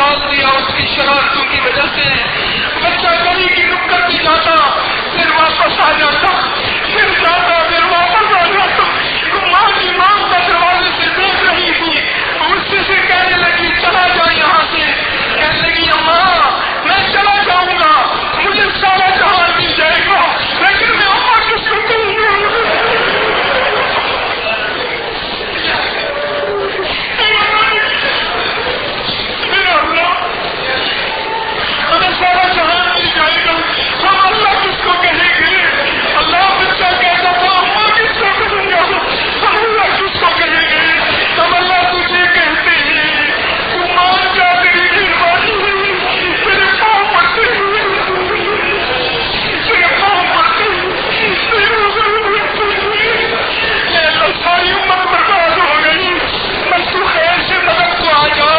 نکال دیا اس کی شرارتوں کی وجہ سے. بچہ گلی کی نکڑ پہ جاتا پھر واپس آ جاتا, پھر جاتا پھر واپس آ جاتا. ماں کی ماں کا دروازے سے دیکھ رہی تھی, اس سے کہنے لگی چلا جا یہاں سے. کہنے لگی اماں میں چلا جاؤں گا, مجھے سارا جہان مل جائے گا, لیکن میں اماں کس کو کہوں گا. ہمیں سارا جہان مل جائے گا, ہم اللہ کس کو کہیں گے. اللہ بچہ کہتا تھا اماں کس کو کہوں گا, ہم اللہ کس کو کہیں گے. ہم اللہ تجھے کہتے ہیں, تو مان جا تیری مہربانی ہوئی, تیرے پاؤں پڑتے ہوئے, تیرے پاؤں پڑتے ہوئے. ساری امت برباد ہو گئی, بس تو خیر سے مدد تو آ جا,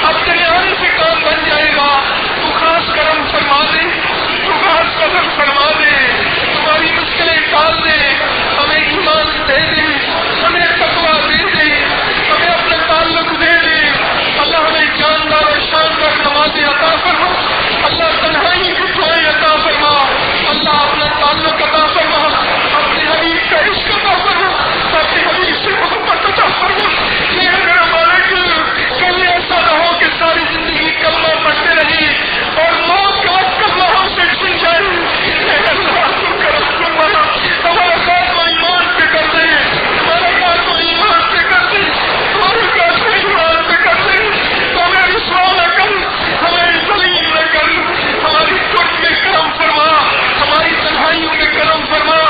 اب تیرے آنے سے کام بن جائے گا. تو خاص کرم فرما دے, تو خاص قدر فرما دے, تمہاری مشکلیں ٹال دے, ہمیں ایمان دے دے, ہمیں تقویٰ دے دے, ہمیں اپنا تعلق دے دے. اللہ ہمیں جاندار اور شاندار نمازیں عطا فرما, اللہ تنہائی کی دعائیں عطا فرما, اللہ اپنا تعلق عطا فرما, اپنے حبیب کا عشق عطا فرما, اپنے حبیب سے محبت عطا فرما. یہ میرا مالک, کبھی ایسا نہ ہو کہ ساری زندگی کلمہ پڑھتے رہے اور موت کا وقت کلمہ سے چھن جائے. اللہ تو کرم فرما, ہمارا خاتمہ ایمان پہ کر دے, ہمارا خاتمہ ایمان پہ کر دے, ہمارے خاتمہ ایمان پہ کر دے. ہمیں رسوا نہ کر, ہمیں ذلیل نہ کر, ہماری ٹوٹ میں کرم فرما, ہماری تنہائیوں میں کرم فرما,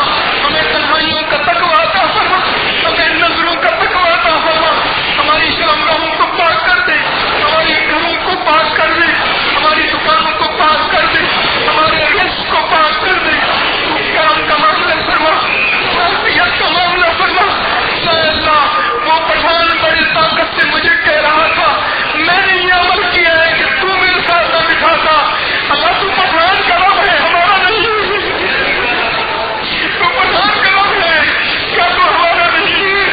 ہمیں تنہائیوں کا تقویٰ عطا فرما, ہمیں نظروں کا تقویٰ عطا فرما. ہماری شرمگاہوں کو پاک کر دے, ہماری گھروں کو پاک کر دے, ہماری دکانوں کو پاک کر دے, ہمارے رزق کو پاک کر دے. کرم کا معاملہ فرما, عافیت کا معاملہ فرما. اللہ وہ پٹھان بڑی طاقت سے مجھے کہہ رہا تھا, میں نے یہ عمل کیا ہے کہ تو میرے ساتھ نہ بٹھاتا. اللہ تو پٹھان کا رب ہے, ہمارا نہیں. تو پٹھان کا رب ہے, کیا تو ہمارا نہیں ہے.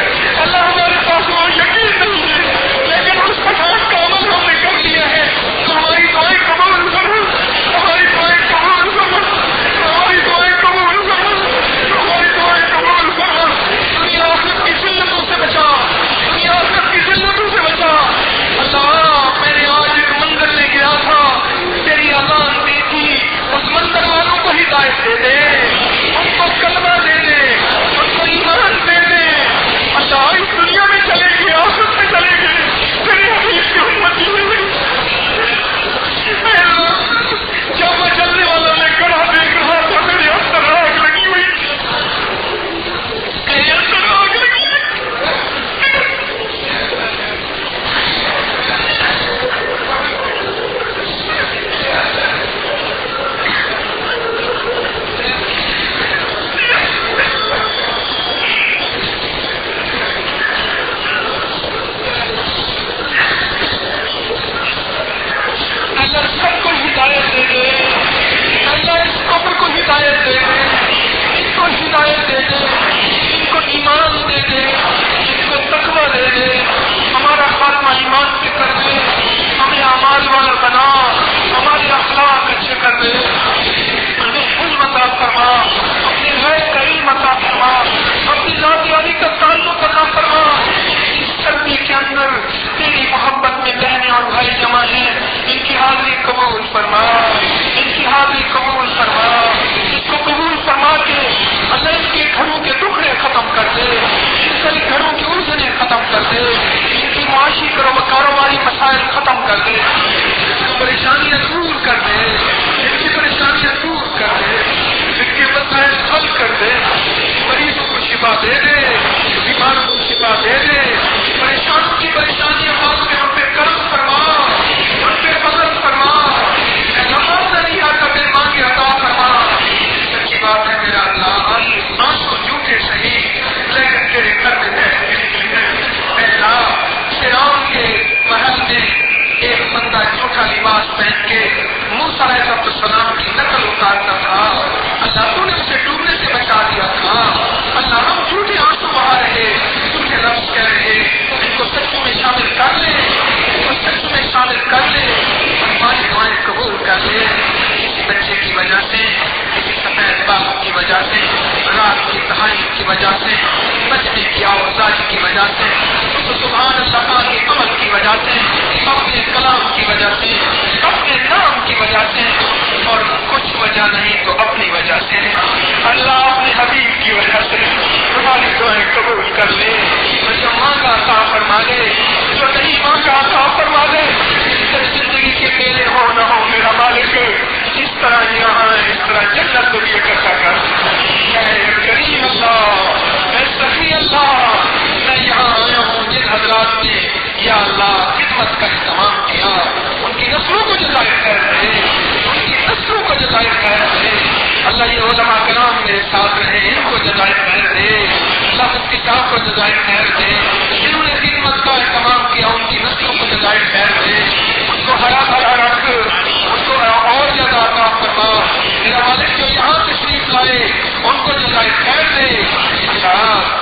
اللہ ہمارے پاس وہ یقین نہیں ہے, لیکن اس پٹھان کا عمل ہم نے کر لیا ہے. تو ہماری دعائیں قبول کرو, ہماری دعائیں قبول کرو, ہماری دعائیں قبول کرو, ہماری دعائیں قبول کرو. دنیا آخرت کی ذلتوں سے بچا, دنیا آخرت کی ذلتوں سے بچا. اللہ میں نے آج ایک منظر لے گیا تھا, تیری اذان دی تھی, اس منظر والوں کو ہدایت دے دے, ان کو کلمہ دے دے, ان کو ایمان دے دے. اللہ اس دنیا میں چلے گی, آخرت میں چلے گی, تیرے حبیب کی امتی میں. اے اللہ, جب میں چلنے والا میں کڑا دیکھ رہا تھا, میرے اندر آگ لگی ہوئی, میرے اندر آگ لگی ہوئی. اللہ سب کو ہدایت دے دے, اللہ اس قبر کو ہدایت دے دے, ان کو ہدایت دے دے, ان کو ایمان دے دے, ان کو تقویٰ دے دے. ہمارا خاتمہ ایمان پہ کر دے, ہمیں اعمال والا بنا, ہمارے اخلاق اچھے کر دے, ہمیں علم عطا فرما, اپنے غیب کا علم عطا فرما, اپنی ذات عالی کا تعلق عطا فرما. اس سردی کے اندر تیری محبت میں بہنیں اور بھائی جمع ہیں, ان کی حاضری قبول فرما, ان کی حاضری قبول فرما. اس کو قبول فرما کے اللہ ان کے گھروں کے ٹکڑے ختم کر دے, ان کے گھروں کی الجھنیں ختم کر دے, ان کی معاشی کاروباری مسائل ختم کر دے, ان کی پریشانیاں دور کر دے, ان کی پریشانیاں دور کر دے, ان کے مسائل حل کر دے. مریضوں کو شفا دے دے, بیماروں کو شفا دے دے, پریشانوں کی پریشانیاں بات میں ان پہ کرم فرما, ان پہ فضل فرما. نماز نہیں آتا بے مانگے عطا فرما. سچی بات ہے میرا اللہ, آنسو جھوٹے صحیح, لیکن تیرے گھر میں پہلا فرعون کے محل میں ایک بندہ جھوٹا لباس پہن کے موسیٰ علیہ السلام کی نقل اتارتا تھا. اللہ تو نے اسے ڈوبنے سے بچا دیا تھا. اللہ ہم جھوٹے آنسو بچے کی وجہ سے، کسی سفید باغ کی وجہ سے، رات کی تہائی کی وجہ سے، بچنے کی آوازی کی وجہ سے، سبحان اللہ کے عمل کی وجہ سے، اپنے کلام کی وجہ سے، اپنے نام کی وجہ سے، اور کچھ وجہ نہیں تو اپنی وجہ سے، اللہ اپنے حبیب کی وجہ سے ہماری دعائیں قبول کر لے، جو مانگا عطا فرما دے، جو نہیں مانگا عطا فرما دے، زندگی کے میلے ہو نہ ہو میرا مالک، اس طرح یہاں اس طرح جنت کو بھی اکٹھا کر، اے کریم اللہ، اے سخی اللہ، میں یہاں آیا ہوں جن حضرات نے یا اللہ خدمت کا اہتمام کیا، ان کی نسلوں کو جزائے خیر دے، ان کی نسلوں کو جزائے خیر دے، اللہ یہ علماء کرام میرے ساتھ رہے ان کو جزائے خیر دے، اللہ مفتی صاحب کو جزائے خیر دے، جنہوں نے خدمت کا اہتمام کیا ان کی نسلوں کو جزائے خیر دے، ان کو ہرا بھرا رکھ، ان کو اور زیادہ عطا فرما، میرا مالک جو یہاں تشریف لائے ان کو جزائے خیر دے،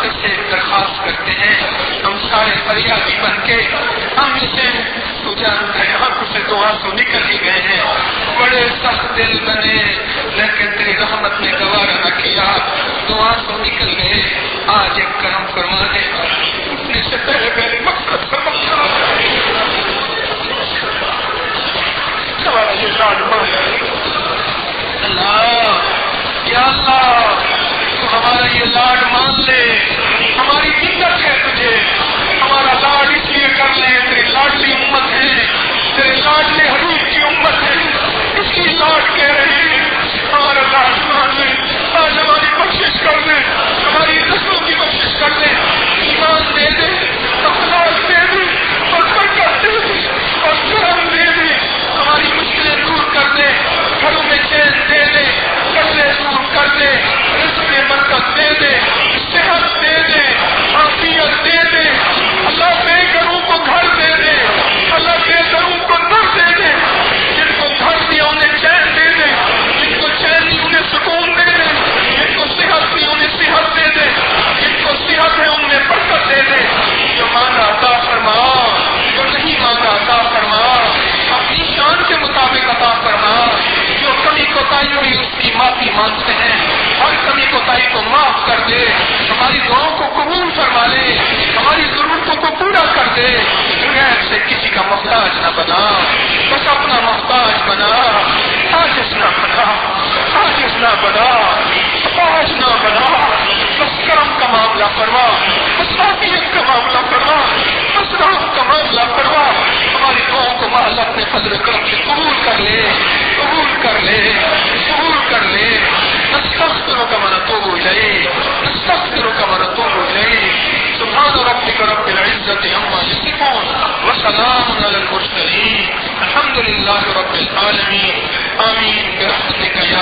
تجھ سے درخواست کرتے ہیں ہم سارے فریادی بن کے ہم سے تو جانتا ہے آنکھوں سے دعا تو نکل ہی گئے ہیں، بڑے سخت دل بنے لیکن تیری رحمت نے گوارا نہ کیا، دعا تو نکل گئے، آج ایک کرم فرما دے، اٹھنے سے پہلے پہلے مقصد کا مقصد ہمارا یہ لاڈ مان اللہ، یا اللہ تو ہمارا یہ لاڈ مان لے، ہماری عزت ہے تجھے، ہمارا لاڈ اس لیے کر لے تیری لاڈلی امت ہے، تیرے لاڈلے حبیب کی امت ہے، اس لیے لاڈ کہہ رہے ہیں، ہمارا لاڈ مان لے، آج ہماری بخشش کر دے، ہماری نسلوں کی بخشش کر دے، ایمان دے دے، اخلاق دے دے، اور برکت دے دے، اور کرم دے دے، ہماری مشکلیں دور کر دے، گھروں میں چین دے دے، قرضے دور کر دے، رزق میں برکت دے دے، صحت دے دے، عافیت دے دے، اللہ بے گھروں کو گھر دے دے، اللہ بے گھروں کو در دے دے، جن کو گھر دیا انہیں چین دے دے، جن کو چین دی انہیں سکون دے دے، جن کو صحت دی انہیں صحت دے دے، جن کو صحت ہے ان میں برکت دے دے، جو مانگا عطا فرما، جو نہیں مانگا عطا فرما، اپنی شان کے مطابق عطا فرما، جو کمی کوتاہی ہوئی اس کی معافی مانگتے ہیں، ہر کمی کوتاہی کو معاف کر دے، ہماری دعاؤں کو قبول فرما لے، ہماری ضرورتوں کو پورا کر دے، غیر سے کسی کا محتاج نہ بنا، بس اپنا محتاج بنا، عاجز نہ بنا، عاجز نہ بنا، محتاج نہ بنا، بس کرم کا معاملہ فرما، بس عافیت کا معاملہ فرما، بس رحم کا معاملہ فرما، ہماری دعاؤں کو محل اپنے فضل کرم سے قبول کر لے، قبول کر لے، قبول کر لے، نستغفرک ونتوب الیک، نستغفرک ونتوب الیک، سبحان ربک رب العزة عما یصفون وسلام علی المرسلین، الحمد للہ رب العالمین، آمین برحمتک یا